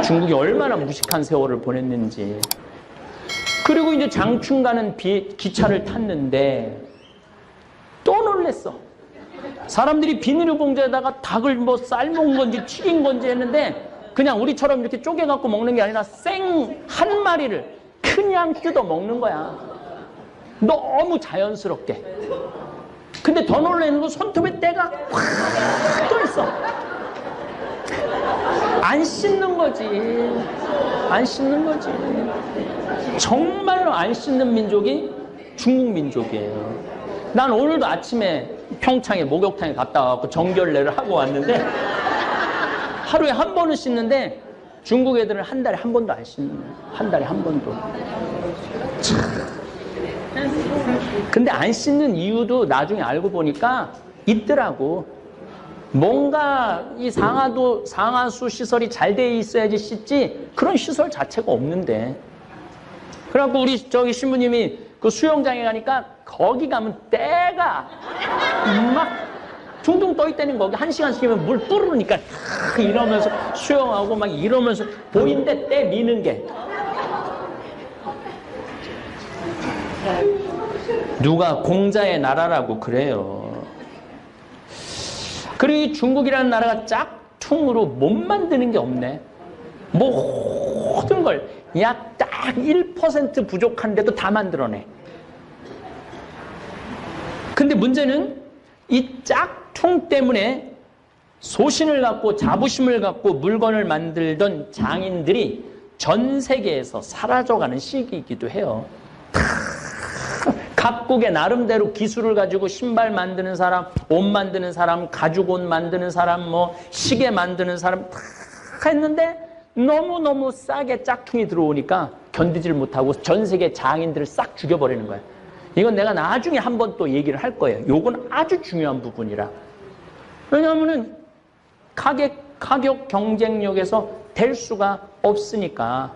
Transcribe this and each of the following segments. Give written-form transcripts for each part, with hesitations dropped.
중국이 얼마나 무식한 세월을 보냈는지. 그리고 이제 장춘 가는 기차를 탔는데 또 놀랬어. 사람들이 비닐을 봉지에다가 닭을 뭐 삶은 건지 튀긴 건지 했는데 그냥 우리처럼 이렇게 쪼개갖고 먹는 게 아니라 생 한 마리를 그냥 뜯어 먹는 거야. 너무 자연스럽게. 근데 더 놀라는 건 손톱에 때가 확 또 있어. 안 씻는 거지. 안 씻는 거지. 정말로 안 씻는 민족이 중국 민족이에요. 난 오늘도 아침에 평창에 목욕탕에 갔다 와서 정결례를 하고 왔는데 하루에 한 번은 씻는데 중국 애들은 한 달에 한 번도 안 씻는 거예요. 한 달에 한 번도. 참. 근데 안 씻는 이유도 나중에 알고 보니까 있더라고. 뭔가 이 상하수 시설이 잘 돼 있어야지 씻지 그런 시설 자체가 없는데. 그래갖고 우리 저기 신부님이 그 수영장에 가니까 거기 가면 때가 막 둥둥 떠 있다는 거기 1시간씩이면 물 뿌르니까 이러면서 수영하고 막 이러면서 보인대 때 미는 게. 누가 공자의 나라라고 그래요. 그리고 이 중국이라는 나라가 짝퉁으로 못 만드는 게 없네. 모든 걸 약 딱 1% 부족한데도 다 만들어내. 근데 문제는 이 짝퉁 때문에 소신을 갖고 자부심을 갖고 물건을 만들던 장인들이 전 세계에서 사라져가는 시기이기도 해요. 각국의 나름대로 기술을 가지고 신발 만드는 사람, 옷 만드는 사람, 가죽옷 만드는 사람, 뭐 시계 만드는 사람 다 했는데 너무너무 싸게 짝퉁이 들어오니까 견디질 못하고 전 세계 장인들을 싹 죽여버리는 거예요. 이건 내가 나중에 한번 또 얘기를 할 거예요. 요건 아주 중요한 부분이라. 왜냐하면은 가격 경쟁력에서 될 수가 없으니까.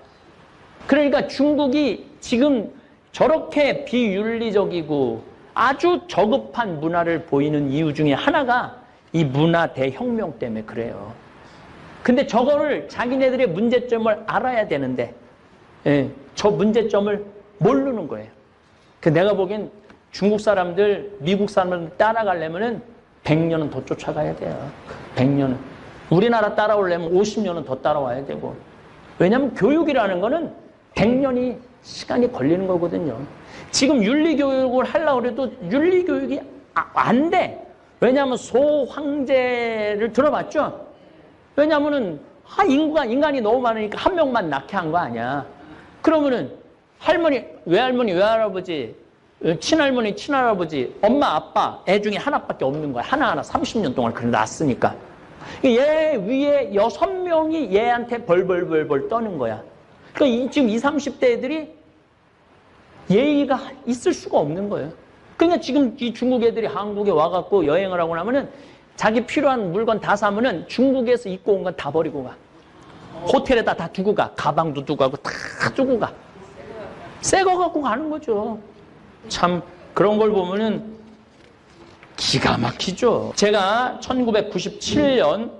그러니까 중국이 지금 저렇게 비윤리적이고 아주 저급한 문화를 보이는 이유 중에 하나가 이 문화 대혁명 때문에 그래요. 근데 저거를 자기네들의 문제점을 알아야 되는데 저 문제점을 모르는 거예요. 내가 보기엔 중국 사람들, 미국 사람들 따라가려면 100년은 더 쫓아가야 돼요. 100년은. 우리나라 따라오려면 50년은 더 따라와야 되고. 왜냐하면 교육이라는 거는 100년이 시간이 걸리는 거거든요. 지금 윤리교육을 하려고 해도 윤리교육이 안 돼. 왜냐하면 소황제를 들어봤죠? 왜냐하면은 인간이 너무 많으니까 한 명만 낳게 한 거 아니야. 그러면은 할머니, 외할머니, 외할아버지, 친할머니, 친할아버지, 엄마, 아빠, 애 중에 하나밖에 없는 거야. 하나하나 30년 동안 그래 낳았으니까. 얘 위에 6명이 얘한테 벌벌벌벌 떠는 거야. 그러니까 지금 20, 30대 애들이 예의가 있을 수가 없는 거예요. 그러니까 지금 이 중국 애들이 한국에 와갖고 여행을 하고 나면은 자기 필요한 물건 다 사면은 중국에서 입고 온 건 다 버리고 가. 호텔에다 다 두고 가. 가방도 두고 가고 다 두고 가. 새 거 갖고 가는 거죠. 참 그런 걸 보면은 기가 막히죠. 제가 1997년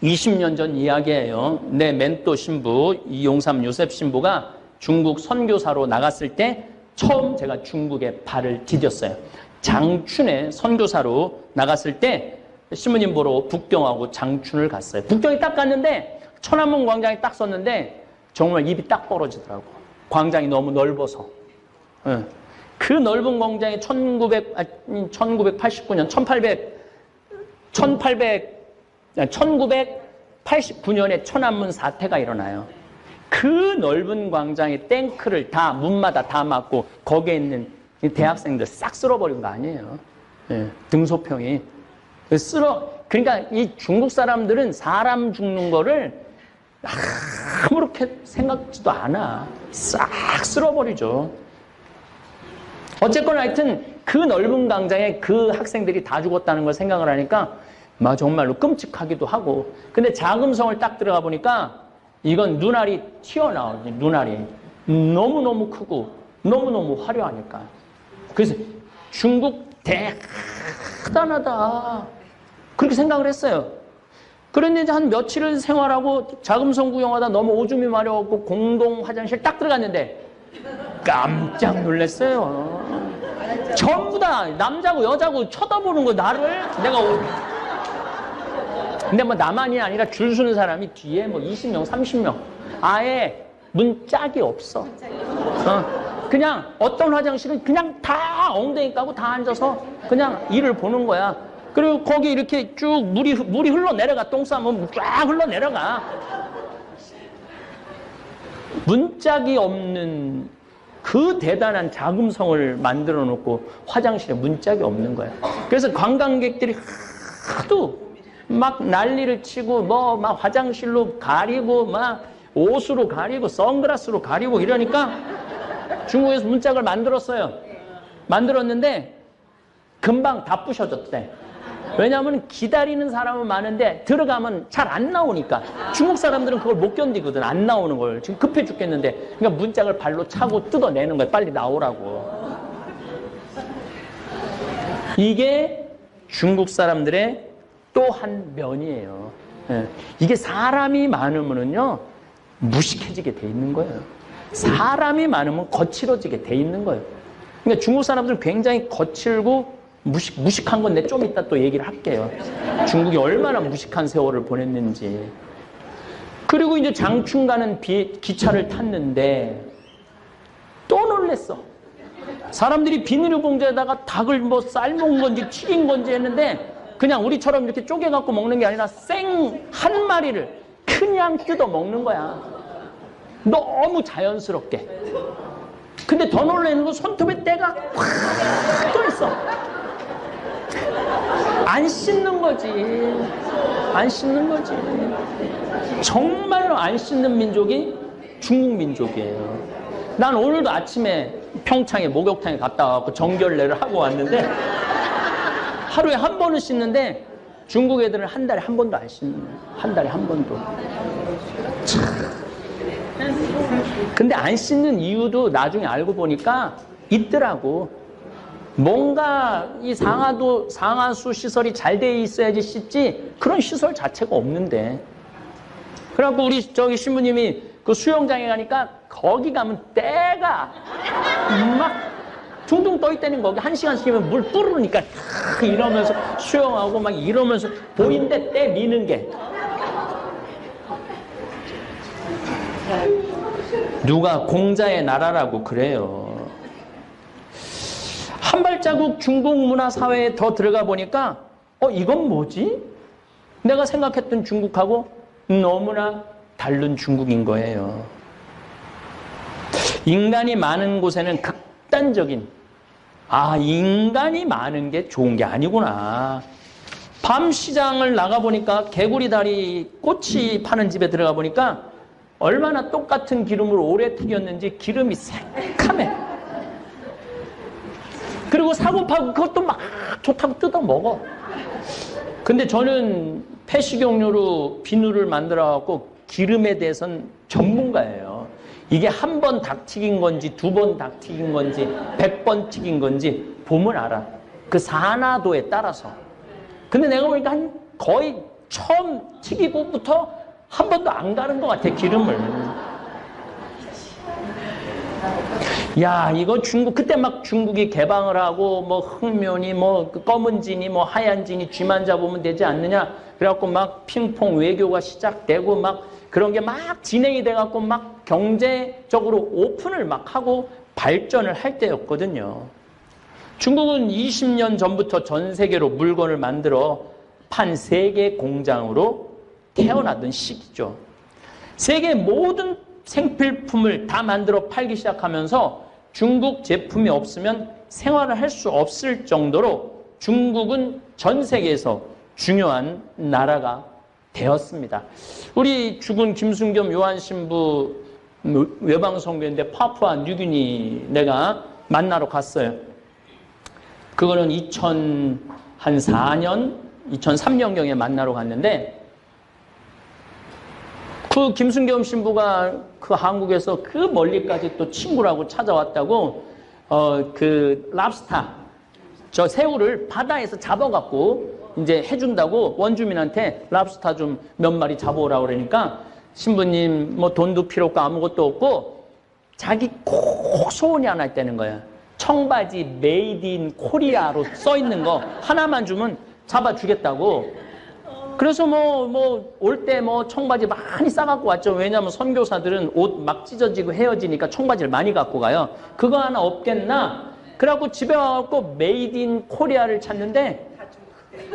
20년 전 이야기예요. 내 멘토 신부 이용삼 요셉 신부가 중국 선교사로 나갔을 때 처음 제가 중국에 발을 디뎠어요. 장춘에 선교사로 나갔을 때 신부님 보러 북경하고 장춘을 갔어요. 북경에 딱 갔는데 천안문 광장에 딱 섰는데 정말 입이 딱 벌어지더라고. 광장이 너무 넓어서. 그 넓은 광장에 1989년 1989년에 천안문 사태가 일어나요. 그 넓은 광장에 탱크를 다 문마다 다 막고 거기에 있는 대학생들 싹 쓸어버린 거 아니에요. 등소평이 그러니까 이 중국 사람들은 사람 죽는 거를 아무렇게 생각지도 않아. 싹 쓸어버리죠. 어쨌거나 하여튼 그 넓은 광장에 그 학생들이 다 죽었다는 걸 생각을 하니까 정말로 끔찍하기도 하고. 근데 자금성을 딱 들어가 보니까 이건 눈알이 튀어나와요. 눈알이 너무너무 크고 너무너무 화려하니까. 그래서 중국 대단하다 그렇게 생각을 했어요. 그런데 이제 한 며칠을 생활하고 자금성 구경하다 너무 오줌이 마려웠고 공동 화장실 딱 들어갔는데 깜짝 놀랐어요. 전부 다 남자고 여자고 쳐다보는 거 나를 내가 근데 뭐 나만이 아니라 줄 서는 사람이 뒤에 뭐 20명, 30명 아예 문짝이 없어. 그냥 어떤 화장실은 그냥 다 엉덩이 까고 다 앉아서 그냥 일을 보는 거야. 그리고 거기 이렇게 쭉 물이 흘러내려가. 똥 싸면 쫙 흘러내려가. 문짝이 없는 그 대단한 자금성을 만들어 놓고 화장실에 문짝이 없는 거야. 그래서 관광객들이 하도 막 난리를 치고 뭐 막 화장실로 가리고 막 옷으로 가리고 선글라스로 가리고 이러니까 중국에서 문짝을 만들었어요. 만들었는데 금방 다 부셔졌대. 왜냐하면 기다리는 사람은 많은데 들어가면 잘 안 나오니까. 중국 사람들은 그걸 못 견디거든. 안 나오는 걸. 지금 급해 죽겠는데. 그러니까 문짝을 발로 차고 뜯어내는 거야. 빨리 나오라고. 이게 중국 사람들의 또 한 면이에요. 예. 이게 사람이 많으면요 무식해지게 돼 있는 거예요. 사람이 많으면 거칠어지게 돼 있는 거예요. 그러니까 중국 사람들은 굉장히 거칠고 무식한 건 내 좀 이따 또 얘기를 할게요. 중국이 얼마나 무식한 세월을 보냈는지. 그리고 이제 장춘 가는 기차를 탔는데 또 놀랬어. 사람들이 비닐봉지에다가 닭을 뭐 삶은 건지 튀긴 건지 했는데 그냥 우리처럼 이렇게 쪼개갖고 먹는 게 아니라 생 한 마리를 그냥 뜯어 먹는 거야. 너무 자연스럽게. 근데 더 놀라는 건 손톱에 때가 확 또 있어. 안 씻는 거지. 안 씻는 거지. 정말로 안 씻는 민족이 중국 민족이에요. 난 오늘도 아침에 평창에 목욕탕에 갔다 와서 정결례를 하고 왔는데 하루에 한 번은 씻는데 중국 애들은 한 달에 한 번도 안 씻는 거예요. 한 달에 한 번도. 참. 근데 안 씻는 이유도 나중에 알고 보니까 있더라고. 뭔가 이 상하수 시설이 잘 돼 있어야지 씻지 그런 시설 자체가 없는데. 그래갖고 우리 저기 신부님이 그 수영장에 가니까 거기 가면 때가 막 둥둥 떠 있다는 거기 1시간씩이면 물 뿌르니까 이러면서 수영하고 막 이러면서 보인데 때 미는 게. 누가 공자의 나라라고 그래요. 한 발자국 중국 문화 사회에 더 들어가 보니까 이건 뭐지? 내가 생각했던 중국하고 너무나 다른 중국인 거예요. 인간이 많은 곳에는 극단적인 인간이 많은 게 좋은 게 아니구나. 밤 시장을 나가보니까 개구리 다리 꼬치 파는 집에 들어가 보니까 얼마나 똑같은 기름을 오래 튀겼는지 기름이 새카매. 그리고 사고파고 그것도 막 좋다고 뜯어 먹어. 근데 저는 폐식용유로 비누를 만들어갖고 기름에 대해서는 전문가예요. 이게 한 번 닭 튀긴 건지 2번 닭 튀긴 건지 100번 튀긴 건지 보면 알아. 그 산화도에 따라서. 근데 내가 보니까 거의 처음 튀기고부터 한 번도 안 가는 것 같아, 기름을. 야, 이거 그때 막 중국이 개방을 하고, 뭐, 흑묘니, 뭐, 검은 진이, 뭐, 하얀 진이 쥐만 잡으면 되지 않느냐. 그래갖고 막 핑퐁 외교가 시작되고, 막 그런 게 막 진행이 돼갖고, 막 경제적으로 오픈을 막 하고 발전을 할 때였거든요. 중국은 20년 전부터 전 세계로 물건을 만들어 판 세계 공장으로 태어나던 시기죠. 세계 모든 생필품을 다 만들어 팔기 시작하면서 중국 제품이 없으면 생활을 할 수 없을 정도로 중국은 전 세계에서 중요한 나라가 되었습니다. 우리 죽은 김순겸 요한신부 외방선교인데 파푸아 뉴기니 내가 만나러 갔어요. 그거는 2003년경에 만나러 갔는데 그 김순겸 신부가 그 한국에서 그 멀리까지 또 친구라고 찾아왔다고 그 랍스타 저 새우를 바다에서 잡아갖고 이제 해준다고 원주민한테 랍스타 좀 몇 마리 잡아오라 그러니까 신부님 뭐 돈도 필요 없고 아무것도 없고 자기 꼭 소원이 하나 있다는 거야. 청바지 메이드 인 코리아로 써 있는 거 하나만 주면 잡아주겠다고. 그래서 올 때 청바지 많이 싸갖고 왔죠. 왜냐하면 선교사들은 옷 막 찢어지고 헤어지니까 청바지를 많이 갖고 가요. 그거 하나 없겠나? 그래갖고 집에 와갖고 메이드 인 코리아를 찾는데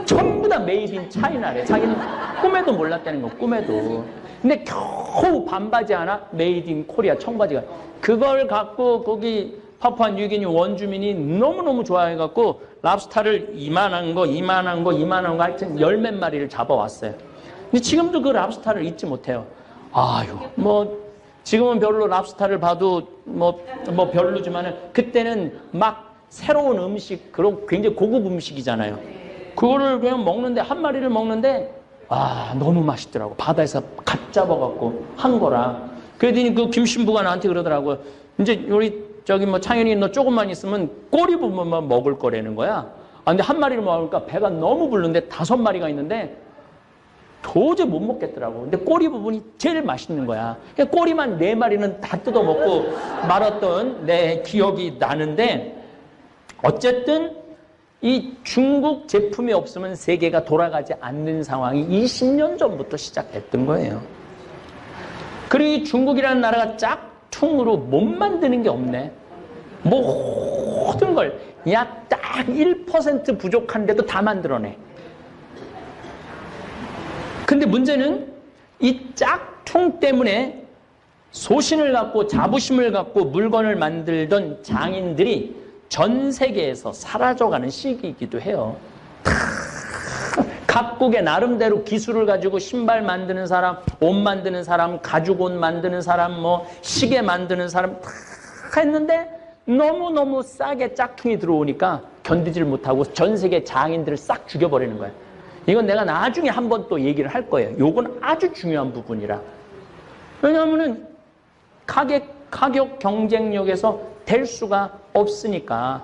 전부 다 메이드 인 차이나래. 자기는 꿈에도 몰랐다는 거, 꿈에도. 근데 겨우 반바지 하나 메이드 인 코리아 청바지가. 그걸 갖고 거기 파푸아 뉴기니 원주민이 너무너무 좋아해갖고 랍스타를 이만한 거 하여튼 열 몇 마리를 잡아왔어요. 근데 지금도 그 랍스타를 잊지 못해요. 아유, 지금은 별로 랍스타를 봐도 별로지만은 그때는 막 새로운 음식, 그런 굉장히 고급 음식이잖아요. 그거를 그냥 먹는데, 한 마리를 먹는데, 너무 맛있더라고. 바다에서 갓 잡아갖고 한 거라. 그랬더니 그 김신부가 나한테 그러더라고요. 이제 우리 창현이 너 조금만 있으면 꼬리 부분만 먹을 거라는 거야. 근데 한 마리를 먹으니까 배가 너무 부른데 5마리가 있는데 도저히 못 먹겠더라고. 근데 꼬리 부분이 제일 맛있는 거야. 꼬리만 4마리는 다 뜯어먹고 말았던 내 기억이 나는데 어쨌든 이 중국 제품이 없으면 세계가 돌아가지 않는 상황이 20년 전부터 시작됐던 거예요. 그리고 이 중국이라는 나라가 짝퉁으로 못 만드는 게 없네. 모든 걸 약 딱 1% 부족한데도 다 만들어내. 근데 문제는 이 짝퉁 때문에 소신을 갖고 자부심을 갖고 물건을 만들던 장인들이 전 세계에서 사라져가는 시기이기도 해요. 각국의 나름대로 기술을 가지고 신발 만드는 사람, 옷 만드는 사람, 가죽옷 만드는 사람, 시계 만드는 사람 다 했는데 너무너무 싸게 짝퉁이 들어오니까 견디질 못하고 전 세계 장인들을 싹 죽여버리는 거예요. 이건 내가 나중에 한번 또 얘기를 할 거예요. 요건 아주 중요한 부분이라. 왜냐하면은 가격 경쟁력에서 될 수가 없으니까.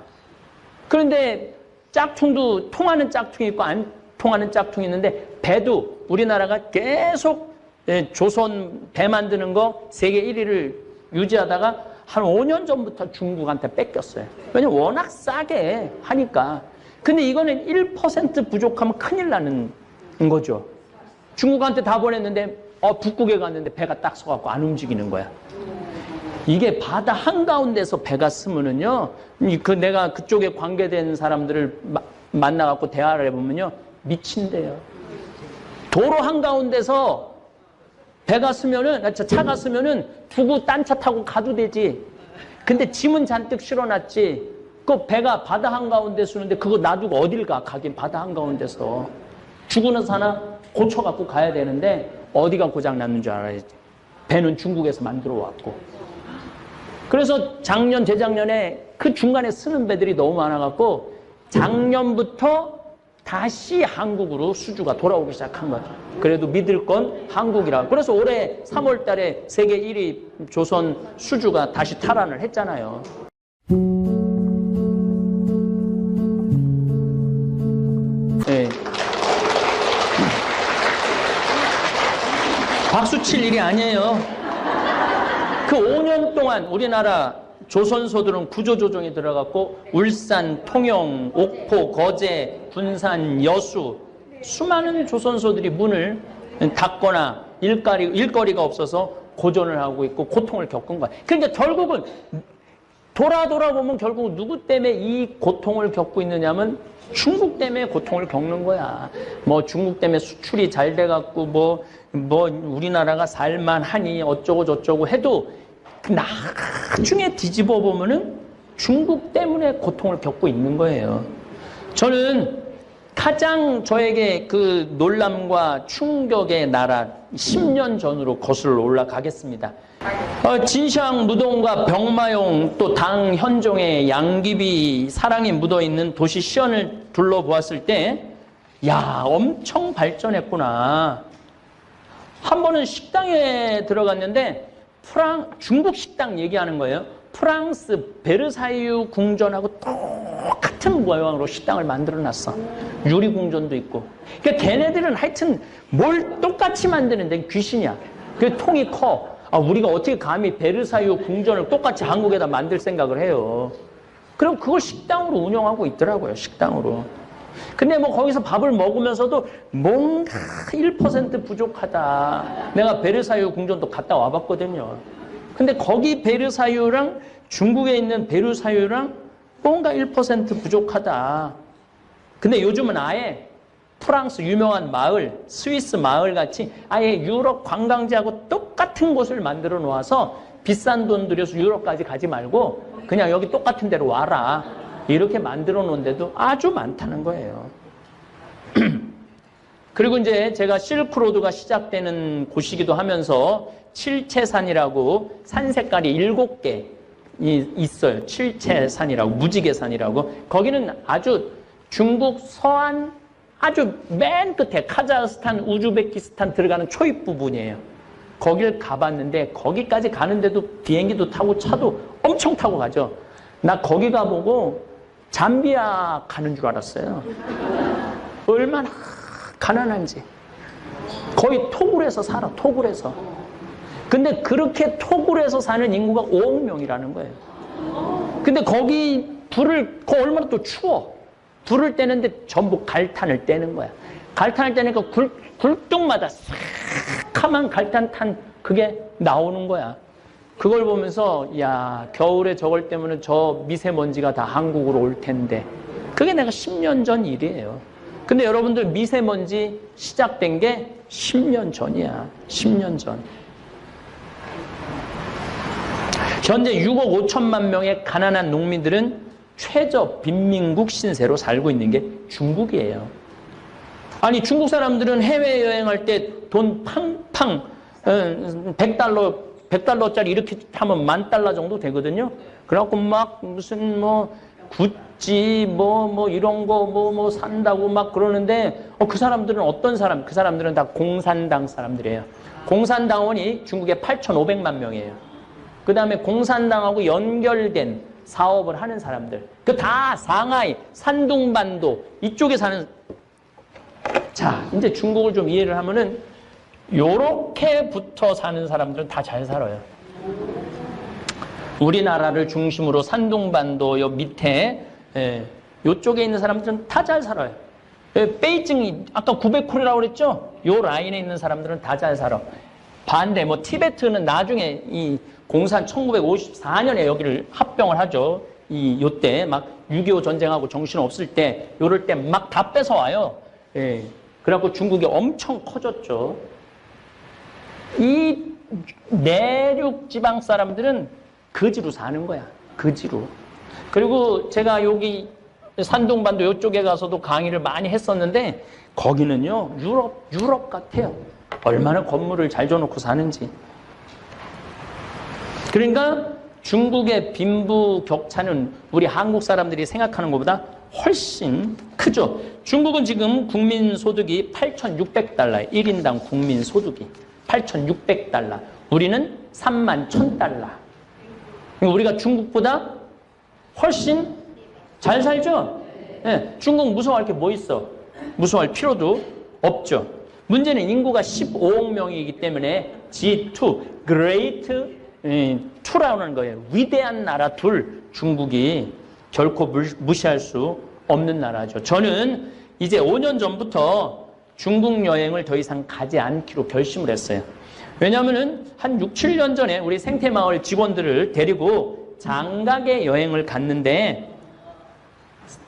그런데 짝퉁도 통하는 짝퉁이 있고 안 통하는 짝퉁이 있는데 배도 우리나라가 계속 조선 배 만드는 거 세계 1위를 유지하다가 한 5년 전부터 중국한테 뺏겼어요. 왜냐면 워낙 싸게 하니까. 근데 이거는 1% 부족하면 큰일 나는 거죠. 중국한테 다 보냈는데 북극에 갔는데 배가 딱 서갖고 안 움직이는 거야. 이게 바다 한가운데서 배가 쓰면은요, 내가 그쪽에 관계된 사람들을 만나갖고 대화를 해보면요, 미친대요. 도로 한가운데서 배가 쓰면은, 차가 쓰면은 두고 딴 차 타고 가도 되지. 근데 짐은 잔뜩 실어놨지. 그 배가 바다 한가운데 쓰는데 그거 놔두고 어딜 가? 가긴 바다 한가운데서. 죽고 나서 하나 고쳐갖고 가야 되는데 어디가 고장났는 줄 알아야지. 배는 중국에서 만들어 왔고. 그래서 작년, 재작년에 그 중간에 쓰는 배들이 너무 많아갖고 작년부터 다시 한국으로 수주가 돌아오기 시작한 거죠. 그래도 믿을 건 한국이라. 그래서 올해 3월 달에 세계 1위 조선 수주가 다시 탈환을 했잖아요. 네. 박수 칠 일이 아니에요. 그 5년 동안 우리나라 조선소들은 구조조정이 들어갔고 울산, 통영, 옥포, 거제, 군산, 여수 수많은 조선소들이 문을 닫거나 일거리가 없어서 고전을 하고 있고 고통을 겪은 거야. 그러니까 결국은 돌아보면 결국 누구 때문에 이 고통을 겪고 있느냐면 중국 때문에 고통을 겪는 거야. 중국 때문에 수출이 잘 돼갖고 우리나라가 살만하니 어쩌고 저쩌고 해도 나중에 뒤집어 보면은 중국 때문에 고통을 겪고 있는 거예요. 저는 가장 저에게 그 놀람과 충격의 나라 10년 전으로 거슬러 올라가겠습니다. 진시황 무동과 병마용 또 당 현종의 양귀비 사랑이 묻어있는 도시 시언을 둘러보았을 때 엄청 발전했구나. 한 번은 식당에 들어갔는데 중국 식당 얘기하는 거예요. 프랑스 베르사유 궁전하고 똑같은 모양으로 식당을 만들어놨어. 유리궁전도 있고. 그러니까 걔네들은 하여튼 뭘 똑같이 만드는데 귀신이야. 그 통이 커. 아, 우리가 어떻게 감히 베르사유 궁전을 똑같이 한국에다 만들 생각을 해요. 그럼 그걸 식당으로 운영하고 있더라고요. 식당으로. 근데 뭐 거기서 밥을 먹으면서도 뭔가 1% 부족하다. 내가 베르사유 궁전도 갔다 와봤거든요. 근데 거기 베르사유랑 중국에 있는 베르사유랑 뭔가 1% 부족하다. 근데 요즘은 아예 프랑스 유명한 마을, 스위스 마을 같이 아예 유럽 관광지하고 똑같은 곳을 만들어 놓아서 비싼 돈 들여서 유럽까지 가지 말고 그냥 여기 똑같은 데로 와라. 이렇게 만들어 놓은 데도 아주 많다는 거예요. 그리고 이제 제가 실크로드가 시작되는 곳이기도 하면서 칠채산이라고 산 색깔이 7개 있어요. 칠채산이라고, 무지개산이라고. 거기는 아주 중국 서안 아주 맨 끝에 카자흐스탄, 우즈베키스탄 들어가는 초입 부분이에요. 거길 가봤는데 거기까지 가는데도 비행기도 타고 차도 엄청 타고 가죠. 나 거기 가보고 잠비아 가는 줄 알았어요. 얼마나 가난한지. 거의 토굴에서 살아, 토굴에서. 근데 그렇게 토굴에서 사는 인구가 5억 명이라는 거예요. 근데 거기 거기 얼마나 또 추워. 불을 떼는데 전부 갈탄을 떼는 거야. 갈탄을 떼니까 굴뚝마다 새카만 갈탄탄 그게 나오는 거야. 그걸 보면서 야, 겨울에 저걸 때문에 저 미세먼지가 다 한국으로 올 텐데. 그게 내가 10년 전 일이에요. 근데 여러분들 미세먼지 시작된 게 10년 전이야. 10년 전. 현재 6억 5천만 명의 가난한 농민들은 최저 빈민국 신세로 살고 있는 게 중국이에요. 아니 중국 사람들은 해외여행할 때 돈 팡팡 100달러짜리 이렇게 하면 $10,000 정도 되거든요. 그래갖고 막 무슨 뭐 구찌 뭐 이런 거 뭐 산다고 막 그러는데 그 사람들은 어떤 사람? 그 사람들은 다 공산당 사람들이에요. 공산당원이 중국에 8,500만 명이에요. 그 다음에 공산당하고 연결된 사업을 하는 사람들. 그 다 상하이, 산둥반도 이쪽에 사는. 자, 이제 중국을 좀 이해를 하면은 요렇게 붙어 사는 사람들은 다 잘 살아요. 우리나라를 중심으로 산둥반도 요 밑에 요쪽에 있는 사람들은 다 잘 살아요. 베이징이 아까 900콜이라고 그랬죠? 요 라인에 있는 사람들은 다 잘 살아. 반대 뭐 티베트는 나중에 이 공산 1954년에 여기를 합병을 하죠. 요때 막 6.25 전쟁하고 정신 없을 때 요럴 때 막 다 뺏어와요. 예. 그래갖고 중국이 엄청 커졌죠. 이 내륙 지방 사람들은 거지로 사는 거야. 거지로. 그리고 제가 여기 산둥반도 요쪽에 가서도 강의를 많이 했었는데 거기는요 유럽 같아요. 얼마나 건물을 잘 줘놓고 사는지. 그러니까 중국의 빈부 격차는 우리 한국 사람들이 생각하는 것보다 훨씬 크죠. 중국은 지금 국민소득이 8,600달러예요. 1인당 국민소득이 8,600달러. 우리는 31,000달러. 우리가 중국보다 훨씬 잘 살죠? 네, 중국 무서워할 게 뭐 있어? 무서워할 필요도 없죠. 문제는 인구가 15억 명이기 때문에 G2, Great 2라는 거예요. 위대한 나라 둘, 중국이 결코 무시할 수 없는 나라죠. 저는 이제 5년 전부터 중국 여행을 더 이상 가지 않기로 결심을 했어요. 왜냐하면 한 6, 7년 전에 우리 생태마을 직원들을 데리고 장가게 여행을 갔는데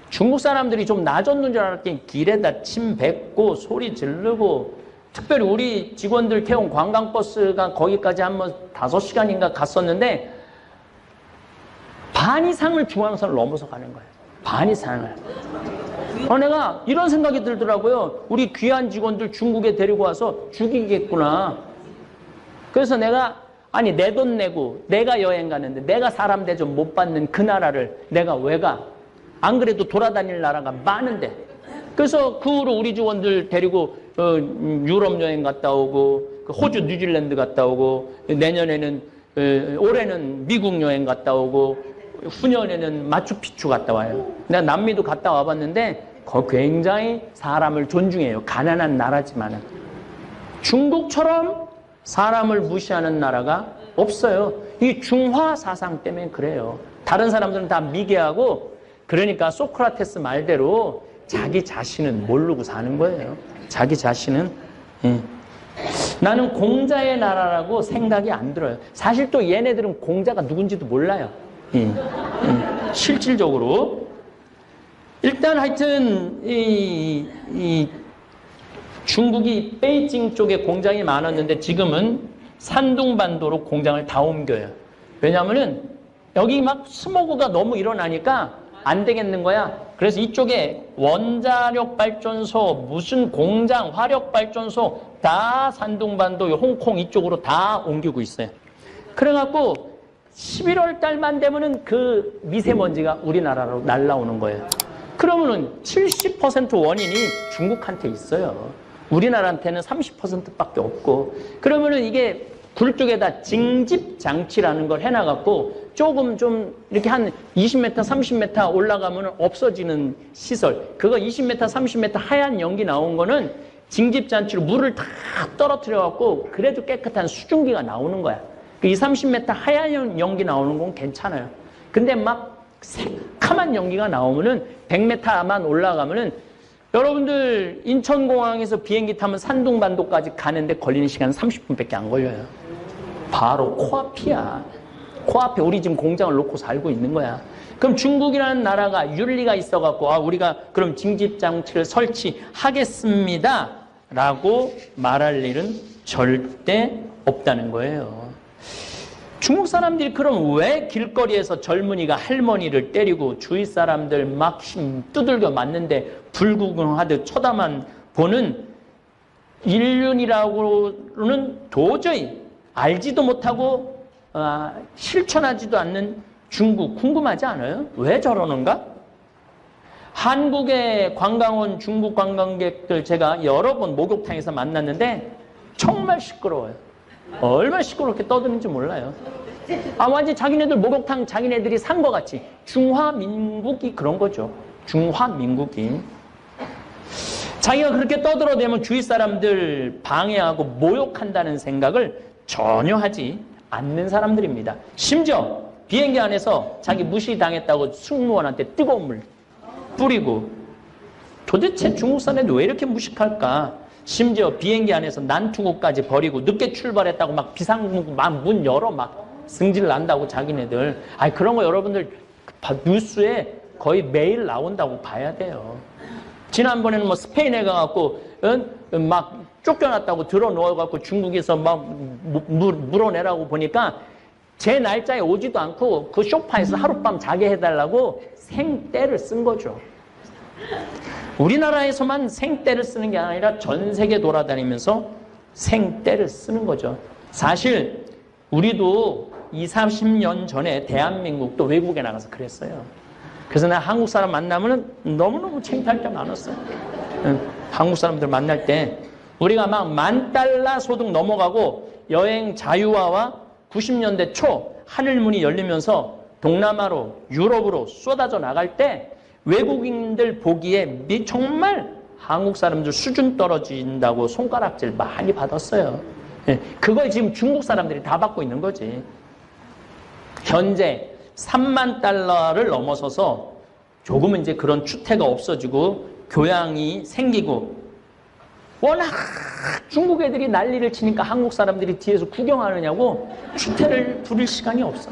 중국 사람들이 좀 나아졌는 줄 알았더니 길에다 침 뱉고 소리 지르고 특별히 우리 직원들 태운 관광버스가 거기까지 한번 5시간인가 갔었는데 반 이상을 중앙선을 넘어서 가는 거예요. 반 이상을. 내가 이런 생각이 들더라고요. 우리 귀한 직원들 중국에 데리고 와서 죽이겠구나. 그래서 내가 내 돈 내고 내가 여행 가는데 내가 사람 대접 못 받는 그 나라를 내가 왜 가? 안 그래도 돌아다닐 나라가 많은데. 그래서 그 후로 우리 직원들 데리고 유럽 여행 갔다 오고 호주, 뉴질랜드 갔다 오고 내년에는 올해는 미국 여행 갔다 오고 후년에는 마추픽추 갔다 와요. 내가 남미도 갔다 와봤는데 굉장히 사람을 존중해요. 가난한 나라지만은. 중국처럼 사람을 무시하는 나라가 없어요. 이 중화 사상 때문에 그래요. 다른 사람들은 다 미개하고 그러니까 소크라테스 말대로 자기 자신은 모르고 사는 거예요. 자기 자신은. 나는 공자의 나라라고 생각이 안 들어요. 사실 또 얘네들은 공자가 누군지도 몰라요. 실질적으로. 일단 하여튼 이 중국이 베이징 쪽에 공장이 많았는데 지금은 산둥반도로 공장을 다 옮겨요. 왜냐하면은 여기 막 스모그가 너무 일어나니까 안 되겠는 거야. 그래서 이쪽에 원자력 발전소, 무슨 공장, 화력 발전소 다 산둥반도, 홍콩 이쪽으로 다 옮기고 있어요. 그래갖고 11월 달만 되면은 그 미세먼지가 우리나라로 날라오는 거예요. 그러면은 70% 원인이 중국한테 있어요. 우리나라한테는 30%밖에 없고. 그러면은 이게 굴 쪽에다 징집 장치라는 걸 해놔갖고 조금 좀 이렇게 한 20m, 30m 올라가면 없어지는 시설. 그거 20m, 30m 하얀 연기 나온 거는 징집 장치로 물을 다 떨어뜨려갖고 그래도 깨끗한 수증기가 나오는 거야. 그 20, 30m 하얀 연기 나오는 건 괜찮아요. 근데 막 새카만 연기가 나오면은 100m만 올라가면은 여러분들 인천공항에서 비행기 타면 산둥반도까지 가는데 걸리는 시간은 30분밖에 안 걸려요. 바로 코앞이야. 코앞에 우리 지금 공장을 놓고 살고 있는 거야. 그럼 중국이라는 나라가 윤리가 있어갖고 우리가 그럼 징집장치를 설치하겠습니다 라고 말할 일은 절대 없다는 거예요. 중국 사람들이 그럼 왜 길거리에서 젊은이가 할머니를 때리고 주위 사람들 막 힘 두들겨 맞는데 불구경하듯 쳐다만 보는 인륜이라고는 도저히 알지도 못하고 실천하지도 않는 중국 궁금하지 않아요? 왜 저러는가? 한국에 관광 온 중국 관광객들 제가 여러 번 목욕탕에서 만났는데 정말 시끄러워요. 얼마나 시끄럽게 떠드는지 몰라요. 완전 자기네들 목욕탕 자기네들이 산 것 같이. 중화민국이 그런 거죠. 중화민국이. 자기가 그렇게 떠들어대면 주위 사람들 방해하고 모욕한다는 생각을 전혀 하지 않는 사람들입니다. 심지어 비행기 안에서 자기 무시당했다고 승무원한테 뜨거운 물 뿌리고. 도대체 중국 사람들 왜 이렇게 무식할까? 심지어 비행기 안에서 난투구까지 버리고 늦게 출발했다고 막 비상문 문 열어 막 승질 난다고 자기네들. 그런 거 여러분들 뉴스에 거의 매일 나온다고 봐야 돼요. 지난번에는 뭐 스페인에 가갖고 막 쫓겨났다고 들어 넣어갖고 중국에서 막 물어내라고 보니까 제 날짜에 오지도 않고 그 소파에서 하룻밤 자게 해달라고 생떼를 쓴 거죠. 우리나라에서만 생떼를 쓰는 게 아니라 전 세계 돌아다니면서 생떼를 쓰는 거죠. 사실 우리도 20, 30년 전에 대한민국도 외국에 나가서 그랬어요. 그래서 내가 한국 사람 만나면 너무너무 창피할 때 많았어요. 한국 사람들 만날 때 우리가 막 $10,000 소득 넘어가고 여행 자유화와 90년대 초 하늘문이 열리면서 동남아로 유럽으로 쏟아져 나갈 때 외국인들 보기에 정말 한국 사람들 수준 떨어진다고 손가락질 많이 받았어요. 그걸 지금 중국 사람들이 다 받고 있는 거지. 현재 $30,000를 넘어서서 조금은 이제 그런 추태가 없어지고 교양이 생기고 워낙 중국 애들이 난리를 치니까 한국 사람들이 뒤에서 구경하느냐고 추태를 부릴 시간이 없어.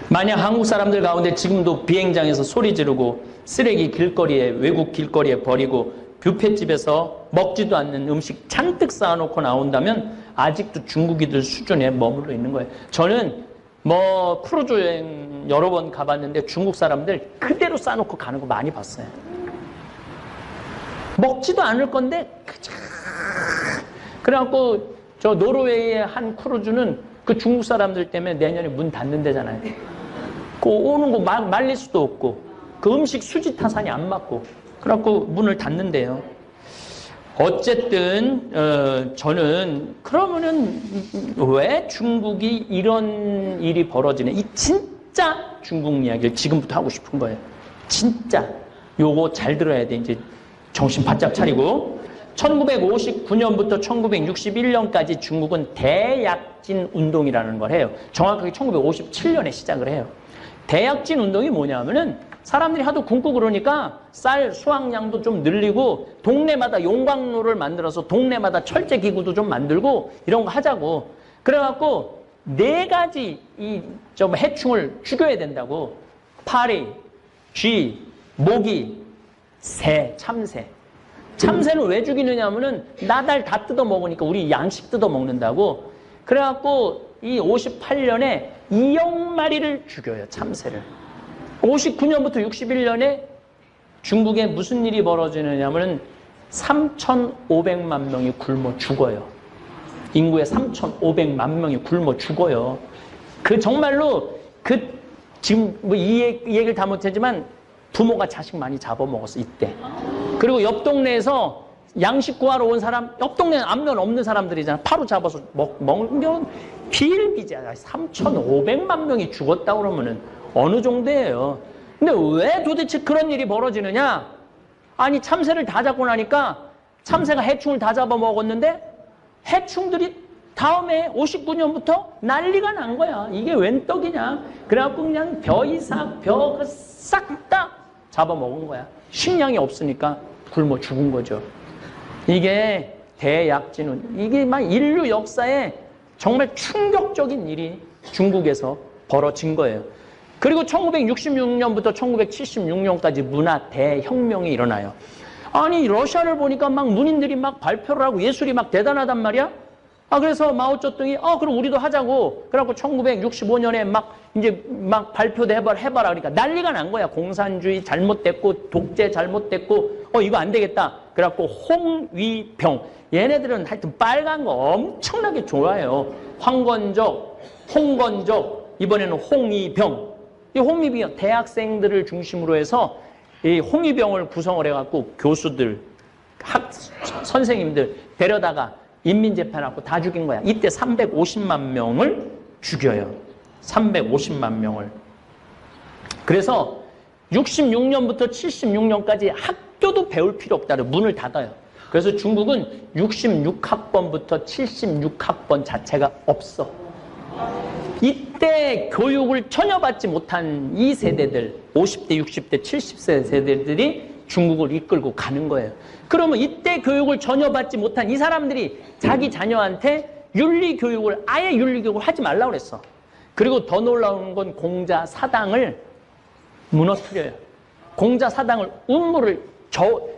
만약 한국 사람들 가운데 지금도 비행장에서 소리 지르고 쓰레기 길거리에 외국 길거리에 버리고 뷔페집에서 먹지도 않는 음식 잔뜩 쌓아놓고 나온다면 아직도 중국이들 수준에 머물러 있는 거예요. 저는 뭐 크루즈 여행 여러 번 가봤는데 중국 사람들 그대로 쌓아놓고 가는 거 많이 봤어요. 먹지도 않을 건데 그저 그래갖고 저 노르웨이의 한 크루즈는 그 중국 사람들 때문에 내년에 문 닫는 데잖아요. 그 오는 거 말릴 수도 없고 그 음식 수지 타산이 안 맞고 그래갖고 문을 닫는데요. 어쨌든 저는 그러면은 왜 중국이 이런 일이 벌어지네, 이 진짜 중국 이야기를 지금부터 하고 싶은 거예요. 진짜 요거 잘 들어야 돼. 이제 정신 바짝 차리고. 1959년부터 1961년까지 중국은 대약진 운동이라는 걸 해요. 정확하게 1957년에 시작을 해요. 대약진 운동이 뭐냐면은 사람들이 하도 굶고 그러니까 쌀 수확량도 좀 늘리고 동네마다 용광로를 만들어서 동네마다 철제 기구도 좀 만들고 이런 거 하자고. 그래갖고 4가지 좀 해충을 죽여야 된다고. 파리, 쥐, 모기, 새, 참새. 참새는 왜 죽이느냐 하면은 나달 다 뜯어 먹으니까 우리 양식 뜯어 먹는다고. 그래갖고 이 58년에 2억 마리를 죽여요, 참새를. 59년부터 61년에 중국에 무슨 일이 벌어지느냐 하면은 3,500만 명이 굶어 죽어요. 인구의 3,500만 명이 굶어 죽어요. 그 정말로 지금 뭐 이 얘기를 다 못하지만 부모가 자식 많이 잡아먹었어, 이때. 그리고 옆 동네에서 양식 구하러 온 사람, 옆 동네는 안면 없는 사람들이잖아. 바로 잡아서 먹는 비일비재야. 3,500만 명이 죽었다 그러면은 어느 정도예요. 근데 왜 도대체 그런 일이 벌어지느냐? 아니, 참새를 다 잡고 나니까 참새가 해충을 다 잡아먹었는데 해충들이 다음에 59년부터 난리가 난 거야. 이게 웬 떡이냐? 그래갖고 그냥 벼이삭, 싹 다 잡아먹은 거야. 식량이 없으니까 굶어 죽은 거죠. 이게 대약진운, 이게 막 인류 역사에 정말 충격적인 일이 중국에서 벌어진 거예요. 그리고 1966년부터 1976년까지 문화 대혁명이 일어나요. 아니, 러시아를 보니까 막 문인들이 막 발표를 하고 예술이 막 대단하단 말이야? 그래서 마오쩌둥이, 그럼 우리도 하자고. 그래갖고 1965년에 이제 발표도 해봐라. 그러니까 난리가 난 거야. 공산주의 잘못됐고, 독재 잘못됐고, 이거 안 되겠다. 그래갖고 홍위병. 얘네들은 하여튼 빨간 거 엄청나게 좋아해요. 황건적, 홍건적, 이번에는 홍위병. 이 홍위병, 대학생들을 중심으로 해서 이 홍위병을 구성을 해갖고 교수들, 선생님들 데려다가 인민재판하고 다 죽인 거야. 이때 350만 명을 죽여요. 350만 명을. 그래서 66년부터 76년까지 학교도 배울 필요 없다고 문을 닫아요. 그래서 중국은 66학번부터 76학번 자체가 없어. 이때 교육을 전혀 받지 못한 이 세대들, 50대, 60대, 70세 세대들이 중국을 이끌고 가는 거예요. 그러면 이때 교육을 전혀 받지 못한 이 사람들이 자기 자녀한테 아예 윤리교육을 하지 말라고 그랬어. 그리고 더 놀라운 건 공자 사당을 무너뜨려요. 공자 사당을 운무를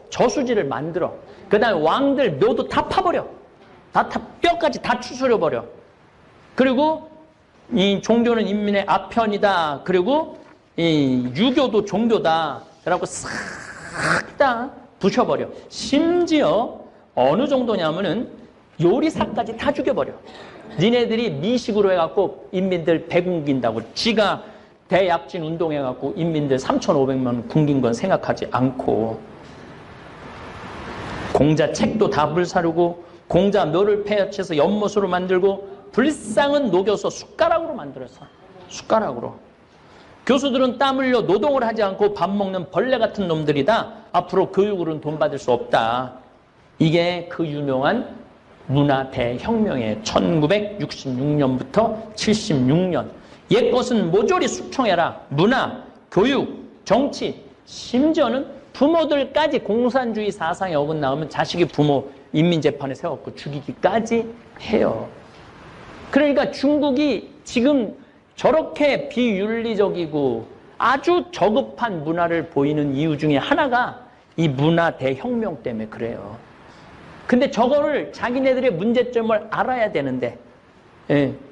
저수지를 만들어. 그 다음에 왕들 묘도 다 파버려. 뼈까지 다 추스려버려. 그리고 이 종교는 인민의 아편이다. 그리고 이 유교도 종교다. 그래갖고 싹 다 부셔버려. 심지어 어느 정도냐면은 요리사까지 다 죽여버려. 니네들이 미식으로 해갖고 인민들 배굶긴다고 지가 대약진 운동해갖고 인민들 3,500만 굶긴 건 생각하지 않고, 공자 책도 다 불사르고 공자 묘를 폐허해서 연못으로 만들고 불상은 녹여서 숟가락으로 만들었어. 숟가락으로. 교수들은 땀 흘려 노동을 하지 않고 밥 먹는 벌레 같은 놈들이다. 앞으로 교육으로는 돈 받을 수 없다. 이게 그 유명한 문화 대혁명이에요. 1966년부터 76년. 옛것은 모조리 숙청해라. 문화, 교육, 정치, 심지어는 부모들까지 공산주의 사상에 어긋나오면 자식이 부모 인민재판에 세웠고 죽이기까지 해요. 그러니까 중국이 지금 저렇게 비윤리적이고 아주 저급한 문화를 보이는 이유 중에 하나가 이 문화 대혁명 때문에 그래요. 근데 저거를 자기네들의 문제점을 알아야 되는데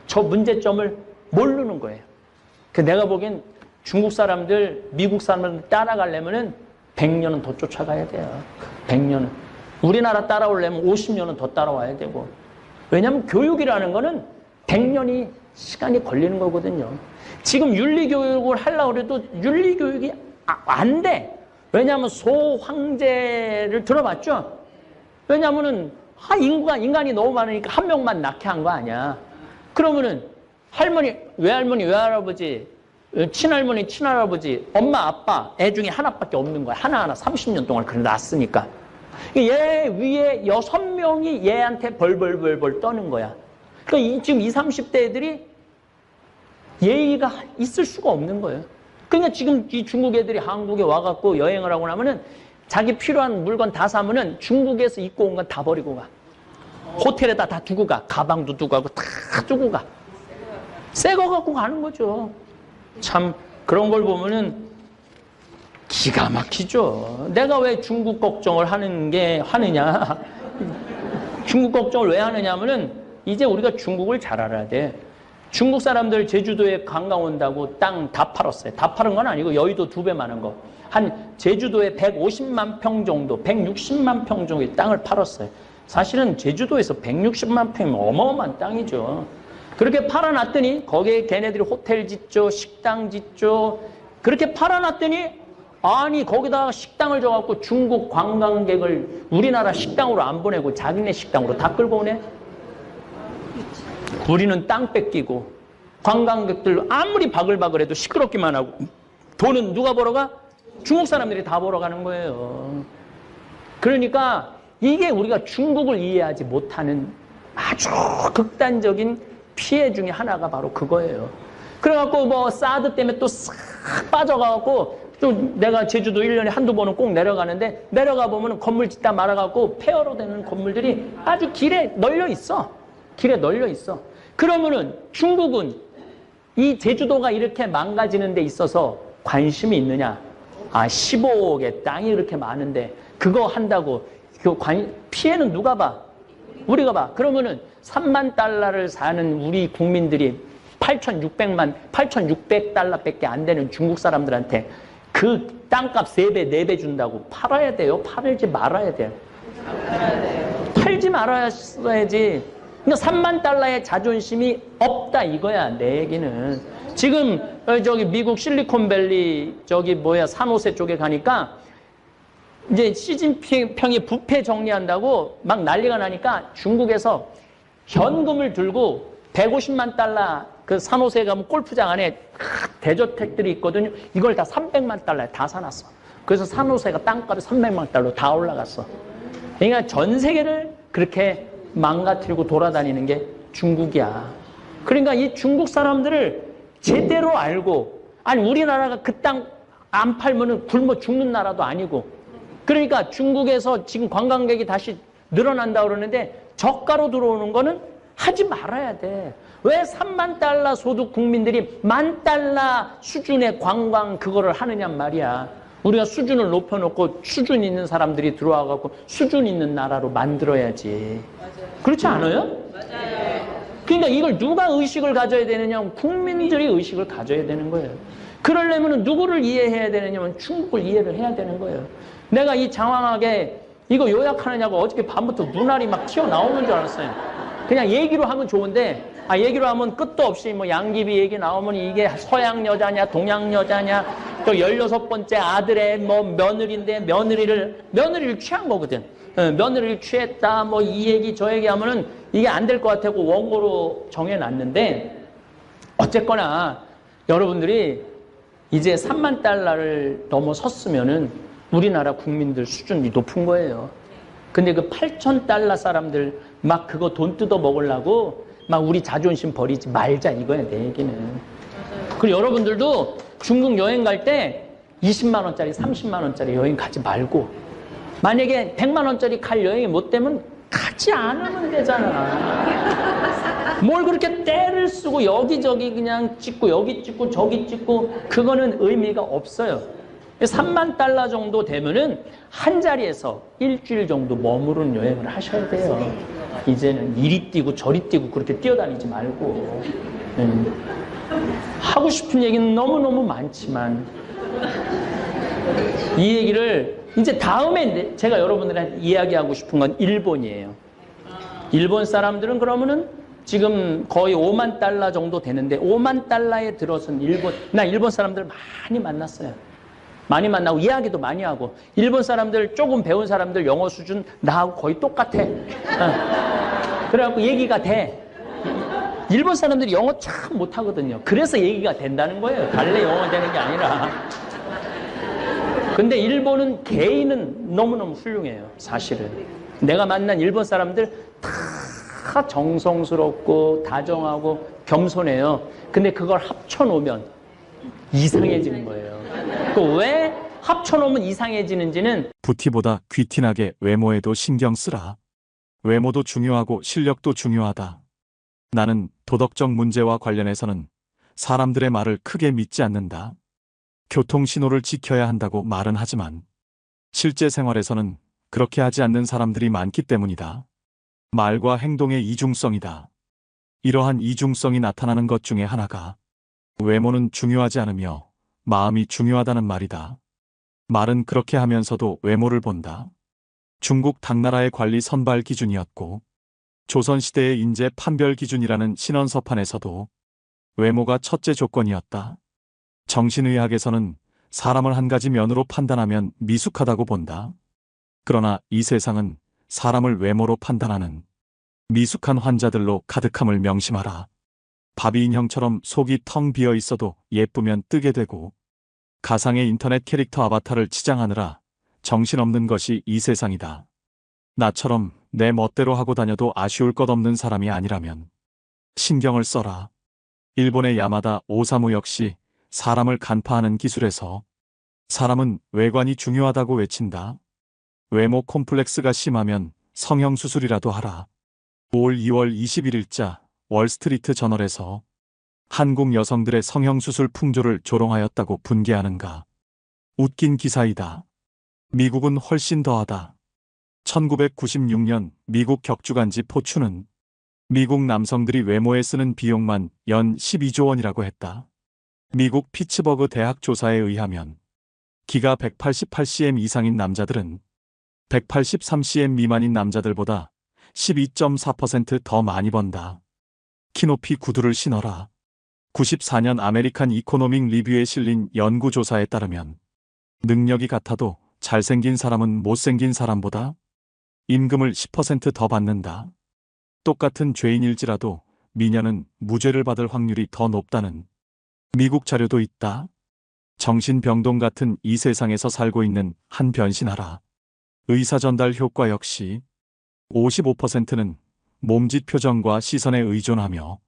저 문제점을 모르는 거예요. 내가 보기엔 중국 사람들, 미국 사람들 따라가려면 100년은 더 쫓아가야 돼요. 100년은. 우리나라 따라오려면 50년은 더 따라와야 되고. 왜냐하면 교육이라는 거는 100년이 시간이 걸리는 거거든요. 지금 윤리교육을 하려고 해도 윤리교육이 안 돼. 왜냐하면 소황제를 들어봤죠? 왜냐하면은 인간이 너무 많으니까 한 명만 낳게 한 거 아니야. 그러면은 할머니, 외할머니, 외할아버지, 친할머니, 친할아버지, 엄마, 아빠, 애 중에 하나밖에 없는 거야. 하나하나 30년 동안 그래 낳았으니까. 얘 위에 6명이 얘한테 벌벌벌벌 떠는 거야. 그러니까 지금 20, 30대 애들이 예의가 있을 수가 없는 거예요. 그러니까 지금 이 중국 애들이 한국에 와갖고 여행을 하고 나면은 자기 필요한 물건 다 사면은 중국에서 입고 온 건 다 버리고 가. 호텔에다 다 두고 가. 가방도 두고 가고 다 두고 가. 새 거 갖고 가는 거죠. 참 그런 걸 보면은 기가 막히죠. 내가 왜 중국 걱정을 하느냐. 중국 걱정을 왜 하느냐 하면은 이제 우리가 중국을 잘 알아야 돼. 중국 사람들 제주도에 관광 온다고 땅 다 팔았어요. 다 팔은 건 아니고 여의도 2배 많은 거. 한 제주도에 150만 평 정도, 160만 평 정도의 땅을 팔았어요. 사실은 제주도에서 160만 평이면 어마어마한 땅이죠. 그렇게 팔아놨더니 거기에 걔네들이 호텔 짓죠, 식당 짓죠. 그렇게 팔아놨더니 아니 거기다가 식당을 줘갖고 중국 관광객을 우리나라 식당으로 안 보내고 자기네 식당으로 다 끌고 오네. 우리는 땅 뺏기고 관광객들 아무리 바글바글해도 시끄럽기만 하고 돈은 누가 벌어가? 중국 사람들이 다 벌어가는 거예요. 그러니까 이게 우리가 중국을 이해하지 못하는 아주 극단적인 피해 중에 하나가 바로 그거예요. 그래갖고 뭐 사드 때문에 또 싹 빠져가갖고 또 내가 제주도 1년에 한두 번은 꼭 내려가는데 내려가 보면 건물 짓다 말아갖고 폐허로 되는 건물들이 아주 길에 널려 있어. 길에 널려 있어. 그러면은 중국은 이 제주도가 이렇게 망가지는 데 있어서 관심이 있느냐? 15억의 땅이 이렇게 많은데 그거 한다고 피해는 누가 봐? 우리가 봐. 그러면은 3만 달러를 사는 우리 국민들이 8,600달러밖에 안 되는 중국 사람들한테 그 땅값 3배, 4배 준다고 팔아야 돼요? 팔지 말아야 돼요? 팔지 말아야지. 그러니까 3만 달러의 자존심이 없다 이거야 내 얘기는. 지금 저기 미국 실리콘밸리 산호세 쪽에 가니까 이제 시진핑이 부패 정리한다고 막 난리가 나니까 중국에서 현금을 들고 150만 달러 그 산호세 가면 골프장 안에 대저택들이 있거든요. 이걸 다 300만 달러에 다 사놨어. 그래서 산호세가 땅값이 300만 달러 다 올라갔어. 그러니까 전 세계를 그렇게 망가뜨리고 돌아다니는 게 중국이야. 그러니까 이 중국 사람들을 제대로 알고, 아니 우리나라가 그 땅 안 팔면은 굶어 죽는 나라도 아니고, 그러니까 중국에서 지금 관광객이 다시 늘어난다 그러는데 저가로 들어오는 거는 하지 말아야 돼. 왜 3만 달러 소득 국민들이 10,000달러 수준의 관광 그거를 하느냔 말이야. 우리가 수준을 높여놓고 수준 있는 사람들이 들어와갖고 수준 있는 나라로 만들어야지. 맞아요. 그렇지 않아요? 맞아요. 그러니까 이걸 누가 의식을 가져야 되느냐? 국민들이 의식을 가져야 되는 거예요. 그러려면 누구를 이해해야 되느냐면 중국을 이해를 해야 되는 거예요. 내가 이 장황하게 이거 요약하느냐고 어저께 밤부터 눈알이 막 튀어나오는 줄 알았어요. 그냥 얘기로 하면 좋은데 얘기로 하면 끝도 없이 뭐 양귀비 얘기 나오면 이게 서양 여자냐 동양 여자냐 또 16번째 아들의 뭐 며느리인데 며느리를 취한 거거든. 며느리를 취했다 뭐 이 얘기 저 얘기 하면은 이게 안 될 것 같다고 원고로 정해놨는데 어쨌거나 여러분들이 이제 3만 달러를 넘어섰으면은 우리나라 국민들 수준이 높은 거예요. 근데 그 8,000달러 사람들 막 그거 돈 뜯어 먹으려고 막 우리 자존심 버리지 말자 이거야 내 얘기는. 그리고 여러분들도 중국 여행 갈 때 20만 원짜리 30만 원짜리 여행 가지 말고 만약에 100만 원짜리 갈 여행이 못 되면 가지 않으면 되잖아. 뭘 그렇게 때를 쓰고 여기저기 그냥 찍고 여기 찍고 저기 찍고 그거는 의미가 없어요. 3만 달러 정도 되면은 한 자리에서 일주일 정도 머무르는 여행을 하셔야 돼요. 이제는 이리 뛰고 저리 뛰고 그렇게 뛰어다니지 말고. 하고 싶은 얘기는 너무너무 많지만 이 얘기를 이제 다음에 제가 여러분들한테 이야기하고 싶은 건 일본이에요. 일본 사람들은 그러면은 지금 거의 5만 달러 정도 되는데 5만 달러에 들어선 일본 사람들 많이 만났어요. 많이 만나고 이야기도 많이 하고 일본 사람들 조금 배운 사람들 영어 수준 나하고 거의 똑같아. 그래갖고 얘기가 돼. 일본 사람들이 영어 참 못하거든요. 그래서 얘기가 된다는 거예요. 달래 영어가 되는 게 아니라. 근데 일본은 개인은 너무너무 훌륭해요. 사실은. 내가 만난 일본 사람들 다 정성스럽고 다정하고 겸손해요. 근데 그걸 합쳐놓으면 이상해지는 거예요. 그 왜 합쳐놓으면 이상해지는지는 부티보다 귀티나게 외모에도 신경 쓰라. 외모도 중요하고 실력도 중요하다. 나는 도덕적 문제와 관련해서는 사람들의 말을 크게 믿지 않는다. 교통신호를 지켜야 한다고 말은 하지만 실제 생활에서는 그렇게 하지 않는 사람들이 많기 때문이다. 말과 행동의 이중성이다. 이러한 이중성이 나타나는 것 중에 하나가 외모는 중요하지 않으며 마음이 중요하다는 말이다. 말은 그렇게 하면서도 외모를 본다. 중국 당나라의 관리 선발 기준이었고 조선시대의 인재 판별 기준이라는 신원서판에서도 외모가 첫째 조건이었다. 정신의학에서는 사람을 한 가지 면으로 판단하면 미숙하다고 본다. 그러나 이 세상은 사람을 외모로 판단하는 미숙한 환자들로 가득함을 명심하라. 바비 인형처럼 속이 텅 비어 있어도 예쁘면 뜨게 되고 가상의 인터넷 캐릭터 아바타를 치장하느라 정신없는 것이 이 세상이다. 나처럼 내 멋대로 하고 다녀도 아쉬울 것 없는 사람이 아니라면 신경을 써라. 일본의 야마다 오사무 역시 사람을 간파하는 기술에서 사람은 외관이 중요하다고 외친다. 외모 콤플렉스가 심하면 성형수술이라도 하라. 올 2월 21일자 월스트리트 저널에서 한국 여성들의 성형수술 풍조를 조롱하였다고 분개하는가. 웃긴 기사이다. 미국은 훨씬 더하다. 1996년 미국 격주간지 포춘은 미국 남성들이 외모에 쓰는 비용만 연 12조 원이라고 했다. 미국 피츠버그 대학 조사에 의하면 키가 188cm 이상인 남자들은 183cm 미만인 남자들보다 12.4% 더 많이 번다. 키높이 구두를 신어라. 94년 아메리칸 이코노믹 리뷰에 실린 연구조사에 따르면 능력이 같아도 잘생긴 사람은 못생긴 사람보다 임금을 10% 더 받는다. 똑같은 죄인일지라도 미녀는 무죄를 받을 확률이 더 높다는 미국 자료도 있다. 정신병동 같은 이 세상에서 살고 있는 한 변신하라. 의사 전달 효과 역시 55%는 몸짓 표정과 시선에 의존하며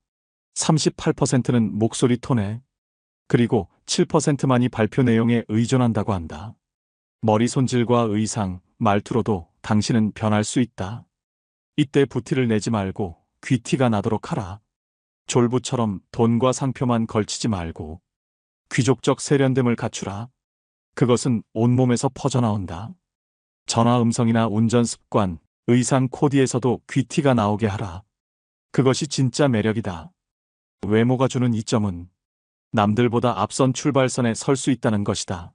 38%는 목소리 톤에 그리고 7%만이 발표 내용에 의존한다고 한다. 머리 손질과 의상, 말투로도 당신은 변할 수 있다. 이때 부티를 내지 말고 귀티가 나도록 하라. 졸부처럼 돈과 상표만 걸치지 말고 귀족적 세련됨을 갖추라. 그것은 온몸에서 퍼져나온다. 전화 음성이나 운전 습관, 의상 코디에서도 귀티가 나오게 하라. 그것이 진짜 매력이다. 외모가 주는 이점은 남들보다 앞선 출발선에 설 수 있다는 것이다.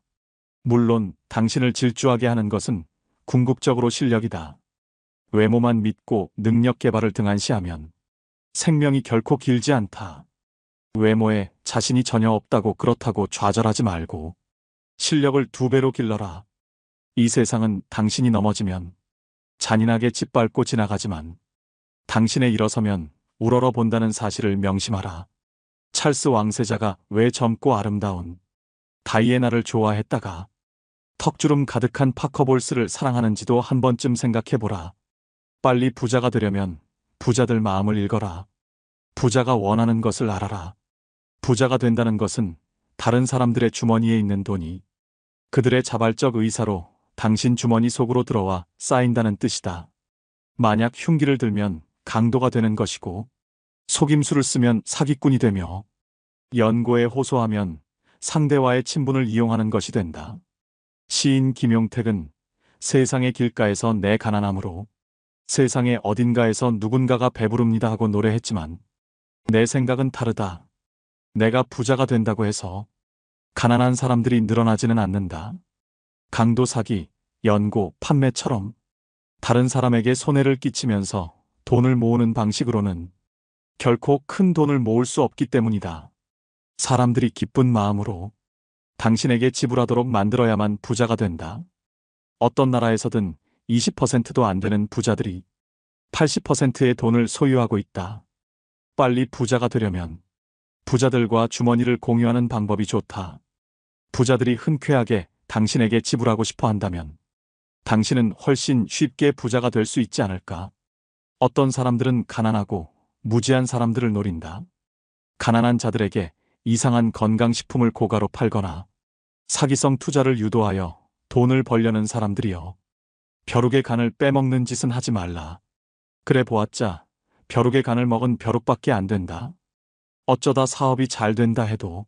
물론 당신을 질주하게 하는 것은 궁극적으로 실력이다. 외모만 믿고 능력 개발을 등한시하면 생명이 결코 길지 않다. 외모에 자신이 전혀 없다고 그렇다고 좌절하지 말고 실력을 2배로 길러라. 이 세상은 당신이 넘어지면 잔인하게 짓밟고 지나가지만 당신에 일어서면 우러러 본다는 사실을 명심하라. 찰스 왕세자가 왜 젊고 아름다운 다이애나를 좋아했다가 턱주름 가득한 파커볼스를 사랑하는지도 한 번쯤 생각해보라. 빨리 부자가 되려면 부자들 마음을 읽어라. 부자가 원하는 것을 알아라. 부자가 된다는 것은 다른 사람들의 주머니에 있는 돈이 그들의 자발적 의사로 당신 주머니 속으로 들어와 쌓인다는 뜻이다. 만약 흉기를 들면 강도가 되는 것이고 속임수를 쓰면 사기꾼이 되며 연고에 호소하면 상대와의 친분을 이용하는 것이 된다. 시인 김용택은 세상의 길가에서 내 가난함으로 세상의 어딘가에서 누군가가 배부릅니다 하고 노래했지만 내 생각은 다르다. 내가 부자가 된다고 해서 가난한 사람들이 늘어나지는 않는다. 강도 사기, 연고, 판매처럼 다른 사람에게 손해를 끼치면서 돈을 모으는 방식으로는 결코 큰 돈을 모을 수 없기 때문이다. 사람들이 기쁜 마음으로 당신에게 지불하도록 만들어야만 부자가 된다. 어떤 나라에서든 20%도 안 되는 부자들이 80%의 돈을 소유하고 있다. 빨리 부자가 되려면 부자들과 주머니를 공유하는 방법이 좋다. 부자들이 흔쾌하게 당신에게 지불하고 싶어 한다면 당신은 훨씬 쉽게 부자가 될 수 있지 않을까? 어떤 사람들은 가난하고 무지한 사람들을 노린다. 가난한 자들에게 이상한 건강식품을 고가로 팔거나 사기성 투자를 유도하여 돈을 벌려는 사람들이여. 벼룩의 간을 빼먹는 짓은 하지 말라. 그래 보았자 벼룩의 간을 먹은 벼룩밖에 안 된다. 어쩌다 사업이 잘 된다 해도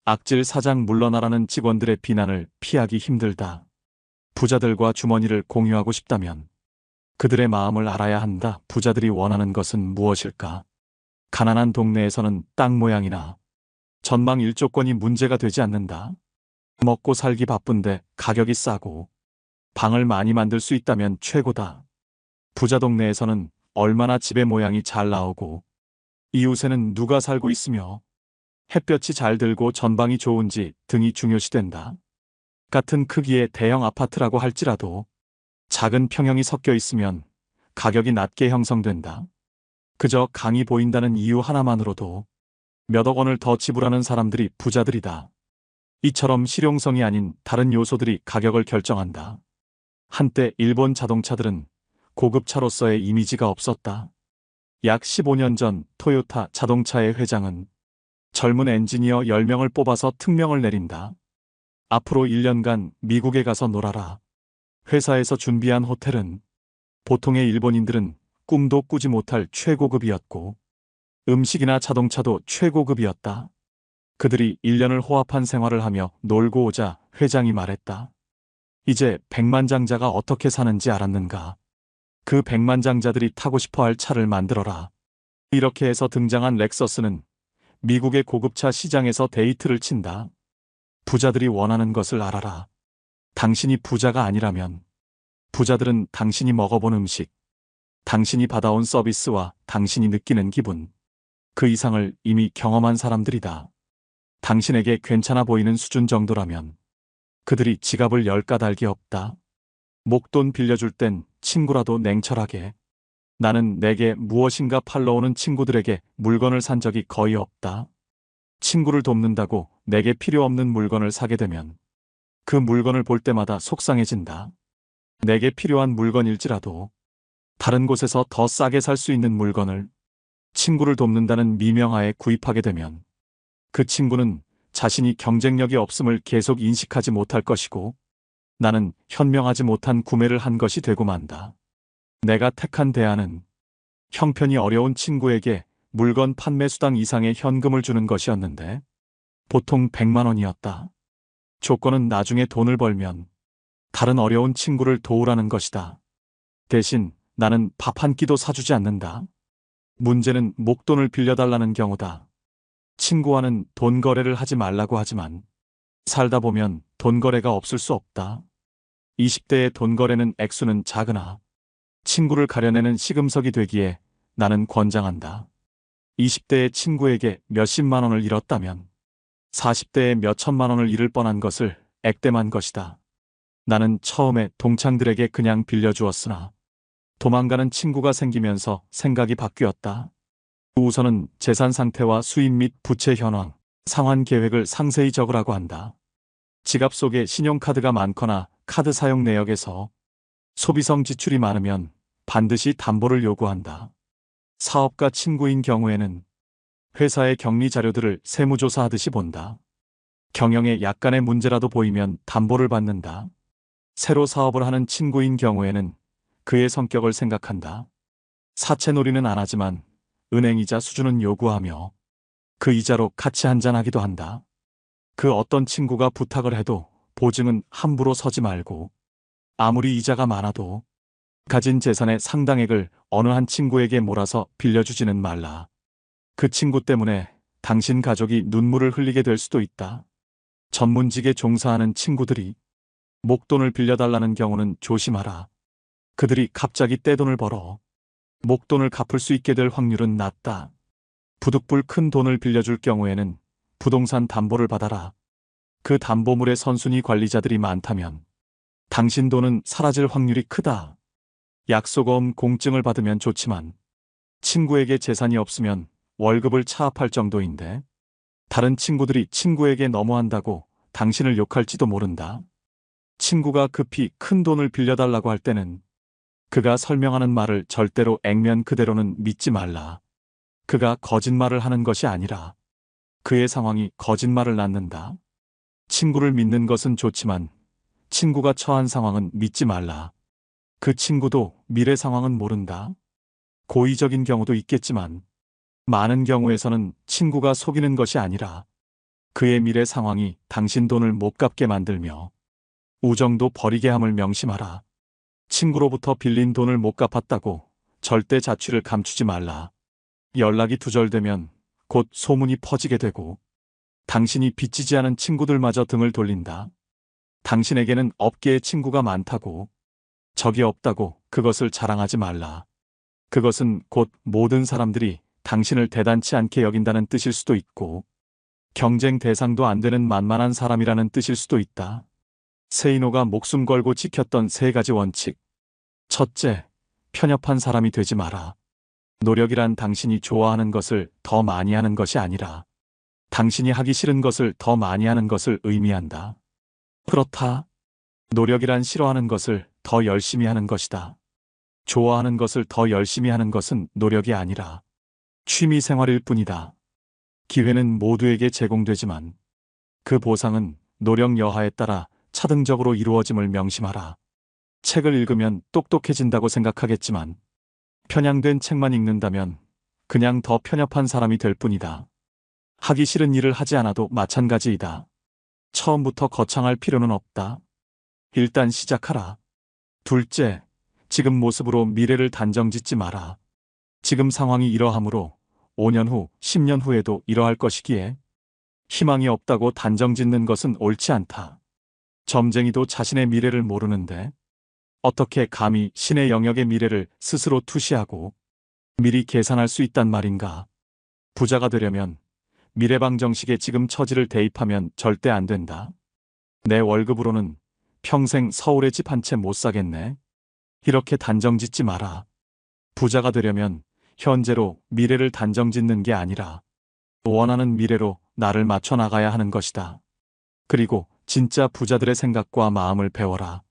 악질 사장 물러나라는 직원들의 비난을 피하기 힘들다. 부자들과 주머니를 공유하고 싶다면 그들의 마음을 알아야 한다. 부자들이 원하는 것은 무엇일까? 가난한 동네에서는 땅 모양이나 전망 일조권이 문제가 되지 않는다. 먹고 살기 바쁜데 가격이 싸고 방을 많이 만들 수 있다면 최고다. 부자 동네에서는 얼마나 집의 모양이 잘 나오고 이웃에는 누가 살고 있으며 햇볕이 잘 들고 전방이 좋은지 등이 중요시된다. 같은 크기의 대형 아파트라고 할지라도 작은 평형이 섞여 있으면 가격이 낮게 형성된다. 그저 강이 보인다는 이유 하나만으로도 몇억 원을 더 지불하는 사람들이 부자들이다. 이처럼 실용성이 아닌 다른 요소들이 가격을 결정한다. 한때 일본 자동차들은 고급차로서의 이미지가 없었다. 약 15년 전 토요타 자동차의 회장은 젊은 엔지니어 10명을 뽑아서 특명을 내린다. 앞으로 1년간 미국에 가서 놀아라. 회사에서 준비한 호텔은 보통의 일본인들은 꿈도 꾸지 못할 최고급이었고 음식이나 자동차도 최고급이었다. 그들이 1년을 호합한 생활을 하며 놀고 오자 회장이 말했다. 이제 백만장자가 어떻게 사는지 알았는가? 그 백만장자들이 타고 싶어할 차를 만들어라. 이렇게 해서 등장한 렉서스는 미국의 고급차 시장에서 데이트를 친다. 부자들이 원하는 것을 알아라. 당신이 부자가 아니라면 부자들은 당신이 먹어본 음식, 당신이 받아온 서비스와 당신이 느끼는 기분, 그 이상을 이미 경험한 사람들이다. 당신에게 괜찮아 보이는 수준 정도라면 그들이 지갑을 열 까닭이 없다. 목돈 빌려줄 땐 친구라도 냉철하게. 나는 내게 무엇인가 팔러 오는 친구들에게 물건을 산 적이 거의 없다. 친구를 돕는다고 내게 필요 없는 물건을 사게 되면 그 물건을 볼 때마다 속상해진다. 내게 필요한 물건일지라도 다른 곳에서 더 싸게 살 수 있는 물건을 친구를 돕는다는 미명하에 구입하게 되면 그 친구는 자신이 경쟁력이 없음을 계속 인식하지 못할 것이고 나는 현명하지 못한 구매를 한 것이 되고 만다. 내가 택한 대안은 형편이 어려운 친구에게 물건 판매 수당 이상의 현금을 주는 것이었는데 보통 100만 원이었다. 조건은 나중에 돈을 벌면 다른 어려운 친구를 도우라는 것이다. 대신 나는 밥 한 끼도 사주지 않는다. 문제는 목돈을 빌려달라는 경우다. 친구와는 돈 거래를 하지 말라고 하지만 살다 보면 돈 거래가 없을 수 없다. 20대의 돈 거래는 액수는 작으나 친구를 가려내는 시금석이 되기에 나는 권장한다. 20대의 친구에게 몇십만 원을 잃었다면 40대에 몇천만 원을 잃을 뻔한 것을 액땜한 것이다. 나는 처음에 동창들에게 그냥 빌려주었으나 도망가는 친구가 생기면서 생각이 바뀌었다. 우선은 재산 상태와 수입 및 부채 현황, 상환 계획을 상세히 적으라고 한다. 지갑 속에 신용카드가 많거나 카드 사용 내역에서 소비성 지출이 많으면 반드시 담보를 요구한다. 사업가 친구인 경우에는 회사의 격리 자료들을 세무조사하듯이 본다. 경영에 약간의 문제라도 보이면 담보를 받는다. 새로 사업을 하는 친구인 경우에는 그의 성격을 생각한다. 사채놀이는 안 하지만 은행이자 수준은 요구하며 그 이자로 같이 한잔하기도 한다. 그 어떤 친구가 부탁을 해도 보증은 함부로 서지 말고 아무리 이자가 많아도 가진 재산의 상당액을 어느 한 친구에게 몰아서 빌려주지는 말라. 그 친구 때문에 당신 가족이 눈물을 흘리게 될 수도 있다. 전문직에 종사하는 친구들이 목돈을 빌려달라는 경우는 조심하라. 그들이 갑자기 떼돈을 벌어 목돈을 갚을 수 있게 될 확률은 낮다. 부득불 큰 돈을 빌려줄 경우에는 부동산 담보를 받아라. 그 담보물의 선순위 관리자들이 많다면 당신 돈은 사라질 확률이 크다. 약속어음 공증을 받으면 좋지만 친구에게 재산이 없으면 월급을 차압할 정도인데 다른 친구들이 친구에게 너무한다고 당신을 욕할지도 모른다. 친구가 급히 큰 돈을 빌려달라고 할 때는 그가 설명하는 말을 절대로 액면 그대로는 믿지 말라. 그가 거짓말을 하는 것이 아니라 그의 상황이 거짓말을 낳는다. 친구를 믿는 것은 좋지만 친구가 처한 상황은 믿지 말라. 그 친구도 미래 상황은 모른다. 고의적인 경우도 있겠지만 많은 경우에서는 친구가 속이는 것이 아니라 그의 미래 상황이 당신 돈을 못 갚게 만들며 우정도 버리게 함을 명심하라. 친구로부터 빌린 돈을 못 갚았다고 절대 자취를 감추지 말라. 연락이 두절되면 곧 소문이 퍼지게 되고 당신이 빚지지 않은 친구들마저 등을 돌린다. 당신에게는 업계에 친구가 많다고 적이 없다고 그것을 자랑하지 말라. 그것은 곧 모든 사람들이 당신을 대단치 않게 여긴다는 뜻일 수도 있고 경쟁 대상도 안 되는 만만한 사람이라는 뜻일 수도 있다. 세이노가 목숨 걸고 지켰던 3가지 원칙. 첫째, 편협한 사람이 되지 마라. 노력이란 당신이 좋아하는 것을 더 많이 하는 것이 아니라 당신이 하기 싫은 것을 더 많이 하는 것을 의미한다. 그렇다. 노력이란 싫어하는 것을 더 열심히 하는 것이다. 좋아하는 것을 더 열심히 하는 것은 노력이 아니라 취미 생활일 뿐이다. 기회는 모두에게 제공되지만 그 보상은 노력 여하에 따라 차등적으로 이루어짐을 명심하라. 책을 읽으면 똑똑해진다고 생각하겠지만 편향된 책만 읽는다면 그냥 더 편협한 사람이 될 뿐이다. 하기 싫은 일을 하지 않아도 마찬가지이다. 처음부터 거창할 필요는 없다. 일단 시작하라. 둘째, 지금 모습으로 미래를 단정짓지 마라. 지금 상황이 이러하므로 5년 후, 10년 후에도 이러할 것이기에 희망이 없다고 단정짓는 것은 옳지 않다. 점쟁이도 자신의 미래를 모르는데 어떻게 감히 신의 영역의 미래를 스스로 투시하고 미리 계산할 수 있단 말인가. 부자가 되려면 미래방 정식에 지금 처지를 대입하면 절대 안 된다. 내 월급으로는 평생 서울에 집 한 채 못 사겠네. 이렇게 단정짓지 마라. 부자가 되려면 현재로 미래를 단정짓는 게 아니라 원하는 미래로 나를 맞춰 나가야 하는 것이다. 그리고 진짜 부자들의 생각과 마음을 배워라.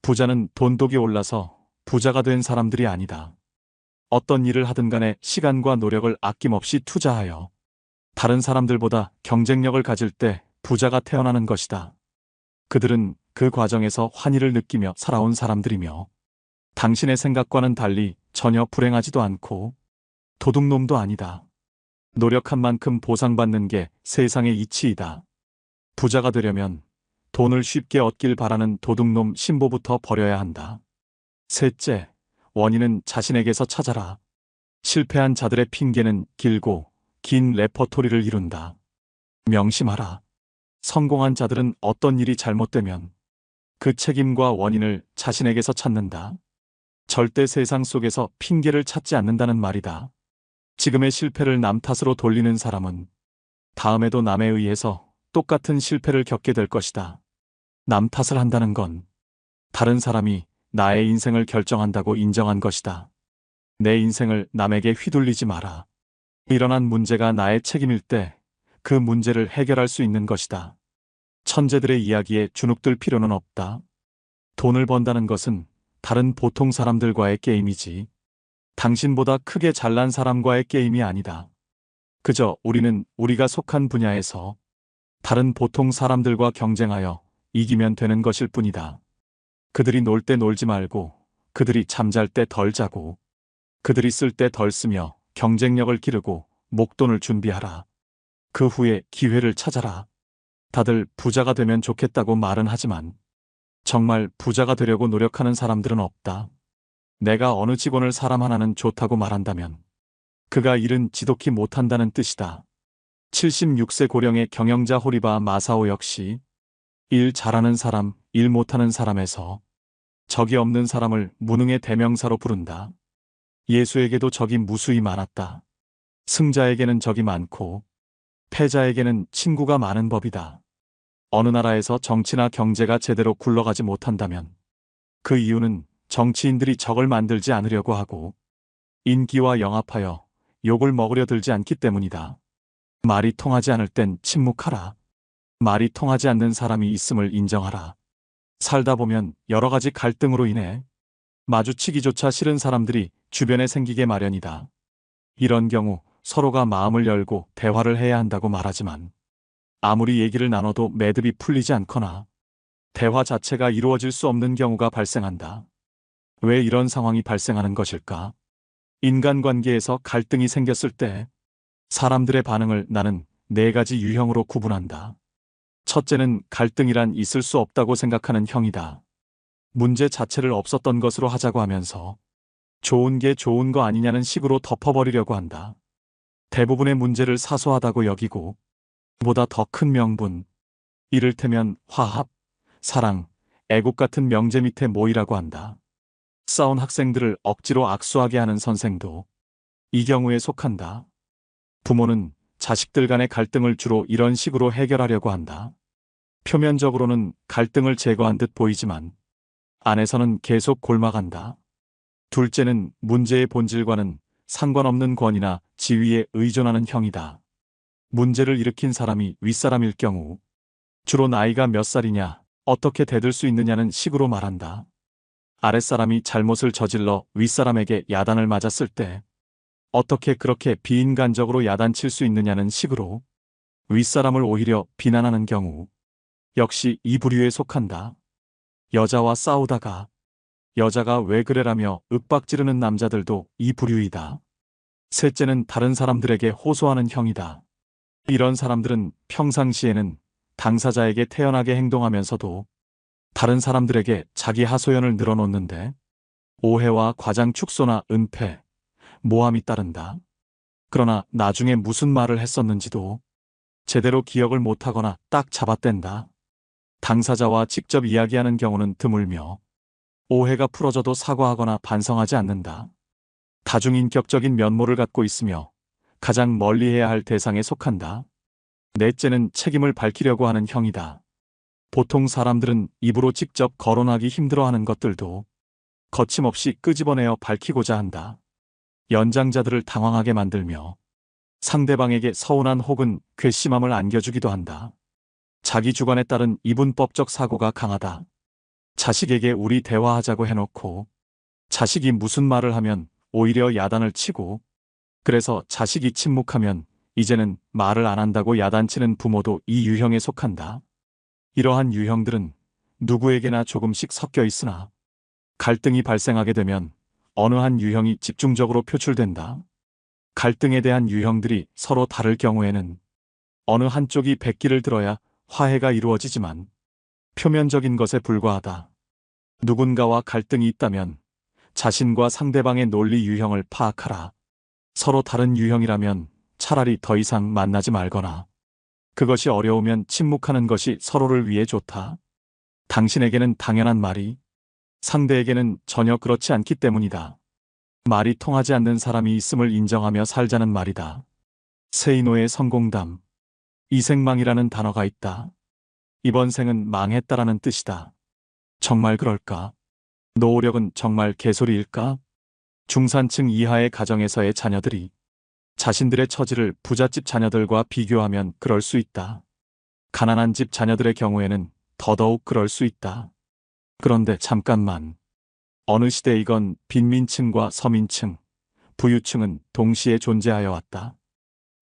부자는 돈독이 올라서 부자가 된 사람들이 아니다. 어떤 일을 하든 간에 시간과 노력을 아낌없이 투자하여 다른 사람들보다 경쟁력을 가질 때 부자가 태어나는 것이다. 그들은 그 과정에서 환희를 느끼며 살아온 사람들이며 당신의 생각과는 달리 전혀 불행하지도 않고 도둑놈도 아니다. 노력한 만큼 보상받는 게 세상의 이치이다. 부자가 되려면 돈을 쉽게 얻길 바라는 도둑놈 신보부터 버려야 한다. 셋째, 원인은 자신에게서 찾아라. 실패한 자들의 핑계는 길고 긴 레퍼토리를 이룬다. 명심하라. 성공한 자들은 어떤 일이 잘못되면 그 책임과 원인을 자신에게서 찾는다. 절대 세상 속에서 핑계를 찾지 않는다는 말이다. 지금의 실패를 남 탓으로 돌리는 사람은 다음에도 남에 의해서 똑같은 실패를 겪게 될 것이다. 남 탓을 한다는 건 다른 사람이 나의 인생을 결정한다고 인정한 것이다. 내 인생을 남에게 휘둘리지 마라. 일어난 문제가 나의 책임일 때 그 문제를 해결할 수 있는 것이다. 천재들의 이야기에 주눅들 필요는 없다. 돈을 번다는 것은 다른 보통 사람들과의 게임이지 당신보다 크게 잘난 사람과의 게임이 아니다. 그저 우리는 우리가 속한 분야에서 다른 보통 사람들과 경쟁하여 이기면 되는 것일 뿐이다. 그들이 놀 때 놀지 말고 그들이 잠잘 때 덜 자고 그들이 쓸 때 덜 쓰며 경쟁력을 기르고 목돈을 준비하라. 그 후에 기회를 찾아라. 다들 부자가 되면 좋겠다고 말은 하지만 정말 부자가 되려고 노력하는 사람들은 없다. 내가 어느 직원을 사람 하나는 좋다고 말한다면 그가 일은 지독히 못한다는 뜻이다. 76세 고령의 경영자 호리바 마사오 역시 일 잘하는 사람, 일 못하는 사람에서 적이 없는 사람을 무능의 대명사로 부른다. 예수에게도 적이 무수히 많았다. 승자에게는 적이 많고 패자에게는 친구가 많은 법이다. 어느 나라에서 정치나 경제가 제대로 굴러가지 못한다면 그 이유는 정치인들이 적을 만들지 않으려고 하고 인기와 영합하여 욕을 먹으려 들지 않기 때문이다. 말이 통하지 않을 땐 침묵하라. 말이 통하지 않는 사람이 있음을 인정하라. 살다 보면 여러 가지 갈등으로 인해 마주치기조차 싫은 사람들이 주변에 생기게 마련이다. 이런 경우 서로가 마음을 열고 대화를 해야 한다고 말하지만 아무리 얘기를 나눠도 매듭이 풀리지 않거나 대화 자체가 이루어질 수 없는 경우가 발생한다. 왜 이런 상황이 발생하는 것일까? 인간관계에서 갈등이 생겼을 때 사람들의 반응을 나는 4가지 유형으로 구분한다. 첫째는 갈등이란 있을 수 없다고 생각하는 형이다. 문제 자체를 없었던 것으로 하자고 하면서 좋은 게 좋은 거 아니냐는 식으로 덮어버리려고 한다. 대부분의 문제를 사소하다고 여기고 보다 더 큰 명분, 이를테면 화합, 사랑, 애국 같은 명제 밑에 모이라고 한다. 싸운 학생들을 억지로 악수하게 하는 선생도 이 경우에 속한다. 부모는 자식들 간의 갈등을 주로 이런 식으로 해결하려고 한다. 표면적으로는 갈등을 제거한 듯 보이지만 안에서는 계속 골마간다. 둘째는 문제의 본질과는 상관없는 권위나 지위에 의존하는 형이다. 문제를 일으킨 사람이 윗사람일 경우 주로 나이가 몇 살이냐, 어떻게 대들 수 있느냐는 식으로 말한다. 아랫사람이 잘못을 저질러 윗사람에게 야단을 맞았을 때 어떻게 그렇게 비인간적으로 야단칠 수 있느냐는 식으로 윗사람을 오히려 비난하는 경우 역시 이 부류에 속한다. 여자와 싸우다가 여자가 왜 그래라며 윽박지르는 남자들도 이 부류이다. 셋째는 다른 사람들에게 호소하는 형이다. 이런 사람들은 평상시에는 당사자에게 태연하게 행동하면서도 다른 사람들에게 자기 하소연을 늘어놓는데 오해와 과장 축소나 은폐, 모함이 따른다. 그러나 나중에 무슨 말을 했었는지도 제대로 기억을 못하거나 딱 잡아댄다. 당사자와 직접 이야기하는 경우는 드물며 오해가 풀어져도 사과하거나 반성하지 않는다. 다중인격적인 면모를 갖고 있으며 가장 멀리해야 할 대상에 속한다. 넷째는 책임을 밝히려고 하는 형이다. 보통 사람들은 입으로 직접 거론하기 힘들어하는 것들도 거침없이 끄집어내어 밝히고자 한다. 연장자들을 당황하게 만들며 상대방에게 서운한 혹은 괘씸함을 안겨주기도 한다. 자기 주관에 따른 이분법적 사고가 강하다. 자식에게 우리 대화하자고 해놓고 자식이 무슨 말을 하면 오히려 야단을 치고 그래서 자식이 침묵하면 이제는 말을 안 한다고 야단치는 부모도 이 유형에 속한다. 이러한 유형들은 누구에게나 조금씩 섞여 있으나 갈등이 발생하게 되면 어느 한 유형이 집중적으로 표출된다. 갈등에 대한 유형들이 서로 다를 경우에는 어느 한쪽이 백기를 들어야 화해가 이루어지지만 표면적인 것에 불과하다. 누군가와 갈등이 있다면 자신과 상대방의 논리 유형을 파악하라. 서로 다른 유형이라면 차라리 더 이상 만나지 말거나 그것이 어려우면 침묵하는 것이 서로를 위해 좋다. 당신에게는 당연한 말이 상대에게는 전혀 그렇지 않기 때문이다. 말이 통하지 않는 사람이 있음을 인정하며 살자는 말이다. 세이노의 성공담. 이생망이라는 단어가 있다. 이번 생은 망했다라는 뜻이다. 정말 그럴까? 노후력은 정말 개소리일까? 중산층 이하의 가정에서의 자녀들이 자신들의 처지를 부잣집 자녀들과 비교하면 그럴 수 있다. 가난한 집 자녀들의 경우에는 더더욱 그럴 수 있다. 그런데 잠깐만. 어느 시대이건 빈민층과 서민층, 부유층은 동시에 존재하여 왔다.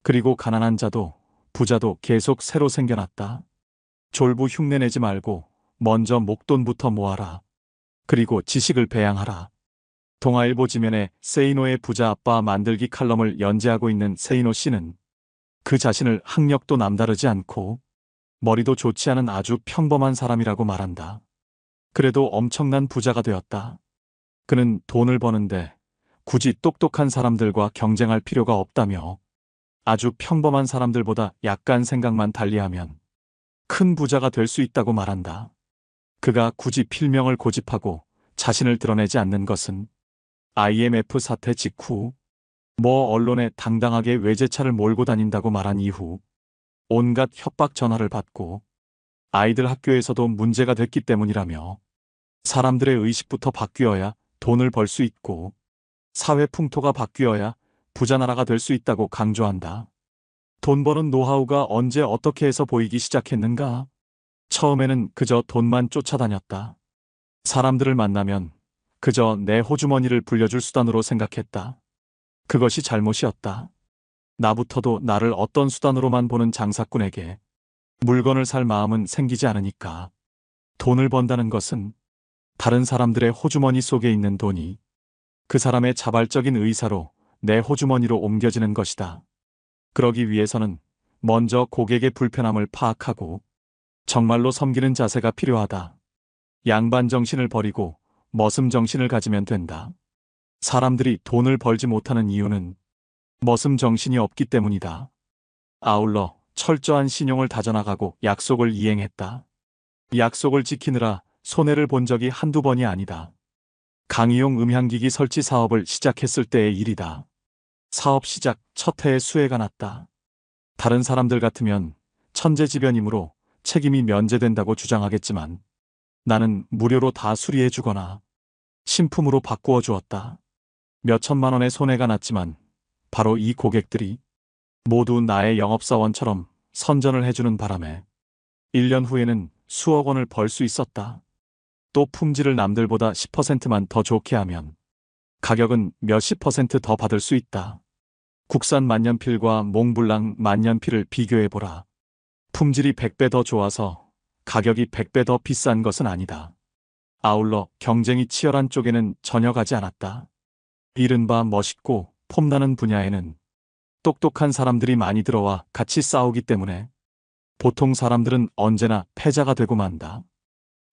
그리고 가난한 자도 부자도 계속 새로 생겨났다. 졸부 흉내내지 말고 먼저 목돈부터 모아라. 그리고 지식을 배양하라. 동아일보 지면에 세이노의 부자 아빠 만들기 칼럼을 연재하고 있는 세이노 씨는 그 자신을 학력도 남다르지 않고 머리도 좋지 않은 아주 평범한 사람이라고 말한다. 그래도 엄청난 부자가 되었다. 그는 돈을 버는데 굳이 똑똑한 사람들과 경쟁할 필요가 없다며 아주 평범한 사람들보다 약간 생각만 달리하면 큰 부자가 될 수 있다고 말한다. 그가 굳이 필명을 고집하고 자신을 드러내지 않는 것은 IMF 사태 직후 언론에 당당하게 외제차를 몰고 다닌다고 말한 이후 온갖 협박 전화를 받고 아이들 학교에서도 문제가 됐기 때문이라며 사람들의 의식부터 바뀌어야 돈을 벌 수 있고 사회 풍토가 바뀌어야 부자 나라가 될 수 있다고 강조한다. 돈 버는 노하우가 언제 어떻게 해서 보이기 시작했는가? 처음에는 그저 돈만 쫓아다녔다. 사람들을 만나면 그저 내 호주머니를 불려줄 수단으로 생각했다. 그것이 잘못이었다. 나부터도 나를 어떤 수단으로만 보는 장사꾼에게 물건을 살 마음은 생기지 않으니까. 돈을 번다는 것은 다른 사람들의 호주머니 속에 있는 돈이 그 사람의 자발적인 의사로 내 호주머니로 옮겨지는 것이다. 그러기 위해서는 먼저 고객의 불편함을 파악하고 정말로 섬기는 자세가 필요하다. 양반 정신을 버리고 머슴 정신을 가지면 된다. 사람들이 돈을 벌지 못하는 이유는 머슴 정신이 없기 때문이다. 아울러 철저한 신용을 다져나가고 약속을 이행했다. 약속을 지키느라 손해를 본 적이 한두 번이 아니다. 강의용 음향기기 설치 사업을 시작했을 때의 일이다. 사업 시작 첫 해에 수해가 났다. 다른 사람들 같으면 천재지변이므로 책임이 면제된다고 주장하겠지만 나는 무료로 다 수리해 주거나 신품으로 바꾸어 주었다. 몇 천만 원의 손해가 났지만 바로 이 고객들이 모두 나의 영업사원처럼 선전을 해주는 바람에 1년 후에는 수억 원을 벌 수 있었다. 또 품질을 남들보다 10%만 더 좋게 하면 가격은 몇십 퍼센트 더 받을 수 있다. 국산 만년필과 몽블랑 만년필을 비교해보라. 품질이 100배 더 좋아서 가격이 100배 더 비싼 것은 아니다. 아울러 경쟁이 치열한 쪽에는 전혀 가지 않았다. 이른바 멋있고 폼나는 분야에는 똑똑한 사람들이 많이 들어와 같이 싸우기 때문에 보통 사람들은 언제나 패자가 되고 만다.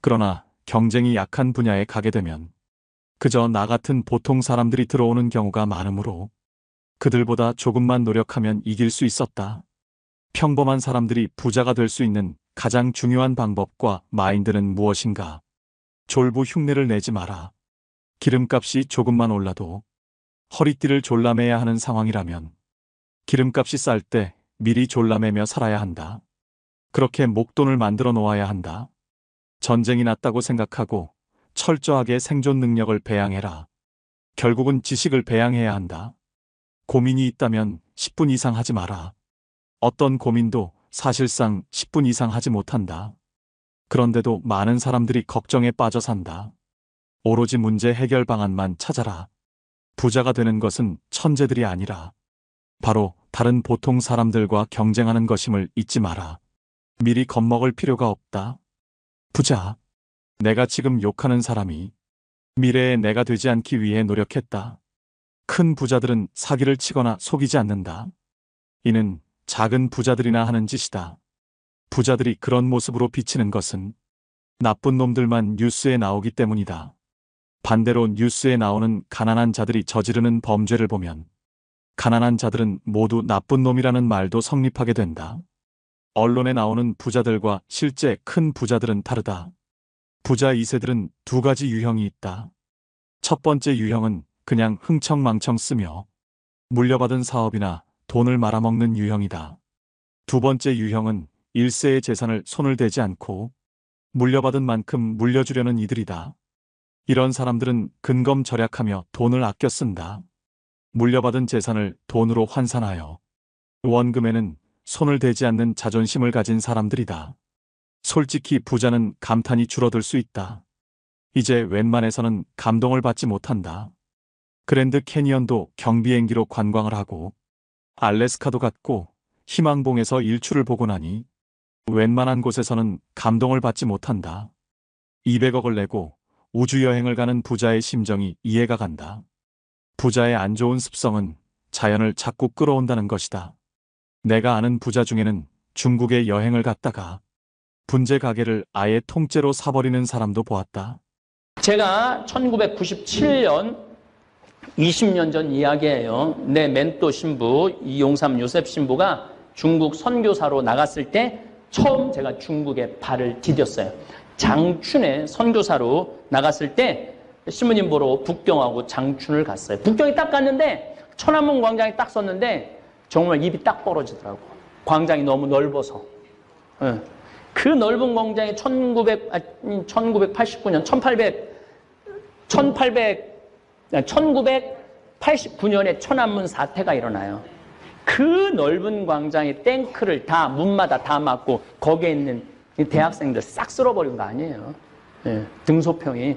그러나 경쟁이 약한 분야에 가게 되면 그저 나 같은 보통 사람들이 들어오는 경우가 많으므로 그들보다 조금만 노력하면 이길 수 있었다. 평범한 사람들이 부자가 될 수 있는 가장 중요한 방법과 마인드는 무엇인가? 졸부 흉내를 내지 마라. 기름값이 조금만 올라도 허리띠를 졸라매야 하는 상황이라면 기름값이 쌀 때 미리 졸라매며 살아야 한다. 그렇게 목돈을 만들어 놓아야 한다. 전쟁이 났다고 생각하고 철저하게 생존 능력을 배양해라. 결국은 지식을 배양해야 한다. 고민이 있다면 10분 이상 하지 마라. 어떤 고민도 사실상 10분 이상 하지 못한다. 그런데도 많은 사람들이 걱정에 빠져 산다. 오로지 문제 해결 방안만 찾아라. 부자가 되는 것은 천재들이 아니라 바로 다른 보통 사람들과 경쟁하는 것임을 잊지 마라. 미리 겁먹을 필요가 없다. 부자. 내가 지금 욕하는 사람이 미래의 내가 되지 않기 위해 노력했다. 큰 부자들은 사기를 치거나 속이지 않는다. 이는 작은 부자들이나 하는 짓이다. 부자들이 그런 모습으로 비치는 것은 나쁜 놈들만 뉴스에 나오기 때문이다. 반대로 뉴스에 나오는 가난한 자들이 저지르는 범죄를 보면 가난한 자들은 모두 나쁜 놈이라는 말도 성립하게 된다. 언론에 나오는 부자들과 실제 큰 부자들은 다르다. 부자 2세들은 두 가지 유형이 있다. 첫 번째 유형은 그냥 흥청망청 쓰며 물려받은 사업이나 돈을 말아먹는 유형이다. 두 번째 유형은 1세의 재산을 손을 대지 않고 물려받은 만큼 물려주려는 이들이다. 이런 사람들은 근검절약하며 돈을 아껴 쓴다. 물려받은 재산을 돈으로 환산하여 원금에는 손을 대지 않는 자존심을 가진 사람들이다. 솔직히 부자는 감탄이 줄어들 수 있다. 이제 웬만해서는 감동을 받지 못한다. 그랜드 캐니언도 경비행기로 관광을 하고 알래스카도 갔고 희망봉에서 일출을 보고 나니 웬만한 곳에서는 감동을 받지 못한다. 200억을 내고 우주여행을 가는 부자의 심정이 이해가 간다. 부자의 안 좋은 습성은 자연을 자꾸 끌어온다는 것이다. 내가 아는 부자 중에는 중국에 여행을 갔다가 분재 가게를 아예 통째로 사버리는 사람도 보았다. 제가 1997년 20년 전 이야기예요. 내 멘토 신부 이용삼 요셉 신부가 중국 선교사로 나갔을 때 처음 제가 중국에 발을 디뎠어요. 장춘에 선교사로 나갔을 때 신부님 보러 북경하고 장춘을 갔어요. 북경에 딱 갔는데 천안문 광장에 딱 섰는데 정말 입이 딱 벌어지더라고. 광장이 너무 넓어서. 그 넓은 공장에 1989년, 1989년에 천안문 사태가 일어나요. 그 넓은 광장에 탱크를 다, 문마다 다 막고 거기에 있는 대학생들 싹 쓸어버린 거 아니에요. 예, 등소평이.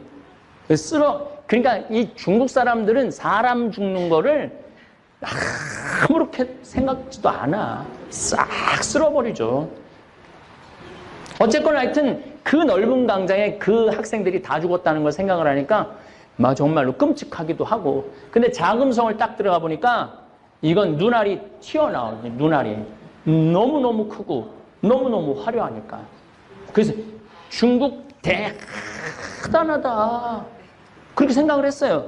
그러니까 이 중국 사람들은 사람 죽는 거를 아무렇게 생각지도 않아. 싹 쓸어버리죠. 어쨌거나 하여튼 그 넓은 광장에 그 학생들이 다 죽었다는 걸 생각을 하니까 막 정말로 끔찍하기도 하고. 근데 자금성을 딱 들어가 보니까 이건 눈알이 튀어나와요. 눈알이. 너무너무 크고 너무너무 화려하니까. 그래서 중국 대단하다. 그렇게 생각을 했어요.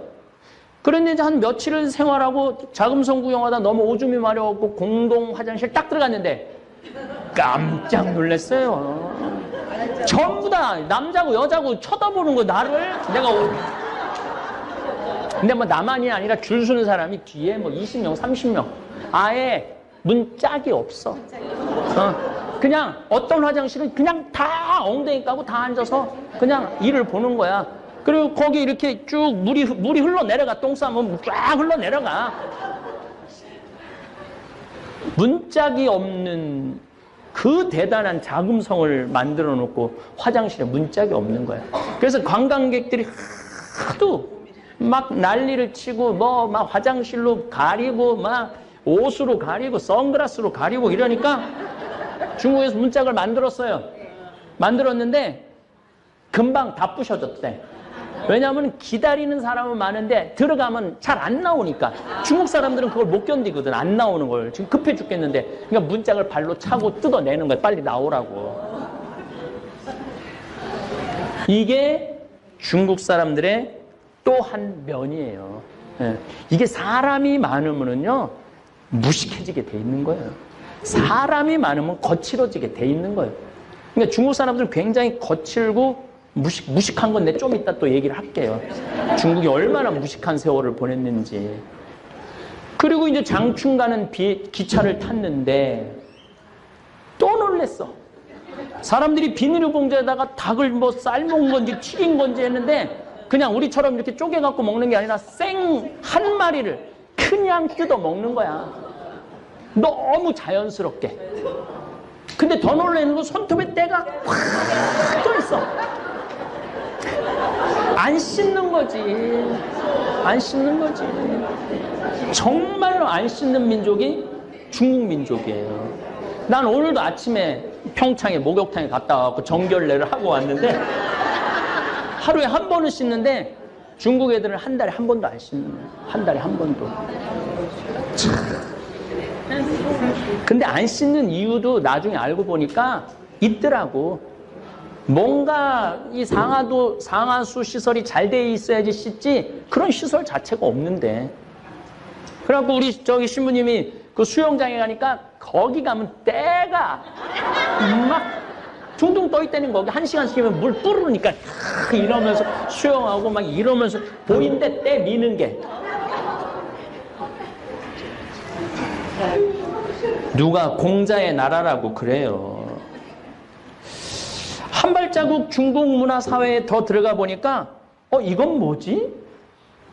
그런데 이제 한 며칠을 생활하고 자금성 구경하다 너무 오줌이 마려웠고 공동 화장실 딱 들어갔는데 깜짝 놀랐어요. 전부 다 남자고 여자고 쳐다보는 거 나를. 근데 뭐 나만이 아니라 줄 서는 사람이 뒤에 뭐 20명, 30명. 아예 문짝이 없어. 그냥 어떤 화장실은 그냥 다 엉덩이 까고 다 앉아서 그냥 일을 보는 거야. 그리고 거기 이렇게 쭉 물이 흘러내려가. 똥 싸면 쫙 흘러내려가. 문짝이 없는 그 대단한 자금성을 만들어 놓고 화장실에 문짝이 없는 거야. 그래서 관광객들이 하도 막 난리를 치고 뭐 막 화장실로 가리고 막 옷으로 가리고 선글라스로 가리고 이러니까 중국에서 문짝을 만들었어요. 만들었는데 금방 다 부셔졌대. 왜냐하면 기다리는 사람은 많은데 들어가면 잘 안 나오니까. 중국 사람들은 그걸 못 견디거든. 안 나오는 걸. 지금 급해 죽겠는데. 그러니까 문짝을 발로 차고 뜯어내는 거야. 빨리 나오라고. 이게 중국 사람들의 또 한 면이에요. 예. 이게 사람이 많으면요 무식해지게 돼 있는 거예요. 사람이 많으면 거칠어지게 돼 있는 거예요. 그러니까 중국 사람들은 굉장히 거칠고 무식한 건 내 좀 이따 또 얘기를 할게요. 중국이 얼마나 무식한 세월을 보냈는지. 그리고 이제 장춘 가는 기차를 탔는데 또 놀랬어. 사람들이 비닐 봉지에다가 닭을 뭐 삶은 건지 튀긴 건지 했는데 그냥 우리처럼 이렇게 쪼개갖고 먹는 게 아니라 생 한 마리를 그냥 뜯어 먹는 거야. 너무 자연스럽게. 근데 더 놀라는 건 손톱에 때가 확 떠있어. 안 씻는 거지. 안 씻는 거지. 정말로 안 씻는 민족이 중국 민족이에요. 난 오늘도 아침에 평창에 목욕탕에 갔다 와서 정결례를 하고 왔는데 하루에 한 번은 씻는데 중국 애들은 한 달에 한 번도 안 씻는 거예요. 한 달에 한 번도. 참. 근데 안 씻는 이유도 나중에 알고 보니까 있더라고. 뭔가 이 상하수 시설이 잘 돼 있어야지 씻지 그런 시설 자체가 없는데. 그래갖고 우리 저기 신부님이 그 수영장에 가니까 거기 가면 때가 막 둥둥 떠 있다는 거기 1시간씩이면 물 뿌르니까 이러면서 수영하고 막 이러면서 보인대 때 미는 게. 누가 공자의 나라라고 그래요. 한 발자국 중국 문화 사회에 더 들어가 보니까 이건 뭐지?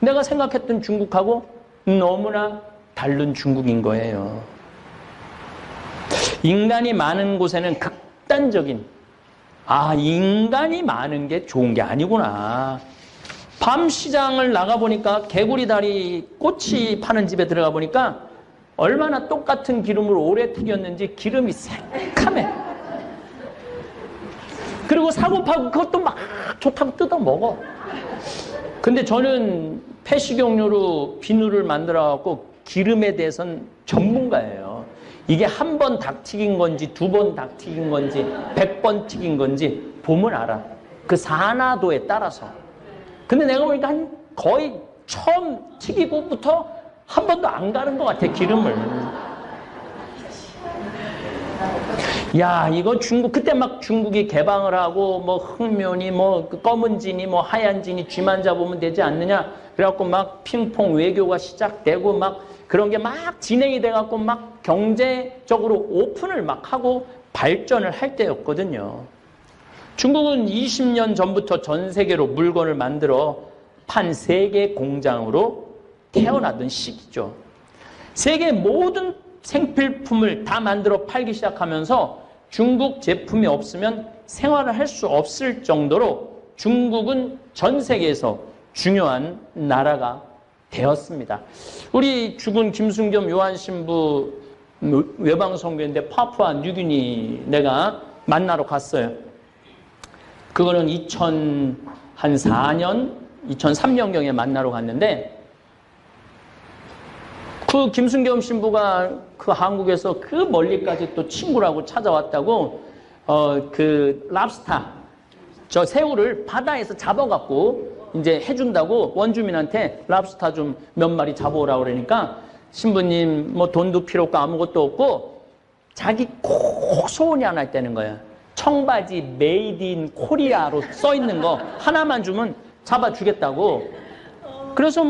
내가 생각했던 중국하고 너무나 다른 중국인 거예요. 인간이 많은 곳에는 극단적인 인간이 많은 게 좋은 게 아니구나. 밤 시장을 나가보니까 개구리다리 꼬치 파는 집에 들어가 보니까 얼마나 똑같은 기름을 오래 튀겼는지 기름이 새카매. 그리고 사고파고 그것도 막 좋다고 뜯어 먹어. 근데 저는 폐식용료로 비누를 만들어갖고 기름에 대해서는 전문가예요. 이게 한 번 닭 튀긴 건지 2번 닭 튀긴 건지 100번 튀긴 건지 보면 알아. 그 산화도에 따라서. 근데 내가 보니까 거의 처음 튀기고부터 한 번도 안 가는 것 같아, 기름을. 야, 이거 그때 막 중국이 개방을 하고, 뭐, 흑면이, 뭐, 검은 진이, 뭐, 하얀 진이 쥐만 잡으면 되지 않느냐. 그래갖고 막 핑퐁 외교가 시작되고, 막 그런 게 막 진행이 돼갖고, 막 경제적으로 오픈을 막 하고, 발전을 할 때였거든요. 중국은 20년 전부터 전 세계로 물건을 만들어 판 세계 공장으로 태어나던 시기죠. 세계 모든 생필품을 다 만들어 팔기 시작하면서 중국 제품이 없으면 생활을 할 수 없을 정도로 중국은 전 세계에서 중요한 나라가 되었습니다. 우리 죽은 김순겸 요한신부 외방선교인데 파푸아 뉴기니 내가 만나러 갔어요. 그거는 2004년, 2003년경에 만나러 갔는데 그 김순겸 신부가 그 한국에서 그 멀리까지 또 친구라고 찾아왔다고 그 랍스타 저 새우를 바다에서 잡아갖고 이제 해준다고 원주민한테 랍스타 좀 몇 마리 잡아오라고 그러니까 신부님 뭐 돈도 필요 없고 아무것도 없고 자기 꼭 소원이 하나 있다는 거야. 청바지 메이드 인 코리아로 써 있는 거 하나만 주면 잡아주겠다고. 그래서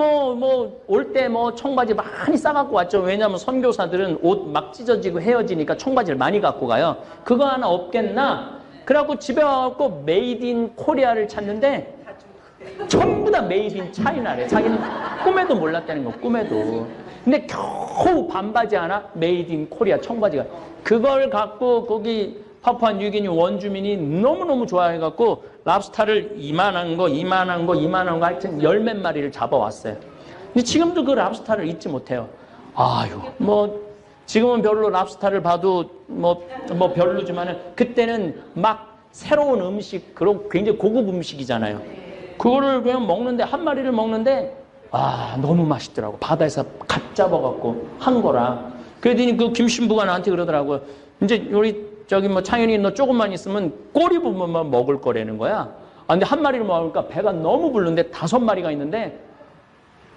올 때 청바지 많이 싸갖고 왔죠. 왜냐하면 선교사들은 옷 막 찢어지고 헤어지니까 청바지를 많이 갖고 가요. 그거 하나 없겠나? 그래갖고 집에 와갖고 메이드 인 코리아를 찾는데 전부 다 메이드 인 차이나래. 자기는 꿈에도 몰랐다는 거, 꿈에도. 근데 겨우 반바지 하나 메이드 인 코리아 청바지가. 그걸 갖고 거기 파푸아 뉴기니 원주민이 너무너무 좋아해갖고 랍스타를 이만한 거 하여튼 열 몇 마리를 잡아왔어요. 근데 지금도 그 랍스타를 잊지 못해요. 아유, 지금은 별로 랍스타를 봐도 별로지만은 그때는 막 새로운 음식, 그런 굉장히 고급 음식이잖아요. 그거를 그냥 먹는데, 한 마리를 먹는데, 너무 맛있더라고. 바다에서 갓 잡아갖고 한 거라. 그랬더니 그 김신부가 나한테 그러더라고요. 이제 우리 창현이 너 조금만 있으면 꼬리 부분만 먹을 거라는 거야. 근데 한 마리를 먹으니까 배가 너무 부른데 5마리가 있는데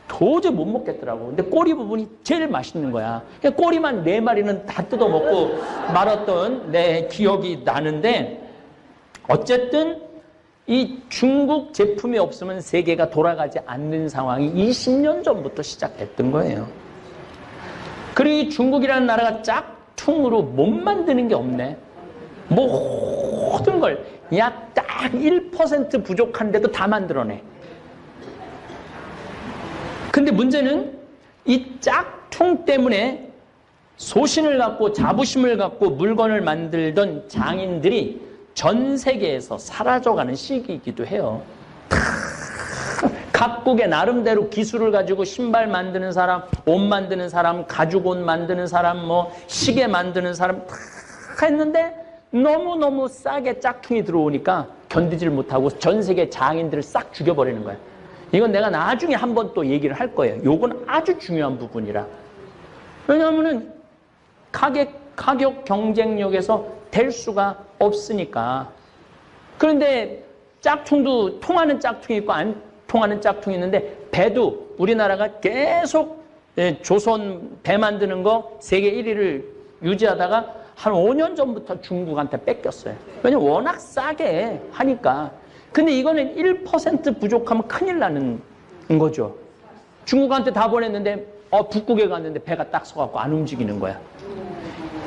도저히 못 먹겠더라고. 근데 꼬리 부분이 제일 맛있는 거야. 꼬리만 4마리는 다 뜯어먹고 말았던 내 기억이 나는데 어쨌든 이 중국 제품이 없으면 세계가 돌아가지 않는 상황이 20년 전부터 시작됐던 거예요. 그리고 중국이라는 나라가 짝퉁으로 못 만드는 게 없네. 모든 걸 약 딱 1% 부족한데도 다 만들어내. 근데 문제는 이 짝퉁 때문에 소신을 갖고 자부심을 갖고 물건을 만들던 장인들이 전 세계에서 사라져가는 시기이기도 해요. 각국의 나름대로 기술을 가지고 신발 만드는 사람, 옷 만드는 사람, 가죽 옷 만드는 사람, 시계 만드는 사람 다 했는데 너무너무 싸게 짝퉁이 들어오니까 견디질 못하고 전 세계 장인들을 싹 죽여버리는 거야. 이건 내가 나중에 한번 또 얘기를 할 거예요. 요건 아주 중요한 부분이라. 왜냐하면은 가격 경쟁력에서 될 수가 없으니까. 그런데 짝퉁도 통하는 짝퉁이 있고 안 통하는 짝퉁이 있는데 배도 우리나라가 계속 조선 배 만드는 거 세계 1위를 유지하다가 한 5년 전부터 중국한테 뺏겼어요. 왜냐면 워낙 싸게 하니까. 근데 이거는 1% 부족하면 큰일 나는 거죠. 중국한테 다 보냈는데 북극에 갔는데 배가 딱 서갖고 안 움직이는 거야.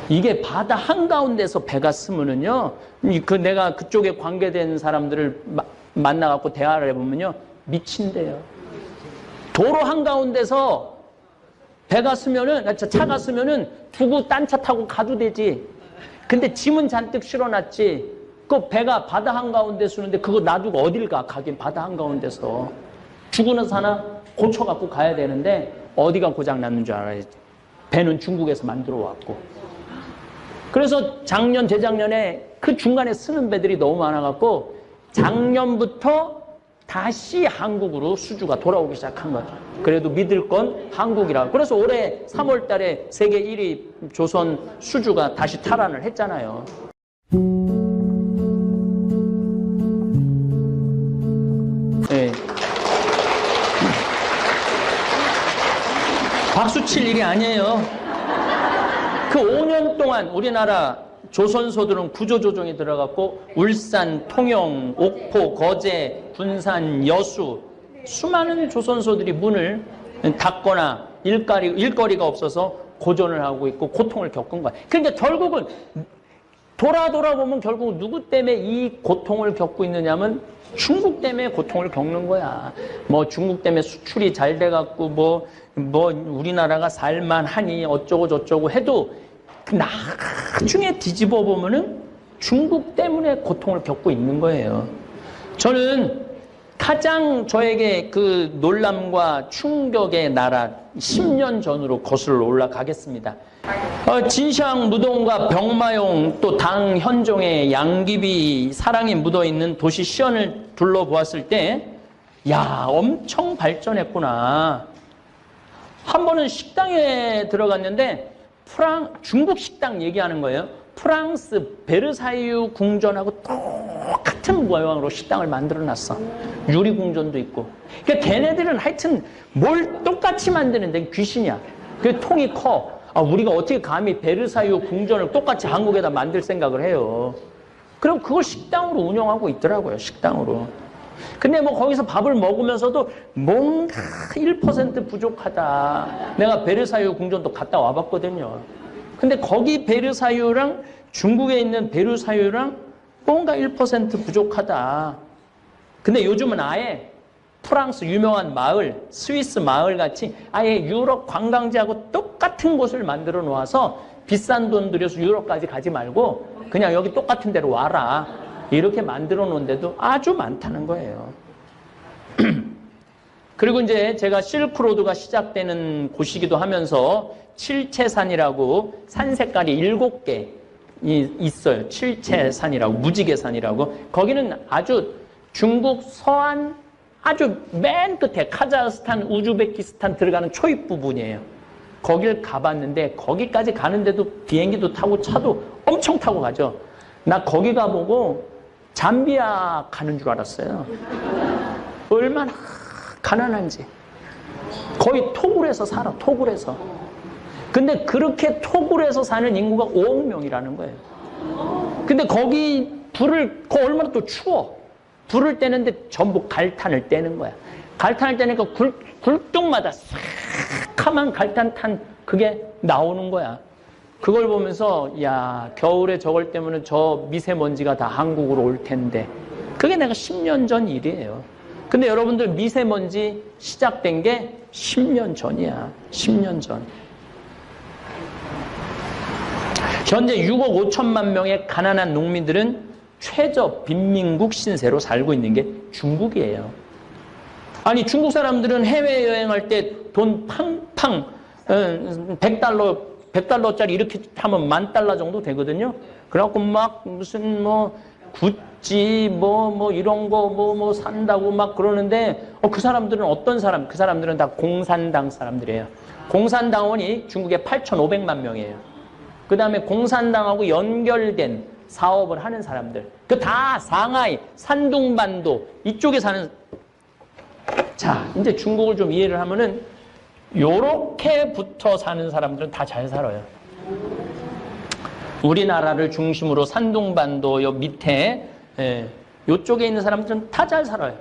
이게 바다 한가운데서 배가 쓰면은요, 내가 그쪽에 관계된 사람들을 만나갖고 대화를 해보면요, 미친대요. 도로 한가운데서 배가 쓰면은, 차가 쓰면은 두고 딴 차 타고 가도 되지. 근데 짐은 잔뜩 실어놨지. 그 배가 바다 한가운데 쓰는데 그거 놔두고 어딜 가? 가긴 바다 한가운데서. 죽으는 사나 고쳐갖고 가야 되는데 어디가 고장났는 줄 알아야지. 배는 중국에서 만들어 왔고. 그래서 작년, 재작년에 그 중간에 쓰는 배들이 너무 많아갖고 작년부터 다시 한국으로 수주가 돌아오기 시작한 거죠. 그래도 믿을 건 한국이라. 그래서 올해 3월 달에 세계 1위 조선 수주가 다시 탈환을 했잖아요. 네. 박수 칠 일이 아니에요. 그 5년 동안 우리나라 조선소들은 구조조정이 들어갔고 울산, 통영, 옥포, 거제, 군산, 여수 수많은 조선소들이 문을 닫거나 일거리가 없어서 고전을 하고 있고 고통을 겪은 거야. 그러니까 결국은 돌아보면 결국 누구 때문에 이 고통을 겪고 있느냐면 중국 때문에 고통을 겪는 거야. 뭐 중국 때문에 수출이 잘 돼갖고 뭐 우리나라가 살만하니 어쩌고 저쩌고 해도 나중에 뒤집어 보면은 중국 때문에 고통을 겪고 있는 거예요. 저는 가장 저에게 그 놀람과 충격의 나라 10년 전으로 거슬러 올라가겠습니다. 진시황 무동과 병마용 또 당 현종의 양귀비 사랑이 묻어있는 도시 시연을 둘러보았을 때 야, 엄청 발전했구나. 한 번은 식당에 들어갔는데 중국 식당 얘기하는 거예요. 프랑스 베르사유 궁전하고 똑같은 모양으로 식당을 만들어놨어. 유리궁전도 있고. 그러니까 걔네들은 하여튼 뭘 똑같이 만드는데 귀신이야. 그 통이 커. 우리가 어떻게 감히 베르사유 궁전을 똑같이 한국에다 만들 생각을 해요. 그럼 그걸 식당으로 운영하고 있더라고요. 식당으로. 근데 뭐 거기서 밥을 먹으면서도 뭔가 1% 부족하다. 내가 베르사유 궁전도 갔다 와봤거든요. 근데 거기 베르사유랑 중국에 있는 베르사유랑 뭔가 1% 부족하다. 근데 요즘은 아예 프랑스 유명한 마을, 스위스 마을 같이 아예 유럽 관광지하고 똑같은 곳을 만들어 놓아서 비싼 돈 들여서 유럽까지 가지 말고 그냥 여기 똑같은 데로 와라. 이렇게 만들어 놓은 데도 아주 많다는 거예요. 그리고 이제 제가 실크로드가 시작되는 곳이기도 하면서 칠채산이라고 산 색깔이 7개 있어요. 칠채산이라고, 무지개산이라고. 거기는 아주 중국 서안 아주 맨 끝에 카자흐스탄, 우즈베키스탄 들어가는 초입 부분이에요. 거길 가봤는데 거기까지 가는데도 비행기도 타고 차도 엄청 타고 가죠. 나 거기 가보고 잠비아 가는 줄 알았어요. 얼마나 가난한지. 거의 토굴에서 살아, 토굴에서. 근데 그렇게 토굴에서 사는 인구가 5억 명이라는 거예요. 근데 거기 거 얼마나 또 추워. 불을 떼는데 전부 갈탄을 떼는 거야. 갈탄을 떼니까 굴뚝마다 새카만 갈탄탄 그게 나오는 거야. 그걸 보면서 야, 겨울에 저걸 때문에 저 미세먼지가 다 한국으로 올 텐데. 그게 내가 10년 전 일이에요. 근데 여러분들 미세먼지 시작된 게 10년 전이야. 10년 전. 현재 6억 5천만 명의 가난한 농민들은 최저 빈민국 신세로 살고 있는 게 중국이에요. 아니 중국 사람들은 해외여행할 때 돈 팡팡 100달러짜리 이렇게 하면 $10,000 정도 되거든요. 그래갖고 막 무슨 뭐 구찌 뭐 이런 거 뭐 산다고 막 그러는데 그 사람들은 어떤 사람? 그 사람들은 다 공산당 사람들이에요. 공산당원이 중국에 8,500만 명이에요. 그 다음에 공산당하고 연결된 사업을 하는 사람들. 그 다 상하이, 산둥반도 이쪽에 사는. 자, 이제 중국을 좀 이해를 하면은 요렇게부터 사는 사람들은 다 잘 살아요. 우리나라를 중심으로 산둥반도 요 밑에 요쪽에 있는 사람들은 다 잘 살아요.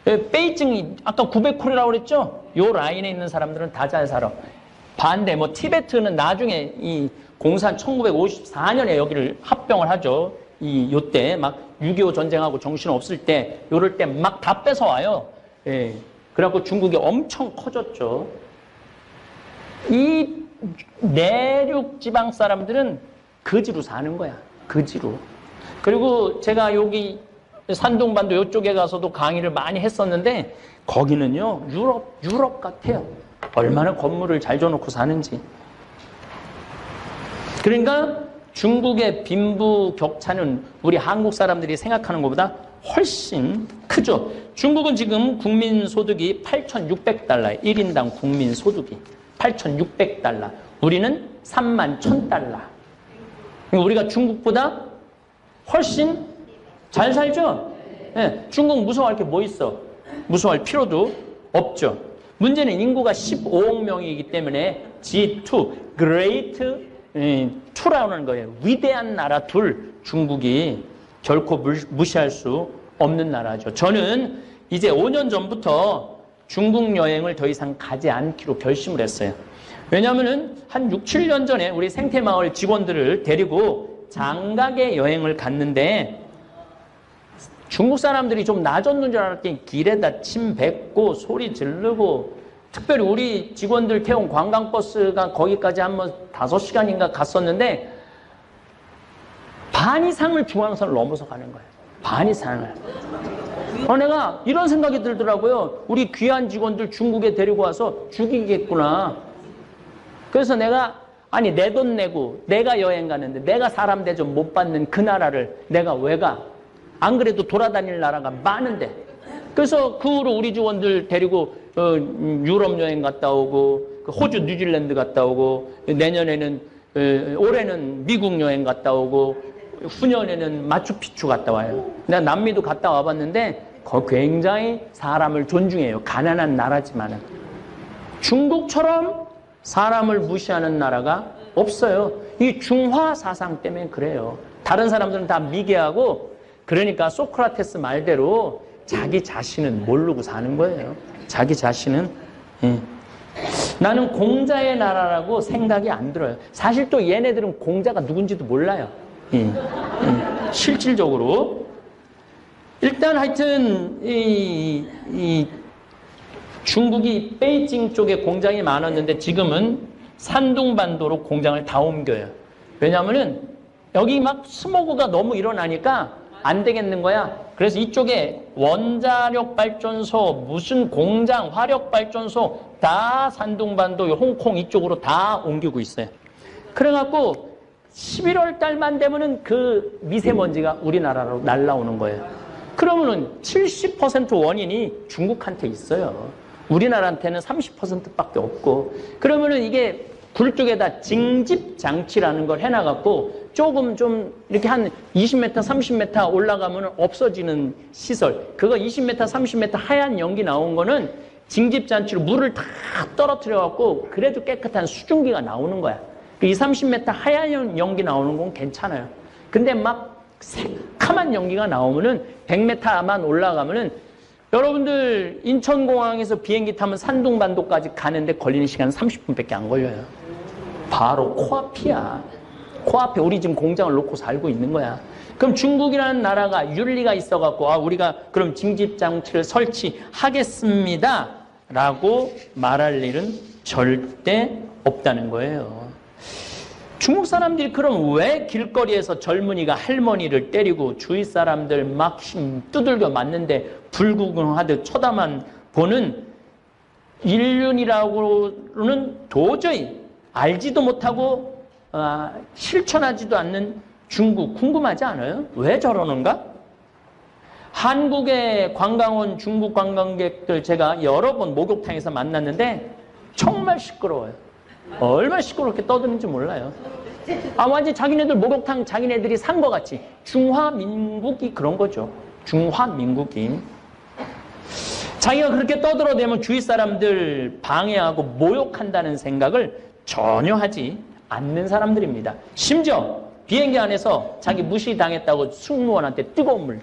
베이징이 아까 900콜이라고 그랬죠? 요 라인에 있는 사람들은 다 잘 살아. 반대 뭐 티베트는 나중에 이 1954년에 여기를 합병을 하죠. 요때 막 6.25 전쟁하고 정신 없을 때 요럴 때 막 다 뺏어와요. 예. 그래갖고 중국이 엄청 커졌죠. 이 내륙 지방 사람들은 거지로 사는 거야. 거지로. 그리고 제가 여기 산둥반도 이쪽에 가서도 강의를 많이 했었는데 거기는요 유럽 같아요. 얼마나 건물을 잘 줘놓고 사는지. 그러니까 중국의 빈부격차는 우리 한국 사람들이 생각하는 것보다 훨씬 크죠. 중국은 지금 국민소득이 8,600달러에 1인당 국민소득이 8,600달러. 우리는 31,000달러. 우리가 중국보다 훨씬 잘 살죠? 네, 중국 무서워할 게 뭐 있어? 무서워할 필요도 없죠. 문제는 인구가 15억 명이기 때문에 G2, Great 2라는 거예요. 위대한 나라 둘, 중국이 결코 무시할 수 없는 나라죠. 저는 이제 5년 전부터 중국 여행을 더 이상 가지 않기로 결심을 했어요. 왜냐하면 한 6, 7년 전에 우리 생태마을 직원들을 데리고 장가게 여행을 갔는데 중국 사람들이 좀 나졌는 줄 알았더니 길에다 침 뱉고 소리 지르고, 특별히 우리 직원들 태운 관광버스가 거기까지 한번 5시간인가 갔었는데 반 이상을 중앙선을 넘어서 가는 거예요. 반 이상을. 내가 이런 생각이 들더라고요. 우리 귀한 직원들 중국에 데리고 와서 죽이겠구나. 그래서 내가 내 돈 내고 내가 여행 가는데 내가 사람 대접 못 받는 그 나라를 내가 왜 가? 안 그래도 돌아다닐 나라가 많은데. 그래서 그 후로 우리 직원들 데리고 유럽 여행 갔다 오고, 호주, 뉴질랜드 갔다 오고, 내년에는 올해는 미국 여행 갔다 오고, 후년에는 마추픽추 갔다 와요. 내가 남미도 갔다 와봤는데 거기 굉장히 사람을 존중해요. 가난한 나라지만은. 중국처럼 사람을 무시하는 나라가 없어요. 이 중화 사상 때문에 그래요. 다른 사람들은 다 미개하고, 그러니까 소크라테스 말대로 자기 자신은 모르고 사는 거예요. 자기 자신은. 나는 공자의 나라라고 생각이 안 들어요. 사실 또 얘네들은 공자가 누군지도 몰라요. 실질적으로. 일단 하여튼 이 중국이 베이징 쪽에 공장이 많았는데 지금은 산둥반도로 공장을 다 옮겨요. 왜냐하면은 여기 막 스모그가 너무 일어나니까 안 되겠는 거야. 그래서 이쪽에 원자력 발전소, 무슨 공장, 화력 발전소 다 산둥반도, 홍콩 이쪽으로 다 옮기고 있어요. 그래갖고 11월 달만 되면은 그 미세먼지가 우리나라로 날라오는 거예요. 그러면은 70% 원인이 중국한테 있어요. 우리나라한테는 30%밖에 없고. 그러면은 이게 굴 쪽에다 징집 장치라는 걸 해놔갖고 조금 좀 이렇게 한 20m, 30m 올라가면 없어지는 시설. 그거 20m, 30m 하얀 연기 나온 거는 징집 장치로 물을 다 떨어뜨려갖고 그래도 깨끗한 수증기가 나오는 거야. 20, 30m 하얀 연기 나오는 건 괜찮아요. 근데 막 새카만 연기가 나오면은 100m만 올라가면은 여러분들 인천공항에서 비행기 타면 산둥반도까지 가는데 걸리는 시간은 30분밖에 안 걸려요. 바로 코앞이야. 코앞에 우리 지금 공장을 놓고 살고 있는 거야. 그럼 중국이라는 나라가 윤리가 있어갖고 우리가 그럼 징집장치를 설치하겠습니다 라고 말할 일은 절대 없다는 거예요. 중국 사람들이 그럼 왜 길거리에서 젊은이가 할머니를 때리고 주위 사람들 막 두들겨 맞는데 불구경하듯 쳐다만 보는 인륜이라고는 도저히 알지도 못하고 실천하지도 않는 중국 궁금하지 않아요? 왜 저러는가? 한국에 관광 온 중국 관광객들 제가 여러 번 목욕탕에서 만났는데 정말 시끄러워요. 얼마나 시끄럽게 떠드는지 몰라요. 완전 자기네들 목욕탕 자기네들이 산 것 같이. 중화민국이 그런 거죠. 중화민국이. 자기가 그렇게 떠들어대면 주위 사람들 방해하고 모욕한다는 생각을 전혀 하지 않는 사람들입니다. 심지어 비행기 안에서 자기 무시당했다고 승무원한테 뜨거운 물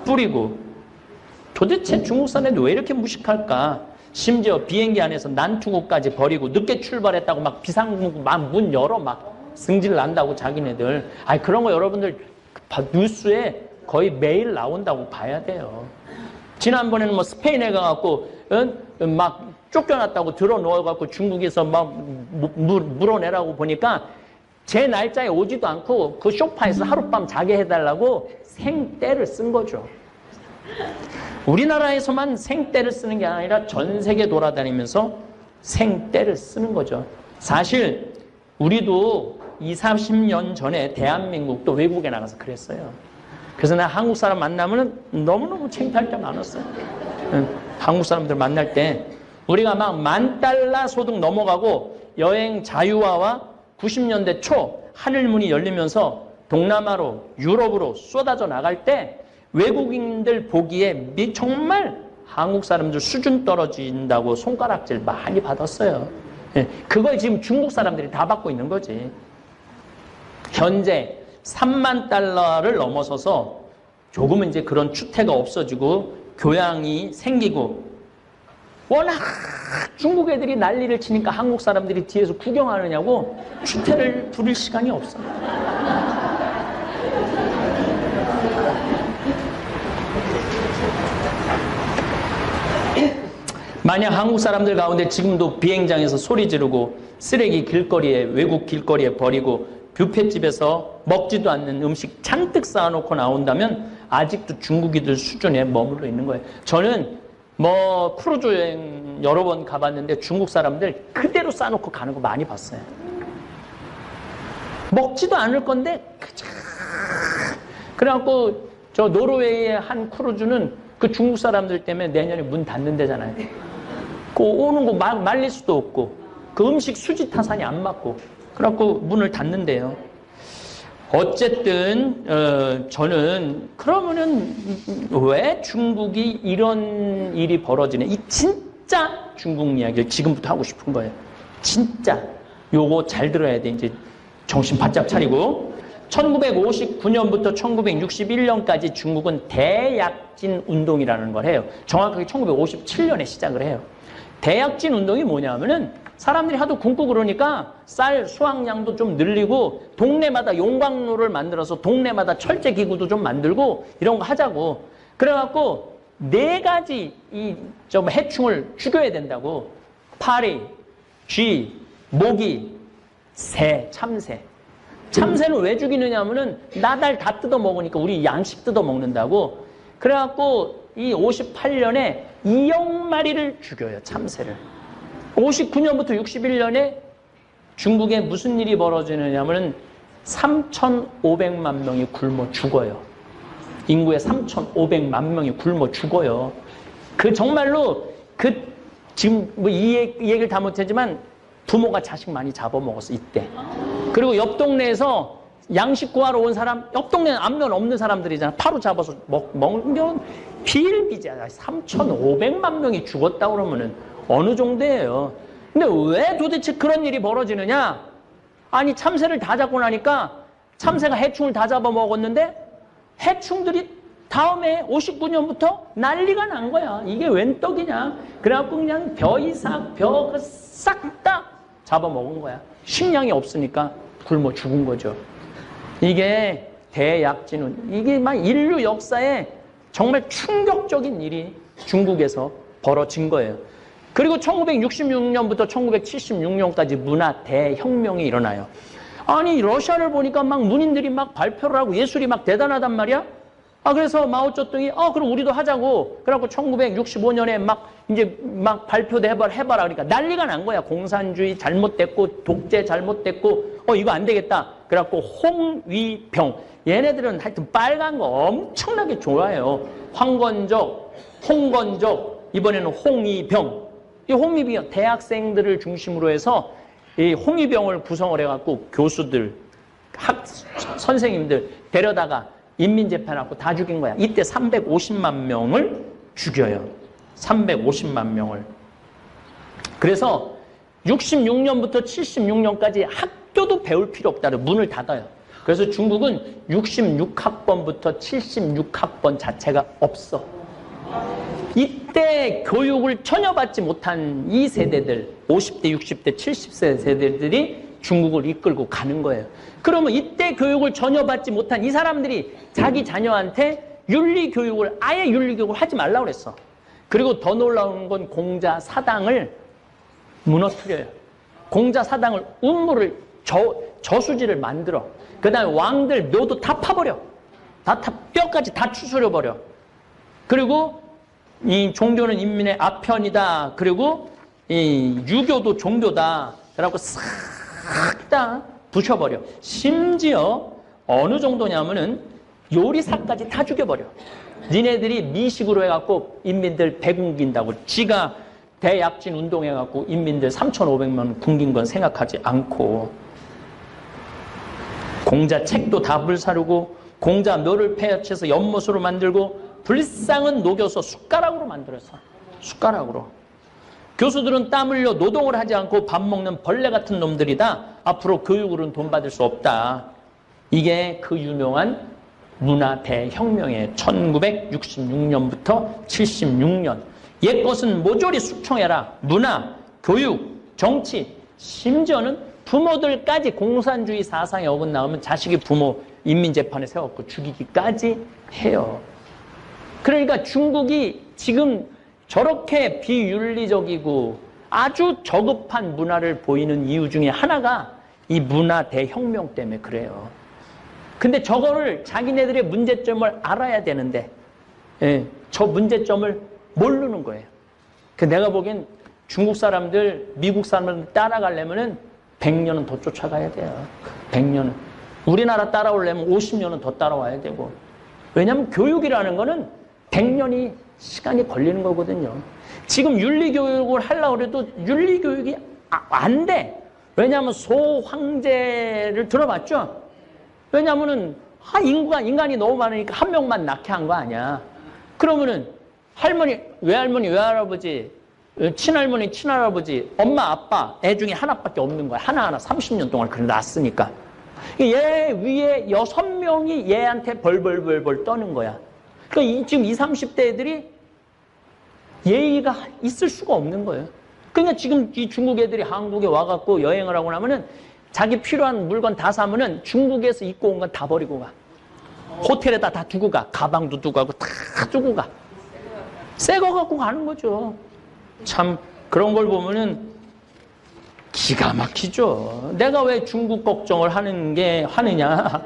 뿌리고. 도대체 중국 사람들 왜 이렇게 무식할까? 심지어 비행기 안에서 난투구까지 버리고 늦게 출발했다고 막 비상문구 막 문 열어 막 승질 난다고 자기네들. 그런 거 여러분들 뉴스에 거의 매일 나온다고 봐야 돼요. 지난번에는 뭐 스페인에 가갖고 막 쫓겨났다고 들어 누워갖고 중국에서 막 물어내라고 보니까 제 날짜에 오지도 않고 그 소파에서 하룻밤 자게 해달라고 생떼를 쓴 거죠. 우리나라에서만 생떼를 쓰는 게 아니라 전 세계 돌아다니면서 생떼를 쓰는 거죠. 사실 우리도 20, 30년 전에 대한민국도 외국에 나가서 그랬어요. 그래서 나 한국 사람 만나면 너무너무 창피할 때 많았어요. 한국 사람들 만날 때 우리가 막 $10,000 소득 넘어가고 여행 자유화와 90년대 초 하늘문이 열리면서 동남아로 유럽으로 쏟아져 나갈 때 외국인들 보기에 정말 한국 사람들 수준 떨어진다고 손가락질 많이 받았어요. 그걸 지금 중국 사람들이 다 받고 있는 거지. 현재 $30,000를 넘어서서 조금은 이제 그런 추태가 없어지고 교양이 생기고 워낙 중국 애들이 난리를 치니까 한국 사람들이 뒤에서 구경하느냐고 추태를 부릴 시간이 없어요. 만약 한국 사람들 가운데 지금도 비행장에서 소리 지르고 쓰레기 길거리에, 외국 길거리에 버리고 뷔페집에서 먹지도 않는 음식 잔뜩 쌓아놓고 나온다면 아직도 중국이들 수준에 머물러 있는 거예요. 저는 뭐 크루즈 여행 여러 번 가봤는데 중국 사람들 그대로 쌓아놓고 가는 거 많이 봤어요. 먹지도 않을 건데 그래갖고 저 노르웨이의 한 크루즈는 그 중국 사람들 때문에 내년에 문 닫는 데잖아요. 그 오는 거 말릴 수도 없고 그 음식 수지 타산이 안 맞고 그래갖고 문을 닫는데요. 어쨌든 저는 그러면은 왜 중국이 이런 일이 벌어지네? 이 진짜 중국 이야기를 지금부터 하고 싶은 거예요. 진짜 요거 잘 들어야 돼. 이제 정신 바짝 차리고 1959년부터 1961년까지 중국은 대약진 운동이라는 걸 해요. 정확하게 1957년에 시작을 해요. 대약진 운동이 뭐냐면은 사람들이 하도 굶고 그러니까 쌀 수확량도 좀 늘리고 동네마다 용광로를 만들어서 동네마다 철제 기구도 좀 만들고 이런 거 하자고. 그래갖고 4가지 좀 해충을 죽여야 된다고. 파리, 쥐, 모기, 새, 참새. 참새는 왜 죽이느냐 하면은 나달 다 뜯어 먹으니까 우리 양식 뜯어 먹는다고. 그래갖고 이 58년에 2억 마리를 죽여요, 참새를. 59년부터 61년에 중국에 무슨 일이 벌어지느냐 하면 3,500만 명이 굶어 죽어요. 인구의 3,500만 명이 굶어 죽어요. 그 정말로 지금 뭐 이 얘기를 다 못하지만 부모가 자식 많이 잡아먹었어, 이때. 그리고 옆 동네에서 양식 구하러 온 사람, 옆 동네는 안면 없는 사람들이잖아. 바로 잡아서 먹는 비일비재야. 3,500만 명이 죽었다 그러면은 어느 정도예요. 근데 왜 도대체 그런 일이 벌어지느냐? 아니, 참새를 다 잡고 나니까 참새가 해충을 다 잡아먹었는데 해충들이 다음에 59년부터 난리가 난 거야. 이게 웬 떡이냐? 그래갖고 그냥 벼이삭, 싹 다 잡아먹은 거야. 식량이 없으니까 굶어 죽은 거죠. 이게 대약진운. 이게 막 인류 역사에 정말 충격적인 일이 중국에서 벌어진 거예요. 그리고 1966년부터 1976년까지 문화 대혁명이 일어나요. 아니, 러시아를 보니까 막 문인들이 막 발표를 하고 예술이 막 대단하단 말이야? 그래서 마오쩌둥이, 그럼 우리도 하자고. 그래갖고 1965년에 이제 발표도 해봐라. 그러니까 난리가 난 거야. 공산주의 잘못됐고, 독재 잘못됐고, 이거 안 되겠다. 그래갖고 홍위병. 얘네들은 하여튼 빨간 거 엄청나게 좋아해요. 황건적, 홍건적, 이번에는 홍위병. 이 홍위병, 대학생들을 중심으로 해서 이 홍위병을 구성을 해갖고 교수들, 선생님들 데려다가 인민재판하고 다 죽인 거야. 이때 350만 명을 죽여요. 350만 명을. 그래서 66년부터 76년까지 학교도 배울 필요 없다. 문을 닫아요. 그래서 중국은 66학번부터 76학번 자체가 없어. 이때 교육을 전혀 받지 못한 이 세대들, 50대, 60대, 70세 세대들이 중국을 이끌고 가는 거예요. 그러면 이때 교육을 전혀 받지 못한 이 사람들이 자기 자녀한테 윤리교육을, 아예 윤리교육을 하지 말라고 그랬어. 그리고 더 놀라운 건 공자 사당을 무너뜨려요. 공자 사당을 음모를, 저수지를 만들어. 그 다음에 왕들 묘도 다 파버려. 뼈까지 다 추스려버려. 그리고 이 종교는 인민의 아편이다. 그리고 이 유교도 종교다. 그래갖고 싹 다 부셔버려. 심지어 어느 정도냐면은 요리사까지 다 죽여버려. 니네들이 미식으로 해갖고 인민들 배 굶긴다고 지가 대약진 운동해갖고 인민들 3,500만 굶긴 건 생각하지 않고 공자 책도 다 불사르고 공자 묘를 폐허해서 연못으로 만들고 불상은 녹여서 숟가락으로 만들었어. 숟가락으로. 교수들은 땀 흘려 노동을 하지 않고 밥 먹는 벌레 같은 놈들이다. 앞으로 교육으로는 돈 받을 수 없다. 이게 그 유명한 문화 대혁명의 1966년부터 76년. 옛것은 모조리 숙청해라. 문화, 교육, 정치, 심지어는 부모들까지 공산주의 사상에 어긋나오면 자식이 부모 인민재판에 세웠고 죽이기까지 해요. 그러니까 중국이 지금 저렇게 비윤리적이고 아주 저급한 문화를 보이는 이유 중에 하나가 이 문화 대혁명 때문에 그래요. 근데 저거를 자기네들의 문제점을 알아야 되는데 저 문제점을 모르는 거예요. 내가 보기엔 중국 사람들, 미국 사람들 따라가려면은 100년은 더 쫓아가야 돼요. 100년은. 우리나라 따라오려면 50년은 더 따라와야 되고. 왜냐하면 교육이라는 거는 100년이 시간이 걸리는 거거든요. 지금 윤리교육을 하려고 해도 윤리교육이 안 돼. 왜냐하면 소황제를 들어봤죠? 왜냐하면은 인간이 너무 많으니까 한 명만 낳게 한 거 아니야. 그러면은 할머니, 외할아버지, 친할머니, 친할아버지, 엄마, 아빠, 애 중에 하나밖에 없는 거야. 하나하나 30년 동안 그래 낳았으니까. 얘 위에 6명이 얘한테 벌벌벌벌 떠는 거야. 그러니까 지금 20, 30대 애들이 예의가 있을 수가 없는 거예요. 그러니까 지금 이 중국 애들이 한국에 와갖고 여행을 하고 나면은 자기 필요한 물건 다 사면은 중국에서 입고 온 건 다 버리고 가. 호텔에다 다 두고 가. 가방도 두고 가고 다 두고 가. 새 거 갖고 가는 거죠. 참 그런 걸 보면은 기가 막히죠. 내가 왜 중국 걱정을 하느냐.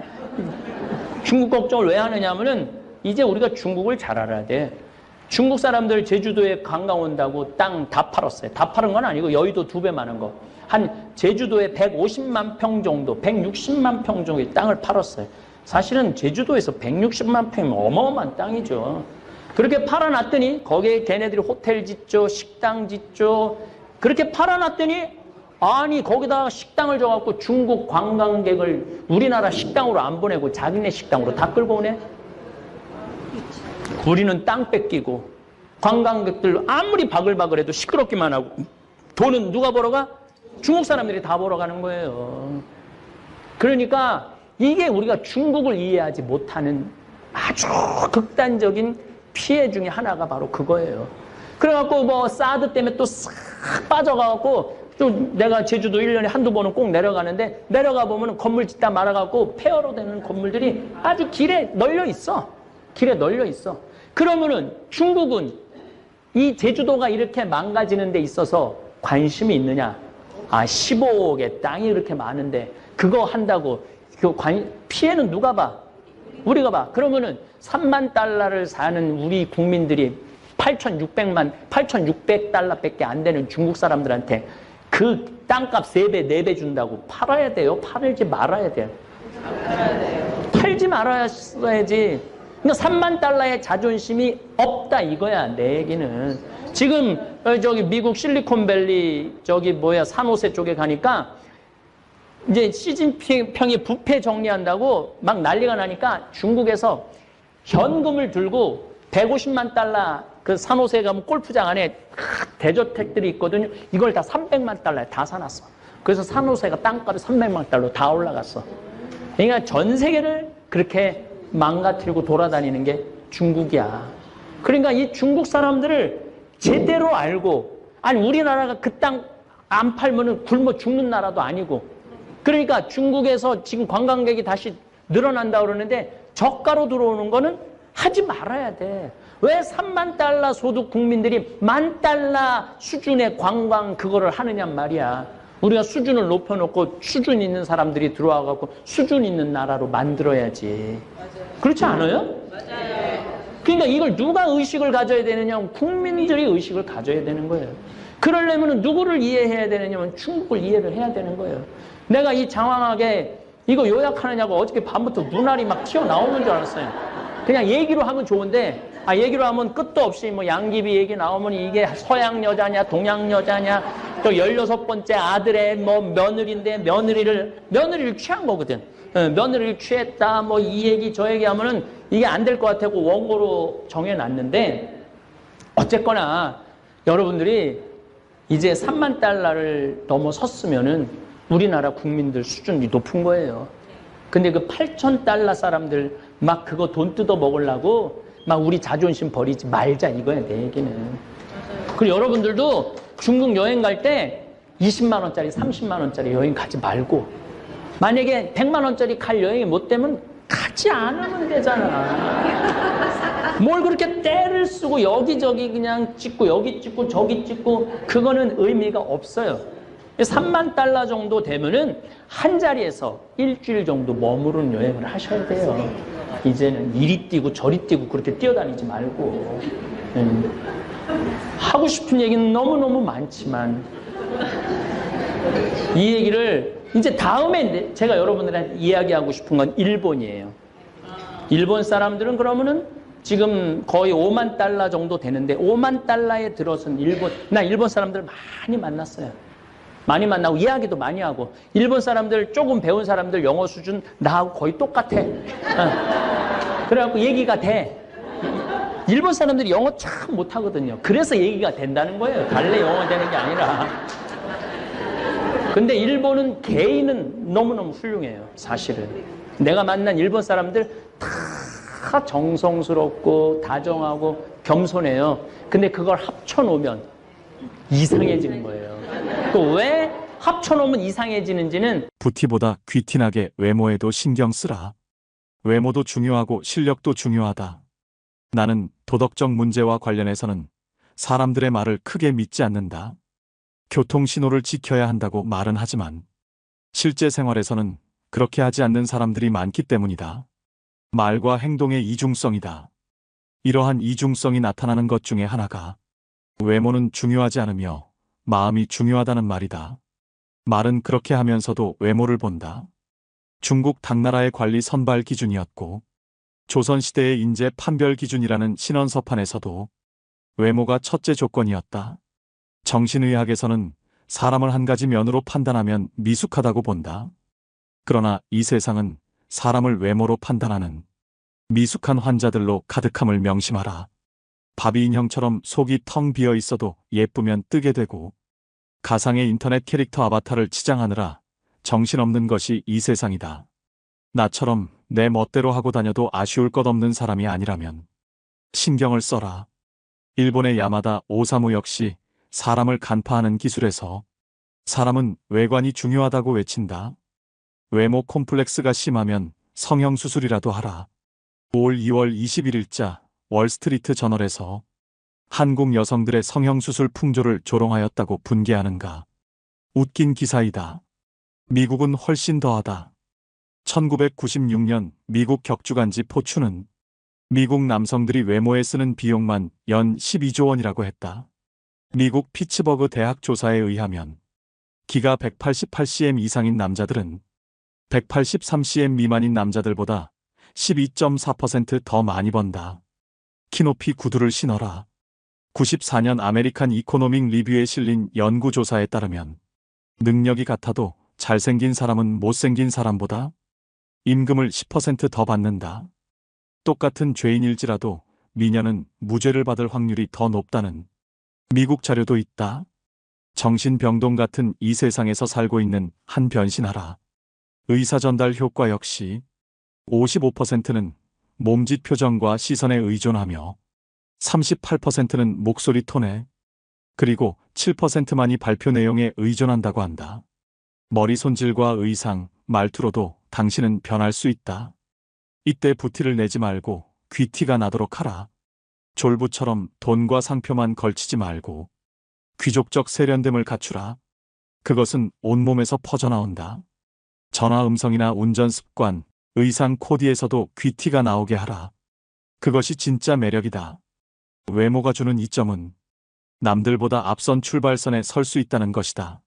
중국 걱정을 왜 하느냐 하면은 이제 우리가 중국을 잘 알아야 돼. 중국 사람들 제주도에 관광 온다고 땅 다 팔았어요. 다 팔은 건 아니고 여의도 2배 많은 거. 한 제주도에 150만 평 정도, 160만 평 정도의 땅을 팔았어요. 사실은 제주도에서 160만 평이면 어마어마한 땅이죠. 그렇게 팔아놨더니 거기에 걔네들이 호텔 짓죠, 식당 짓죠. 그렇게 팔아놨더니 아니 거기다 식당을 줘갖고 중국 관광객을 우리나라 식당으로 안 보내고 자기네 식당으로 다 끌고 오네. 우리는 땅 뺏기고 관광객들 아무리 바글바글해도 시끄럽기만 하고 돈은 누가 벌어가? 중국 사람들이 다 벌어가는 거예요. 그러니까 이게 우리가 중국을 이해하지 못하는 아주 극단적인 피해 중에 하나가 바로 그거예요. 그래갖고 뭐 사드 때문에 또 싹 빠져가갖고 또 내가 제주도 1년에 한두 번은 꼭 내려가는데 내려가 보면 건물 짓다 말아갖고 폐허로 되는 건물들이 아주 길에 널려 있어. 길에 널려 있어. 그러면은 중국은 이 제주도가 이렇게 망가지는 데 있어서 관심이 있느냐? 15억의 땅이 이렇게 많은데 그거 한다고 피해는 누가 봐? 우리가 봐. 그러면은 3만 달러를 사는 우리 국민들이 8,600달러밖에 안 되는 중국 사람들한테 그 땅값 3배, 4배 준다고 팔아야 돼요? 팔지 말아야 돼요? 팔지 말아야지. 그러니까 3만 달러의 자존심이 없다 이거야, 내 얘기는. 지금 저기 미국 실리콘밸리 산호세 쪽에 가니까 이제 시진핑이 부패 정리한다고 막 난리가 나니까 중국에서 현금을 들고 150만 달러 그 산호세 가면 골프장 안에 대저택들이 있거든요. 이걸 다 300만 달러에 다 사놨어. 그래서 산호세가 땅값이 300만 달러 다 올라갔어. 그러니까 전 세계를 그렇게 망가뜨리고 돌아다니는 게 중국이야. 그러니까 이 중국 사람들을 제대로 알고, 아니 우리나라가 그 땅 안 팔면은 굶어 죽는 나라도 아니고, 그러니까 중국에서 지금 관광객이 다시 늘어난다 그러는데 저가로 들어오는 거는 하지 말아야 돼. 왜 3만 달러 소득 국민들이 10,000달러 수준의 관광 그거를 하느냔 말이야. 우리가 수준을 높여놓고 수준 있는 사람들이 들어와갖고 수준 있는 나라로 만들어야지. 맞아요. 그렇지 않아요? 맞아요. 그러니까 이걸 누가 의식을 가져야 되느냐? 국민들이 의식을 가져야 되는 거예요. 그러려면 누구를 이해해야 되느냐면 중국을 이해를 해야 되는 거예요. 내가 이 장황하게 이거 요약하느냐고 어저께 밤부터 눈알이 막 튀어나오는 줄 알았어요. 그냥 얘기로 하면 좋은데 얘기로 하면 끝도 없이 뭐 양귀비 얘기 나오면 이게 서양 여자냐 동양 여자냐 또 16번째 아들의 뭐 며느리인데 며느리를 취한 거거든. 며느리를 취했다 뭐 이 얘기 저 얘기 하면은 이게 안 될 것 같다고 원고로 정해놨는데 어쨌거나 여러분들이 이제 3만 달러를 넘어섰으면은 우리나라 국민들 수준이 높은 거예요. 근데 그 8,000달러 사람들 막 그거 돈 뜯어 먹으려고 막 우리 자존심 버리지 말자 이거야 내 얘기는. 그리고 여러분들도 중국 여행 갈 때 20만 원짜리 30만 원짜리 여행 가지 말고 만약에 100만 원짜리 갈 여행이 못 되면 가지 않으면 되잖아. 뭘 그렇게 때를 쓰고 여기저기 그냥 찍고 여기 찍고 저기 찍고 그거는 의미가 없어요. 3만 달러 정도 되면은 한 자리에서 일주일 정도 머무르는 여행을 하셔야 돼요. 이제는 이리 뛰고 저리 뛰고 그렇게 뛰어다니지 말고. 하고 싶은 얘기는 너무너무 많지만 이 얘기를 이제 다음에 제가 여러분들한테 이야기하고 싶은 건 일본이에요. 일본 사람들은 그러면은 지금 거의 5만 달러 정도 되는데 5만 달러에 들어선 나 일본 사람들 많이 만났어요. 많이 만나고 이야기도 많이 하고 일본 사람들 조금 배운 사람들 영어 수준 나하고 거의 똑같아. 그래갖고 얘기가 돼. 일본 사람들이 영어 참 못하거든요. 그래서 얘기가 된다는 거예요. 달래 영어 되는 게 아니라. 근데 일본은 개인은 너무너무 훌륭해요. 사실은. 내가 만난 일본 사람들 다 정성스럽고 다정하고 겸손해요. 근데 그걸 합쳐놓으면 이상해지는 거예요. 또 왜 합쳐놓으면 이상해지는지는 부티보다 귀티나게 외모에도 신경 쓰라. 외모도 중요하고 실력도 중요하다. 나는 도덕적 문제와 관련해서는 사람들의 말을 크게 믿지 않는다. 교통신호를 지켜야 한다고 말은 하지만 실제 생활에서는 그렇게 하지 않는 사람들이 많기 때문이다. 말과 행동의 이중성이다. 이러한 이중성이 나타나는 것 중에 하나가 외모는 중요하지 않으며 마음이 중요하다는 말이다. 말은 그렇게 하면서도 외모를 본다. 중국 당나라의 관리 선발 기준이었고 조선시대의 인재 판별 기준이라는 신원서판에서도 외모가 첫째 조건이었다. 정신의학에서는 사람을 한 가지 면으로 판단하면 미숙하다고 본다. 그러나 이 세상은 사람을 외모로 판단하는 미숙한 환자들로 가득함을 명심하라. 바비 인형처럼 속이 텅 비어 있어도 예쁘면 뜨게 되고 가상의 인터넷 캐릭터 아바타를 치장하느라 정신없는 것이 이 세상이다. 나처럼 내 멋대로 하고 다녀도 아쉬울 것 없는 사람이 아니라면 신경을 써라. 일본의 야마다 오사무 역시 사람을 간파하는 기술에서 사람은 외관이 중요하다고 외친다. 외모 콤플렉스가 심하면 성형수술이라도 하라. 올 2월 21일자 월스트리트 저널에서 한국 여성들의 성형수술 풍조를 조롱하였다고 분개하는가. 웃긴 기사이다. 미국은 훨씬 더하다. 1996년 미국 격주간지 포춘은 미국 남성들이 외모에 쓰는 비용만 연 12조 원이라고 했다. 미국 피츠버그 대학 조사에 의하면 키가 188cm 이상인 남자들은 183cm 미만인 남자들보다 12.4% 더 많이 번다. 키높이 구두를 신어라. 94년 아메리칸 이코노믹 리뷰에 실린 연구조사에 따르면 능력이 같아도 잘생긴 사람은 못생긴 사람보다 임금을 10% 더 받는다. 똑같은 죄인일지라도 미녀는 무죄를 받을 확률이 더 높다는 미국 자료도 있다. 정신병동 같은 이 세상에서 살고 있는 한 변신하라. 의사 전달 효과 역시 55%는 몸짓 표정과 시선에 의존하며 38%는 목소리 톤에 그리고 7%만이 발표 내용에 의존한다고 한다. 머리 손질과 의상, 말투로도 당신은 변할 수 있다. 이때 부티를 내지 말고 귀티가 나도록 하라. 졸부처럼 돈과 상표만 걸치지 말고 귀족적 세련됨을 갖추라. 그것은 온몸에서 퍼져나온다. 전화 음성이나 운전 습관, 의상 코디에서도 귀티가 나오게 하라. 그것이 진짜 매력이다. 외모가 주는 이점은 남들보다 앞선 출발선에 설 수 있다는 것이다.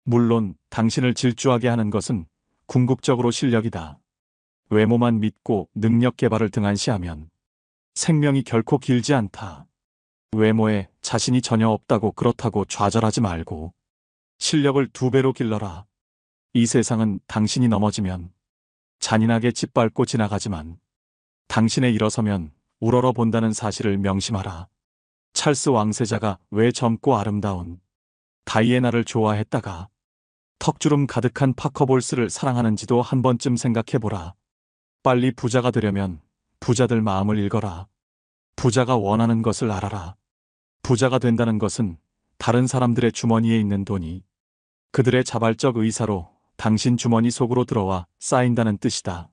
물론 당신을 질주하게 하는 것은 궁극적으로 실력이다. 외모만 믿고 능력 개발을 등한시하면 생명이 결코 길지 않다. 외모에 자신이 전혀 없다고 그렇다고 좌절하지 말고 실력을 2배로 길러라. 이 세상은 당신이 넘어지면 잔인하게 짓밟고 지나가지만 당신의 일어서면 우러러 본다는 사실을 명심하라. 찰스 왕세자가 왜 젊고 아름다운 다이애나를 좋아했다가 턱주름 가득한 파커볼스를 사랑하는지도 한 번쯤 생각해보라. 빨리 부자가 되려면 부자들 마음을 읽어라. 부자가 원하는 것을 알아라. 부자가 된다는 것은 다른 사람들의 주머니에 있는 돈이 그들의 자발적 의사로 당신 주머니 속으로 들어와 쌓인다는 뜻이다.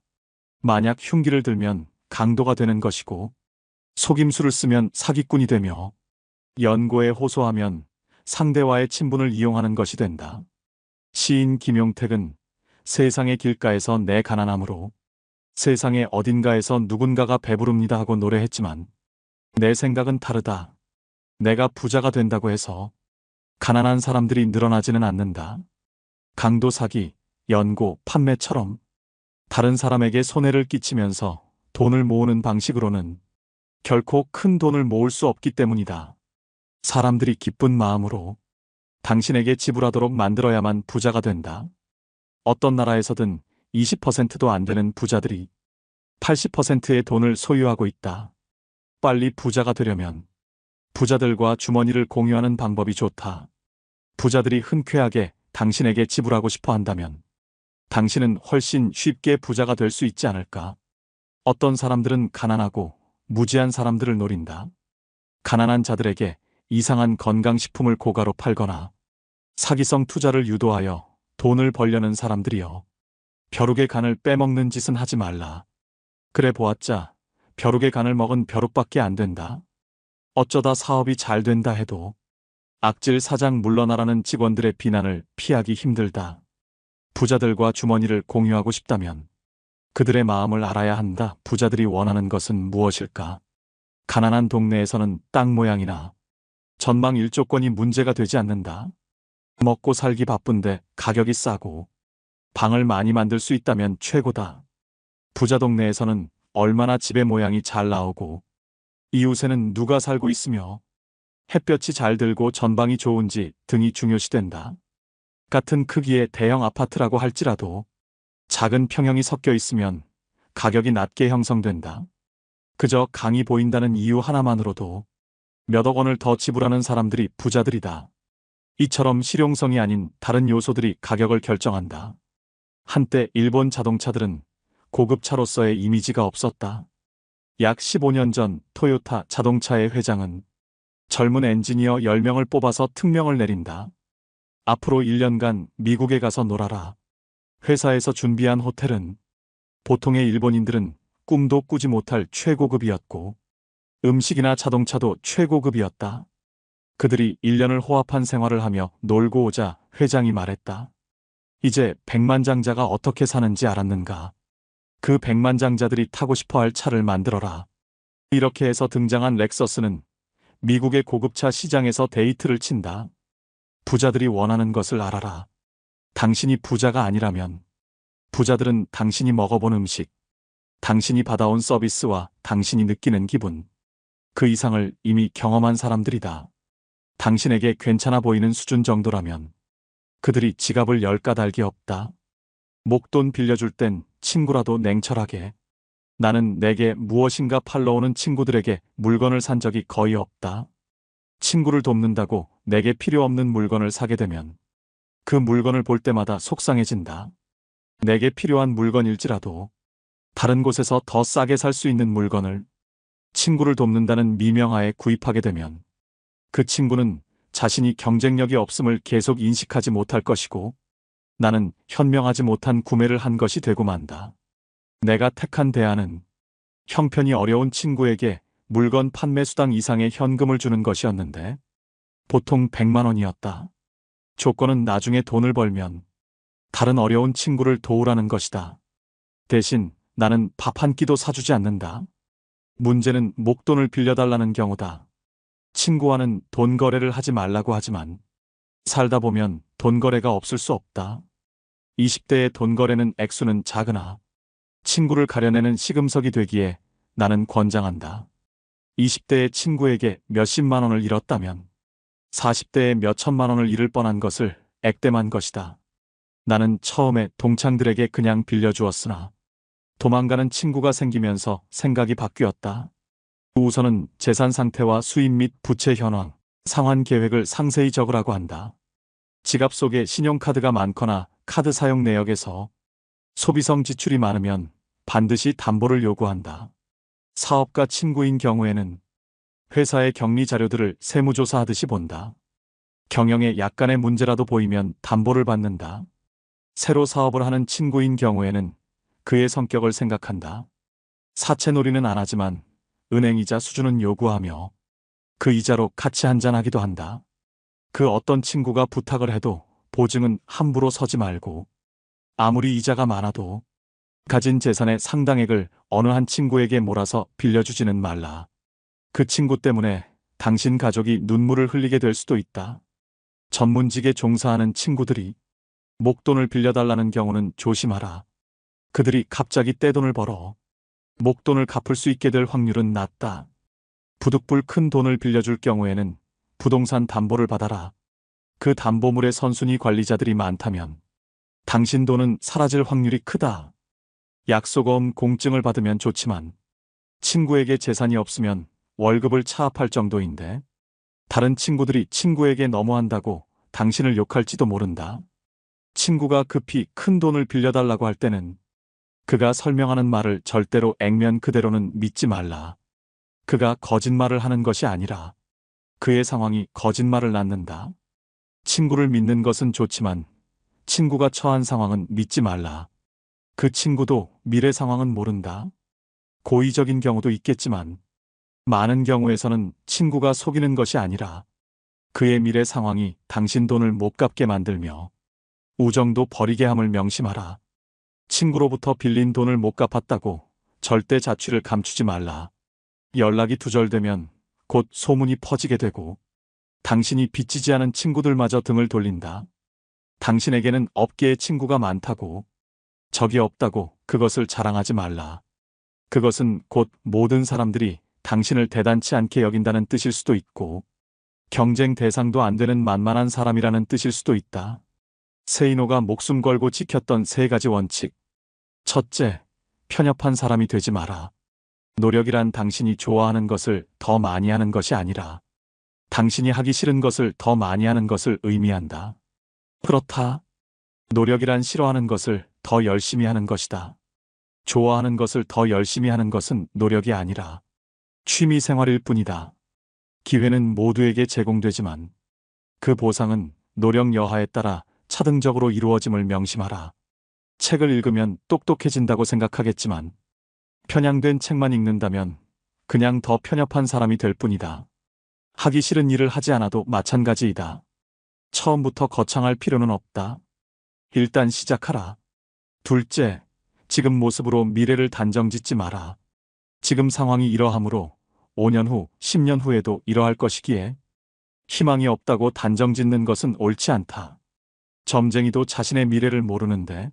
만약 흉기를 들면 강도가 되는 것이고 속임수를 쓰면 사기꾼이 되며 연고에 호소하면 상대와의 친분을 이용하는 것이 된다. 시인 김용택은 세상의 길가에서 내 가난함으로 세상의 어딘가에서 누군가가 배부릅니다 하고 노래했지만 내 생각은 다르다. 내가 부자가 된다고 해서 가난한 사람들이 늘어나지는 않는다. 강도 사기, 연고, 판매처럼 다른 사람에게 손해를 끼치면서 돈을 모으는 방식으로는 결코 큰 돈을 모을 수 없기 때문이다. 사람들이 기쁜 마음으로 당신에게 지불하도록 만들어야만 부자가 된다. 어떤 나라에서든 20%도 안 되는 부자들이 80%의 돈을 소유하고 있다. 빨리 부자가 되려면 부자들과 주머니를 공유하는 방법이 좋다. 부자들이 흔쾌하게 당신에게 지불하고 싶어 한다면 당신은 훨씬 쉽게 부자가 될 수 있지 않을까? 어떤 사람들은 가난하고 무지한 사람들을 노린다. 가난한 자들에게 이상한 건강식품을 고가로 팔거나 사기성 투자를 유도하여 돈을 벌려는 사람들이여. 벼룩의 간을 빼먹는 짓은 하지 말라. 그래 보았자 벼룩의 간을 먹은 벼룩밖에 안 된다. 어쩌다 사업이 잘 된다 해도 악질 사장 물러나라는 직원들의 비난을 피하기 힘들다. 부자들과 주머니를 공유하고 싶다면 그들의 마음을 알아야 한다. 부자들이 원하는 것은 무엇일까? 가난한 동네에서는 땅 모양이나 전망 일조권이 문제가 되지 않는다. 먹고 살기 바쁜데 가격이 싸고 방을 많이 만들 수 있다면 최고다. 부자 동네에서는 얼마나 집의 모양이 잘 나오고 이웃에는 누가 살고 있으며 햇볕이 잘 들고 전방이 좋은지 등이 중요시된다. 같은 크기의 대형 아파트라고 할지라도 작은 평형이 섞여 있으면 가격이 낮게 형성된다. 그저 강이 보인다는 이유 하나만으로도 몇억 원을 더 지불하는 사람들이 부자들이다. 이처럼 실용성이 아닌 다른 요소들이 가격을 결정한다. 한때 일본 자동차들은 고급차로서의 이미지가 없었다. 약 15년 전 토요타 자동차의 회장은 젊은 엔지니어 10명을 뽑아서 특명을 내린다. 앞으로 1년간 미국에 가서 놀아라. 회사에서 준비한 호텔은 보통의 일본인들은 꿈도 꾸지 못할 최고급이었고 음식이나 자동차도 최고급이었다. 그들이 1년을 호합한 생활을 하며 놀고 오자 회장이 말했다. 이제 백만장자가 어떻게 사는지 알았는가? 그 백만장자들이 타고 싶어할 차를 만들어라. 이렇게 해서 등장한 렉서스는 미국의 고급차 시장에서 데이트를 친다. 부자들이 원하는 것을 알아라. 당신이 부자가 아니라면 부자들은 당신이 먹어본 음식, 당신이 받아온 서비스와 당신이 느끼는 기분, 그 이상을 이미 경험한 사람들이다. 당신에게 괜찮아 보이는 수준 정도라면 그들이 지갑을 열 까닭이 없다. 목돈 빌려줄 땐 친구라도 냉철하게. 나는 내게 무엇인가 팔러 오는 친구들에게 물건을 산 적이 거의 없다. 친구를 돕는다고 내게 필요 없는 물건을 사게 되면 그 물건을 볼 때마다 속상해진다. 내게 필요한 물건일지라도 다른 곳에서 더 싸게 살 수 있는 물건을 친구를 돕는다는 미명하에 구입하게 되면 그 친구는 자신이 경쟁력이 없음을 계속 인식하지 못할 것이고 나는 현명하지 못한 구매를 한 것이 되고 만다. 내가 택한 대안은 형편이 어려운 친구에게 물건 판매 수당 이상의 현금을 주는 것이었는데 보통 100만 원이었다. 조건은 나중에 돈을 벌면 다른 어려운 친구를 도우라는 것이다. 대신 나는 밥 한 끼도 사주지 않는다. 문제는 목돈을 빌려달라는 경우다. 친구와는 돈 거래를 하지 말라고 하지만 살다 보면 돈 거래가 없을 수 없다. 20대의 돈 거래는 액수는 작으나 친구를 가려내는 시금석이 되기에 나는 권장한다. 20대의 친구에게 몇십만 원을 잃었다면 40대에 몇천만 원을 잃을 뻔한 것을 액땜한 것이다. 나는 처음에 동창들에게 그냥 빌려주었으나 도망가는 친구가 생기면서 생각이 바뀌었다. 우선은 재산 상태와 수입 및 부채 현황, 상환 계획을 상세히 적으라고 한다. 지갑 속에 신용카드가 많거나 카드 사용 내역에서 소비성 지출이 많으면 반드시 담보를 요구한다. 사업가 친구인 경우에는 회사의 격리 자료들을 세무조사하듯이 본다. 경영에 약간의 문제라도 보이면 담보를 받는다. 새로 사업을 하는 친구인 경우에는 그의 성격을 생각한다. 사채놀이는 안 하지만 은행이자 수준은 요구하며 그 이자로 같이 한잔하기도 한다. 그 어떤 친구가 부탁을 해도 보증은 함부로 서지 말고 아무리 이자가 많아도 가진 재산의 상당액을 어느 한 친구에게 몰아서 빌려주지는 말라. 그 친구 때문에 당신 가족이 눈물을 흘리게 될 수도 있다. 전문직에 종사하는 친구들이 목돈을 빌려달라는 경우는 조심하라. 그들이 갑자기 떼돈을 벌어 목돈을 갚을 수 있게 될 확률은 낮다. 부득불 큰 돈을 빌려줄 경우에는 부동산 담보를 받아라. 그 담보물의 선순위 관리자들이 많다면 당신 돈은 사라질 확률이 크다. 약속어음 공증을 받으면 좋지만 친구에게 재산이 없으면 월급을 차압할 정도인데 다른 친구들이 친구에게 너무한다고 당신을 욕할지도 모른다. 친구가 급히 큰 돈을 빌려달라고 할 때는 그가 설명하는 말을 절대로 액면 그대로는 믿지 말라. 그가 거짓말을 하는 것이 아니라 그의 상황이 거짓말을 낳는다. 친구를 믿는 것은 좋지만 친구가 처한 상황은 믿지 말라. 그 친구도 미래 상황은 모른다. 고의적인 경우도 있겠지만 많은 경우에서는 친구가 속이는 것이 아니라 그의 미래 상황이 당신 돈을 못 갚게 만들며 우정도 버리게 함을 명심하라. 친구로부터 빌린 돈을 못 갚았다고 절대 자취를 감추지 말라. 연락이 두절되면 곧 소문이 퍼지게 되고 당신이 빚지지 않은 친구들마저 등을 돌린다. 당신에게는 업계에 친구가 많다고 적이 없다고 그것을 자랑하지 말라. 그것은 곧 모든 사람들이 당신을 대단치 않게 여긴다는 뜻일 수도 있고 경쟁 대상도 안 되는 만만한 사람이라는 뜻일 수도 있다. 세이노가 목숨 걸고 지켰던 3가지 원칙. 첫째, 편협한 사람이 되지 마라. 노력이란 당신이 좋아하는 것을 더 많이 하는 것이 아니라 당신이 하기 싫은 것을 더 많이 하는 것을 의미한다. 그렇다. 노력이란 싫어하는 것을 더 열심히 하는 것이다. 좋아하는 것을 더 열심히 하는 것은 노력이 아니라 취미 생활일 뿐이다. 기회는 모두에게 제공되지만 그 보상은 노력 여하에 따라 차등적으로 이루어짐을 명심하라. 책을 읽으면 똑똑해진다고 생각하겠지만 편향된 책만 읽는다면 그냥 더 편협한 사람이 될 뿐이다. 하기 싫은 일을 하지 않아도 마찬가지이다. 처음부터 거창할 필요는 없다. 일단 시작하라. 둘째, 지금 모습으로 미래를 단정짓지 마라. 지금 상황이 이러하므로 5년 후, 10년 후에도 이러할 것이기에 희망이 없다고 단정짓는 것은 옳지 않다. 점쟁이도 자신의 미래를 모르는데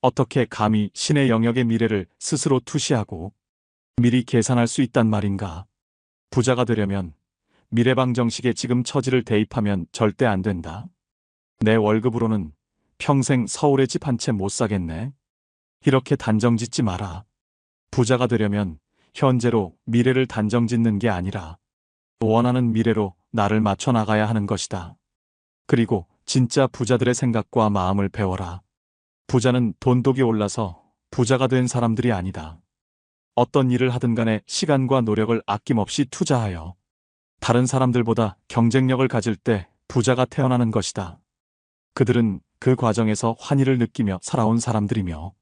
어떻게 감히 신의 영역의 미래를 스스로 투시하고 미리 계산할 수 있단 말인가. 부자가 되려면 미래방 정식에 지금 처지를 대입하면 절대 안 된다. 내 월급으로는 평생 서울에 집 한 채 못 사겠네. 이렇게 단정짓지 마라. 부자가 되려면 현재로 미래를 단정짓는 게 아니라 원하는 미래로 나를 맞춰 나가야 하는 것이다. 그리고 진짜 부자들의 생각과 마음을 배워라. 부자는 돈독이 올라서 부자가 된 사람들이 아니다. 어떤 일을 하든 간에 시간과 노력을 아낌없이 투자하여 다른 사람들보다 경쟁력을 가질 때 부자가 태어나는 것이다. 그들은 그 과정에서 환희를 느끼며 살아온 사람들이며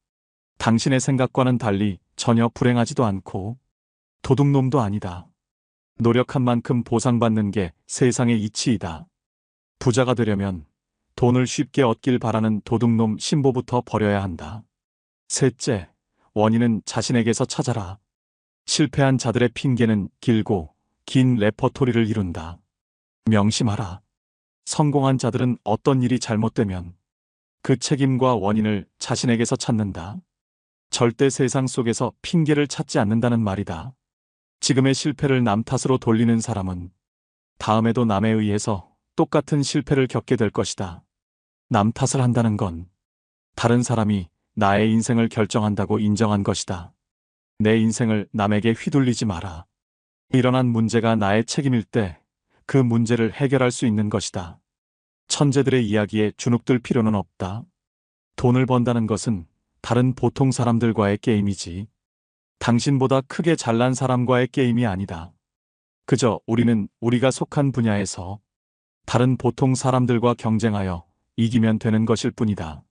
당신의 생각과는 달리 전혀 불행하지도 않고 도둑놈도 아니다. 노력한 만큼 보상받는 게 세상의 이치이다. 부자가 되려면 돈을 쉽게 얻길 바라는 도둑놈 신보부터 버려야 한다. 셋째, 원인은 자신에게서 찾아라. 실패한 자들의 핑계는 길고 긴 레퍼토리를 이룬다. 명심하라. 성공한 자들은 어떤 일이 잘못되면 그 책임과 원인을 자신에게서 찾는다. 절대 세상 속에서 핑계를 찾지 않는다는 말이다. 지금의 실패를 남 탓으로 돌리는 사람은 다음에도 남에 의해서 똑같은 실패를 겪게 될 것이다. 남 탓을 한다는 건 다른 사람이 나의 인생을 결정한다고 인정한 것이다. 내 인생을 남에게 휘둘리지 마라. 일어난 문제가 나의 책임일 때 그 문제를 해결할 수 있는 것이다. 천재들의 이야기에 주눅들 필요는 없다. 돈을 번다는 것은 다른 보통 사람들과의 게임이지 당신보다 크게 잘난 사람과의 게임이 아니다. 그저 우리는 우리가 속한 분야에서 다른 보통 사람들과 경쟁하여 이기면 되는 것일 뿐이다.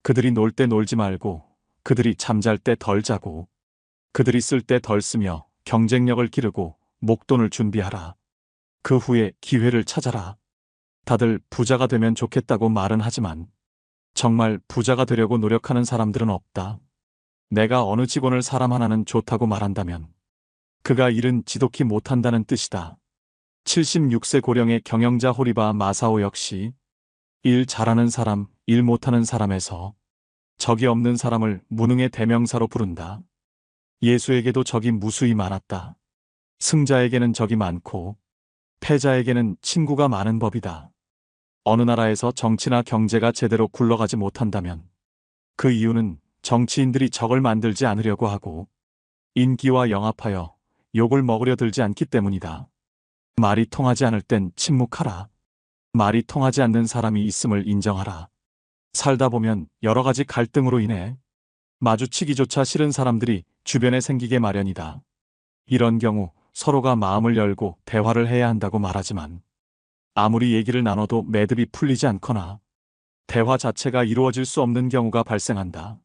그들이 놀 때 놀지 말고 그들이 잠잘 때 덜 자고 그들이 쓸 때 덜 쓰며 경쟁력을 기르고 목돈을 준비하라. 그 후에 기회를 찾아라. 다들 부자가 되면 좋겠다고 말은 하지만 정말 부자가 되려고 노력하는 사람들은 없다. 내가 어느 직원을 사람 하나는 좋다고 말한다면 그가 일은 지독히 못한다는 뜻이다. 76세 고령의 경영자 호리바 마사오 역시 일 잘하는 사람, 일 못하는 사람에서 적이 없는 사람을 무능의 대명사로 부른다. 예수에게도 적이 무수히 많았다. 승자에게는 적이 많고 패자에게는 친구가 많은 법이다. 어느 나라에서 정치나 경제가 제대로 굴러가지 못한다면 그 이유는 정치인들이 적을 만들지 않으려고 하고 인기와 영합하여 욕을 먹으려 들지 않기 때문이다. 말이 통하지 않을 땐 침묵하라. 말이 통하지 않는 사람이 있음을 인정하라. 살다 보면 여러 가지 갈등으로 인해 마주치기조차 싫은 사람들이 주변에 생기게 마련이다. 이런 경우 서로가 마음을 열고 대화를 해야 한다고 말하지만 아무리 얘기를 나눠도 매듭이 풀리지 않거나 대화 자체가 이루어질 수 없는 경우가 발생한다.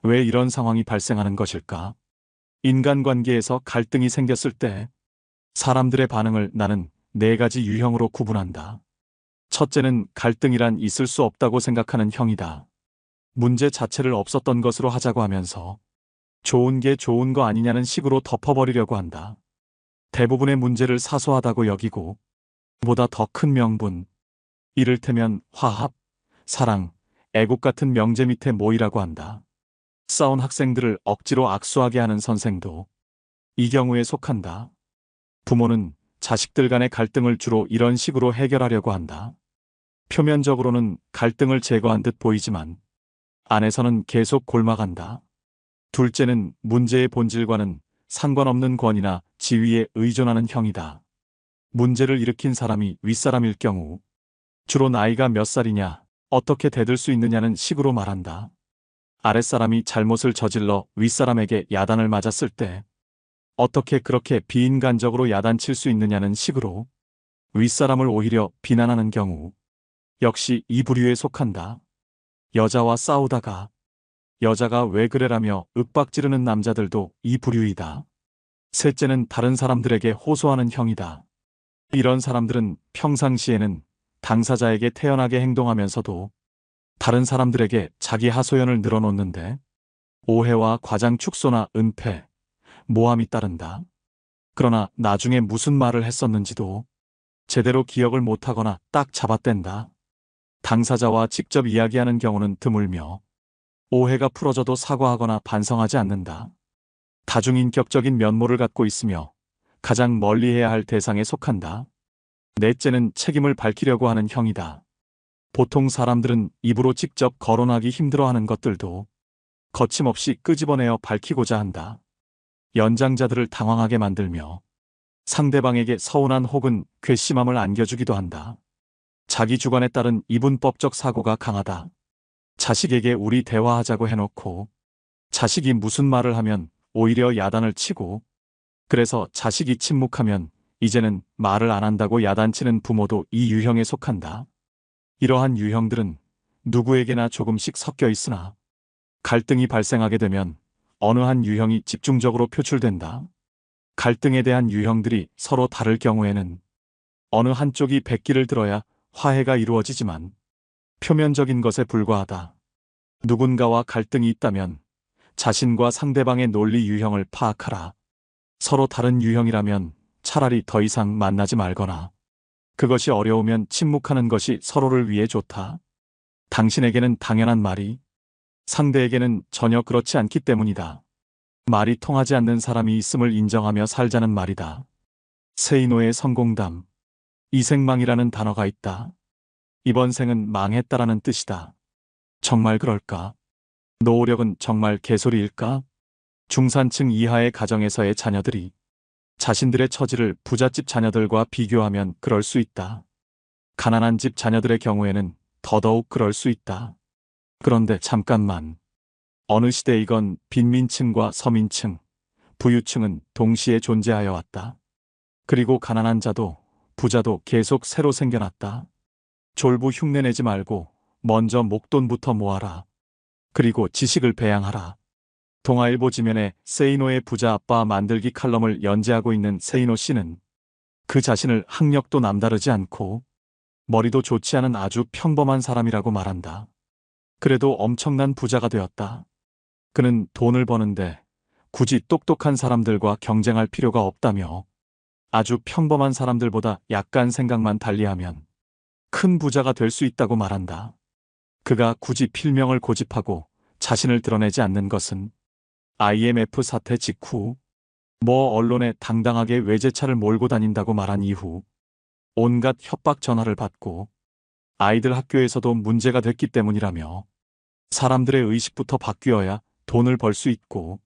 왜 이런 상황이 발생하는 것일까? 인간관계에서 갈등이 생겼을 때 사람들의 반응을 나는 4가지 유형으로 구분한다. 첫째는 갈등이란 있을 수 없다고 생각하는 형이다. 문제 자체를 없었던 것으로 하자고 하면서 좋은 게 좋은 거 아니냐는 식으로 덮어버리려고 한다. 대부분의 문제를 사소하다고 여기고 보다 더 큰 명분, 이를테면 화합, 사랑, 애국 같은 명제 밑에 모이라고 한다. 싸운 학생들을 억지로 악수하게 하는 선생도 이 경우에 속한다. 부모는 자식들 간의 갈등을 주로 이런 식으로 해결하려고 한다. 표면적으로는 갈등을 제거한 듯 보이지만 안에서는 계속 골마간다. 둘째는 문제의 본질과는 상관없는 권위나 지위에 의존하는 형이다. 문제를 일으킨 사람이 윗사람일 경우 주로 나이가 몇 살이냐, 어떻게 대들 수 있느냐는 식으로 말한다. 아랫사람이 잘못을 저질러 윗사람에게 야단을 맞았을 때 어떻게 그렇게 비인간적으로 야단칠 수 있느냐는 식으로 윗사람을 오히려 비난하는 경우 역시 이 부류에 속한다. 여자와 싸우다가 여자가 왜 그래라며 윽박지르는 남자들도 이 부류이다. 셋째는 다른 사람들에게 호소하는 형이다. 이런 사람들은 평상시에는 당사자에게 태연하게 행동하면서도 다른 사람들에게 자기 하소연을 늘어놓는데 오해와 과장 축소나 은폐, 모함이 따른다. 그러나 나중에 무슨 말을 했었는지도 제대로 기억을 못하거나 딱 잡아뗀다. 당사자와 직접 이야기하는 경우는 드물며 오해가 풀어져도 사과하거나 반성하지 않는다. 다중인격적인 면모를 갖고 있으며 가장 멀리해야 할 대상에 속한다. 넷째는 책임을 밝히려고 하는 형이다. 보통 사람들은 입으로 직접 거론하기 힘들어하는 것들도 거침없이 끄집어내어 밝히고자 한다. 연장자들을 당황하게 만들며 상대방에게 서운한 혹은 괘씸함을 안겨주기도 한다. 자기 주관에 따른 이분법적 사고가 강하다. 자식에게 우리 대화하자고 해놓고 자식이 무슨 말을 하면 오히려 야단을 치고 그래서 자식이 침묵하면 이제는 말을 안 한다고 야단치는 부모도 이 유형에 속한다. 이러한 유형들은 누구에게나 조금씩 섞여 있으나 갈등이 발생하게 되면 어느 한 유형이 집중적으로 표출된다. 갈등에 대한 유형들이 서로 다를 경우에는 어느 한쪽이 백기를 들어야 화해가 이루어지지만 표면적인 것에 불과하다. 누군가와 갈등이 있다면 자신과 상대방의 논리 유형을 파악하라. 서로 다른 유형이라면 차라리 더 이상 만나지 말거나 그것이 어려우면 침묵하는 것이 서로를 위해 좋다. 당신에게는 당연한 말이 상대에게는 전혀 그렇지 않기 때문이다. 말이 통하지 않는 사람이 있음을 인정하며 살자는 말이다. 세이노의 성공담. 이생망이라는 단어가 있다. 이번 생은 망했다라는 뜻이다. 정말 그럴까? 노후력은 정말 개소리일까? 중산층 이하의 가정에서의 자녀들이 자신들의 처지를 부잣집 자녀들과 비교하면 그럴 수 있다. 가난한 집 자녀들의 경우에는 더더욱 그럴 수 있다. 그런데 잠깐만. 어느 시대이건 빈민층과 서민층, 부유층은 동시에 존재하여 왔다. 그리고 가난한 자도 부자도 계속 새로 생겨났다. 졸부 흉내내지 말고 먼저 목돈부터 모아라. 그리고 지식을 배양하라. 동아일보 지면에 세이노의 부자 아빠 만들기 칼럼을 연재하고 있는 세이노 씨는 그 자신을 학력도 남다르지 않고 머리도 좋지 않은 아주 평범한 사람이라고 말한다. 그래도 엄청난 부자가 되었다. 그는 돈을 버는데 굳이 똑똑한 사람들과 경쟁할 필요가 없다며 아주 평범한 사람들보다 약간 생각만 달리하면 큰 부자가 될 수 있다고 말한다. 그가 굳이 필명을 고집하고 자신을 드러내지 않는 것은 IMF 사태 직후 언론에 당당하게 외제차를 몰고 다닌다고 말한 이후 온갖 협박 전화를 받고 아이들 학교에서도 문제가 됐기 때문이라며 사람들의 의식부터 바뀌어야 돈을 벌 수 있고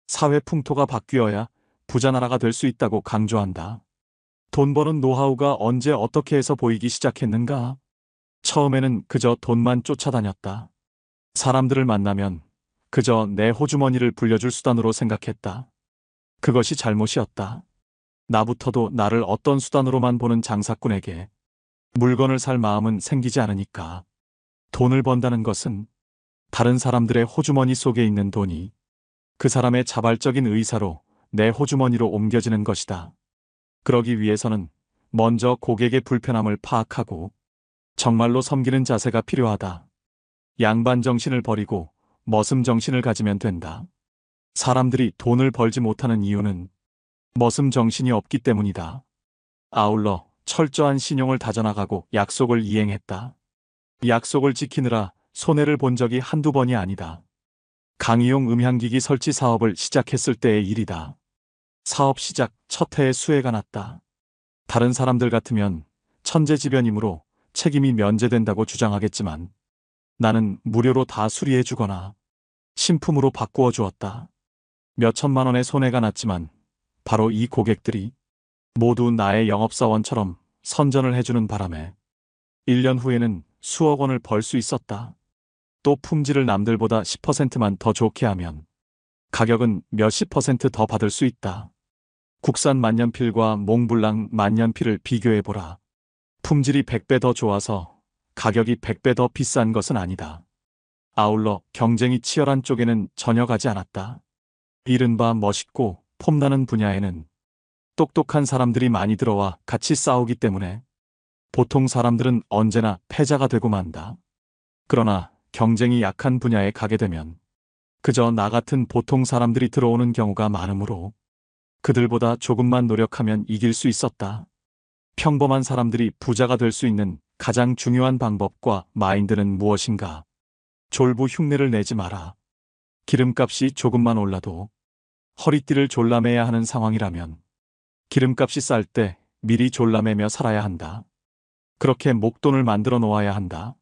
사회 풍토가 바뀌어야 부자 나라가 될 수 있다고 강조한다. 돈 버는 노하우가 언제 어떻게 해서 보이기 시작했는가? 처음에는 그저 돈만 쫓아다녔다. 사람들을 만나면 그저 내 호주머니를 불려줄 수단으로 생각했다. 그것이 잘못이었다. 나부터도 나를 어떤 수단으로만 보는 장사꾼에게 물건을 살 마음은 생기지 않으니까. 돈을 번다는 것은 다른 사람들의 호주머니 속에 있는 돈이 그 사람의 자발적인 의사로 내 호주머니로 옮겨지는 것이다. 그러기 위해서는 먼저 고객의 불편함을 파악하고 정말로 섬기는 자세가 필요하다. 양반 정신을 버리고 머슴 정신을 가지면 된다. 사람들이 돈을 벌지 못하는 이유는 머슴 정신이 없기 때문이다. 아울러 철저한 신용을 다져나가고 약속을 이행했다. 약속을 지키느라 손해를 본 적이 한두 번이 아니다. 강의용 음향기기 설치 사업을 시작했을 때의 일이다. 사업 시작 첫 해에 수해가 났다. 다른 사람들 같으면 천재지변이므로 책임이 면제된다고 주장하겠지만 나는 무료로 다 수리해주거나 신품으로 바꾸어 주었다. 몇 천만 원의 손해가 났지만 바로 이 고객들이 모두 나의 영업사원처럼 선전을 해주는 바람에 1년 후에는 수억 원을 벌 수 있었다. 또 품질을 남들보다 10%만 더 좋게 하면 가격은 몇십 % 더 받을 수 있다. 국산 만년필과 몽블랑 만년필을 비교해보라. 품질이 100배 더 좋아서 가격이 100배 더 비싼 것은 아니다. 아울러 경쟁이 치열한 쪽에는 전혀 가지 않았다. 이른바 멋있고 폼나는 분야에는 똑똑한 사람들이 많이 들어와 같이 싸우기 때문에 보통 사람들은 언제나 패자가 되고 만다. 그러나 경쟁이 약한 분야에 가게 되면 그저 나 같은 보통 사람들이 들어오는 경우가 많으므로 그들보다 조금만 노력하면 이길 수 있었다. 평범한 사람들이 부자가 될 수 있는 가장 중요한 방법과 마인드는 무엇인가? 졸부 흉내를 내지 마라. 기름값이 조금만 올라도 허리띠를 졸라매야 하는 상황이라면 기름값이 쌀 때 미리 졸라매며 살아야 한다. 그렇게 목돈을 만들어 놓아야 한다.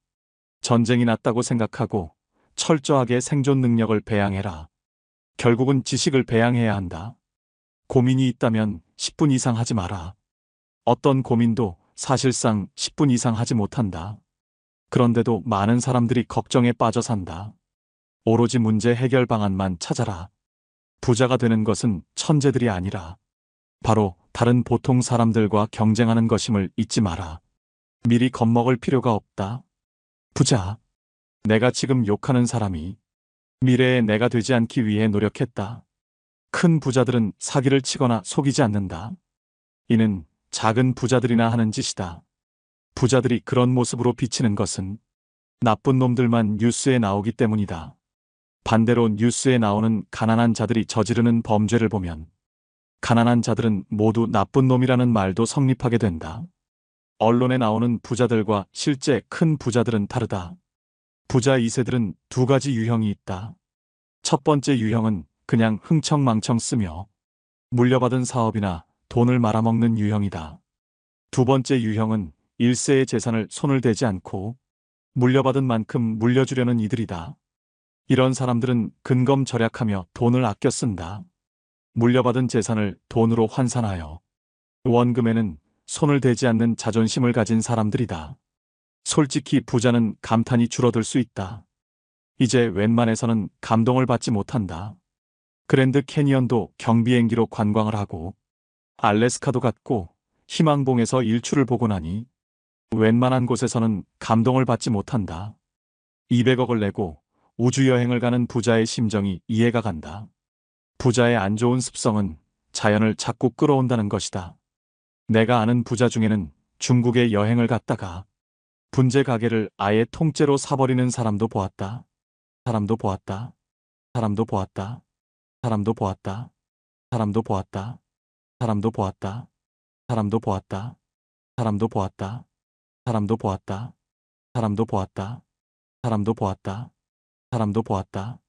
전쟁이 났다고 생각하고 철저하게 생존 능력을 배양해라. 결국은 지식을 배양해야 한다. 고민이 있다면 10분 이상 하지 마라. 어떤 고민도 사실상 10분 이상 하지 못한다. 그런데도 많은 사람들이 걱정에 빠져 산다. 오로지 문제 해결 방안만 찾아라. 부자가 되는 것은 천재들이 아니라 바로 다른 보통 사람들과 경쟁하는 것임을 잊지 마라. 미리 겁먹을 필요가 없다. 부자. 내가 지금 욕하는 사람이 미래의 내가 되지 않기 위해 노력했다. 큰 부자들은 사기를 치거나 속이지 않는다. 이는 작은 부자들이나 하는 짓이다. 부자들이 그런 모습으로 비치는 것은 나쁜 놈들만 뉴스에 나오기 때문이다. 반대로 뉴스에 나오는 가난한 자들이 저지르는 범죄를 보면 가난한 자들은 모두 나쁜 놈이라는 말도 성립하게 된다. 언론에 나오는 부자들과 실제 큰 부자들은 다르다. 부자 2세들은 두 가지 유형이 있다. 첫 번째 유형은 그냥 흥청망청 쓰며 물려받은 사업이나 돈을 말아먹는 유형이다. 두 번째 유형은 1세의 재산을 손을 대지 않고 물려받은 만큼 물려주려는 이들이다. 이런 사람들은 근검절약하며 돈을 아껴 쓴다. 물려받은 재산을 돈으로 환산하여 원금에는 손을 대지 않는 자존심을 가진 사람들이다. 솔직히 부자는 감탄이 줄어들 수 있다. 이제 웬만해서는 감동을 받지 못한다. 그랜드 캐니언도 경비행기로 관광을 하고 알래스카도 갔고 희망봉에서 일출을 보고 나니 웬만한 곳에서는 감동을 받지 못한다. 200억을 내고 우주여행을 가는 부자의 심정이 이해가 간다. 부자의 안 좋은 습성은 자연을 자꾸 끌어온다는 것이다. 내가 아는 부자 중에는 중국에 여행을 갔다가 분재 가게를 아예 통째로 사버리는 사람도 보았다. 사람도 보았다. 사람도 보았다. 사람도 보았다. 사람도 보았다. 사람도 보았다. 사람도 보았다. 사람도 보았다. 사람도 보았다. 사람도 보았다. 사람도 보았다. 사람도 보았다.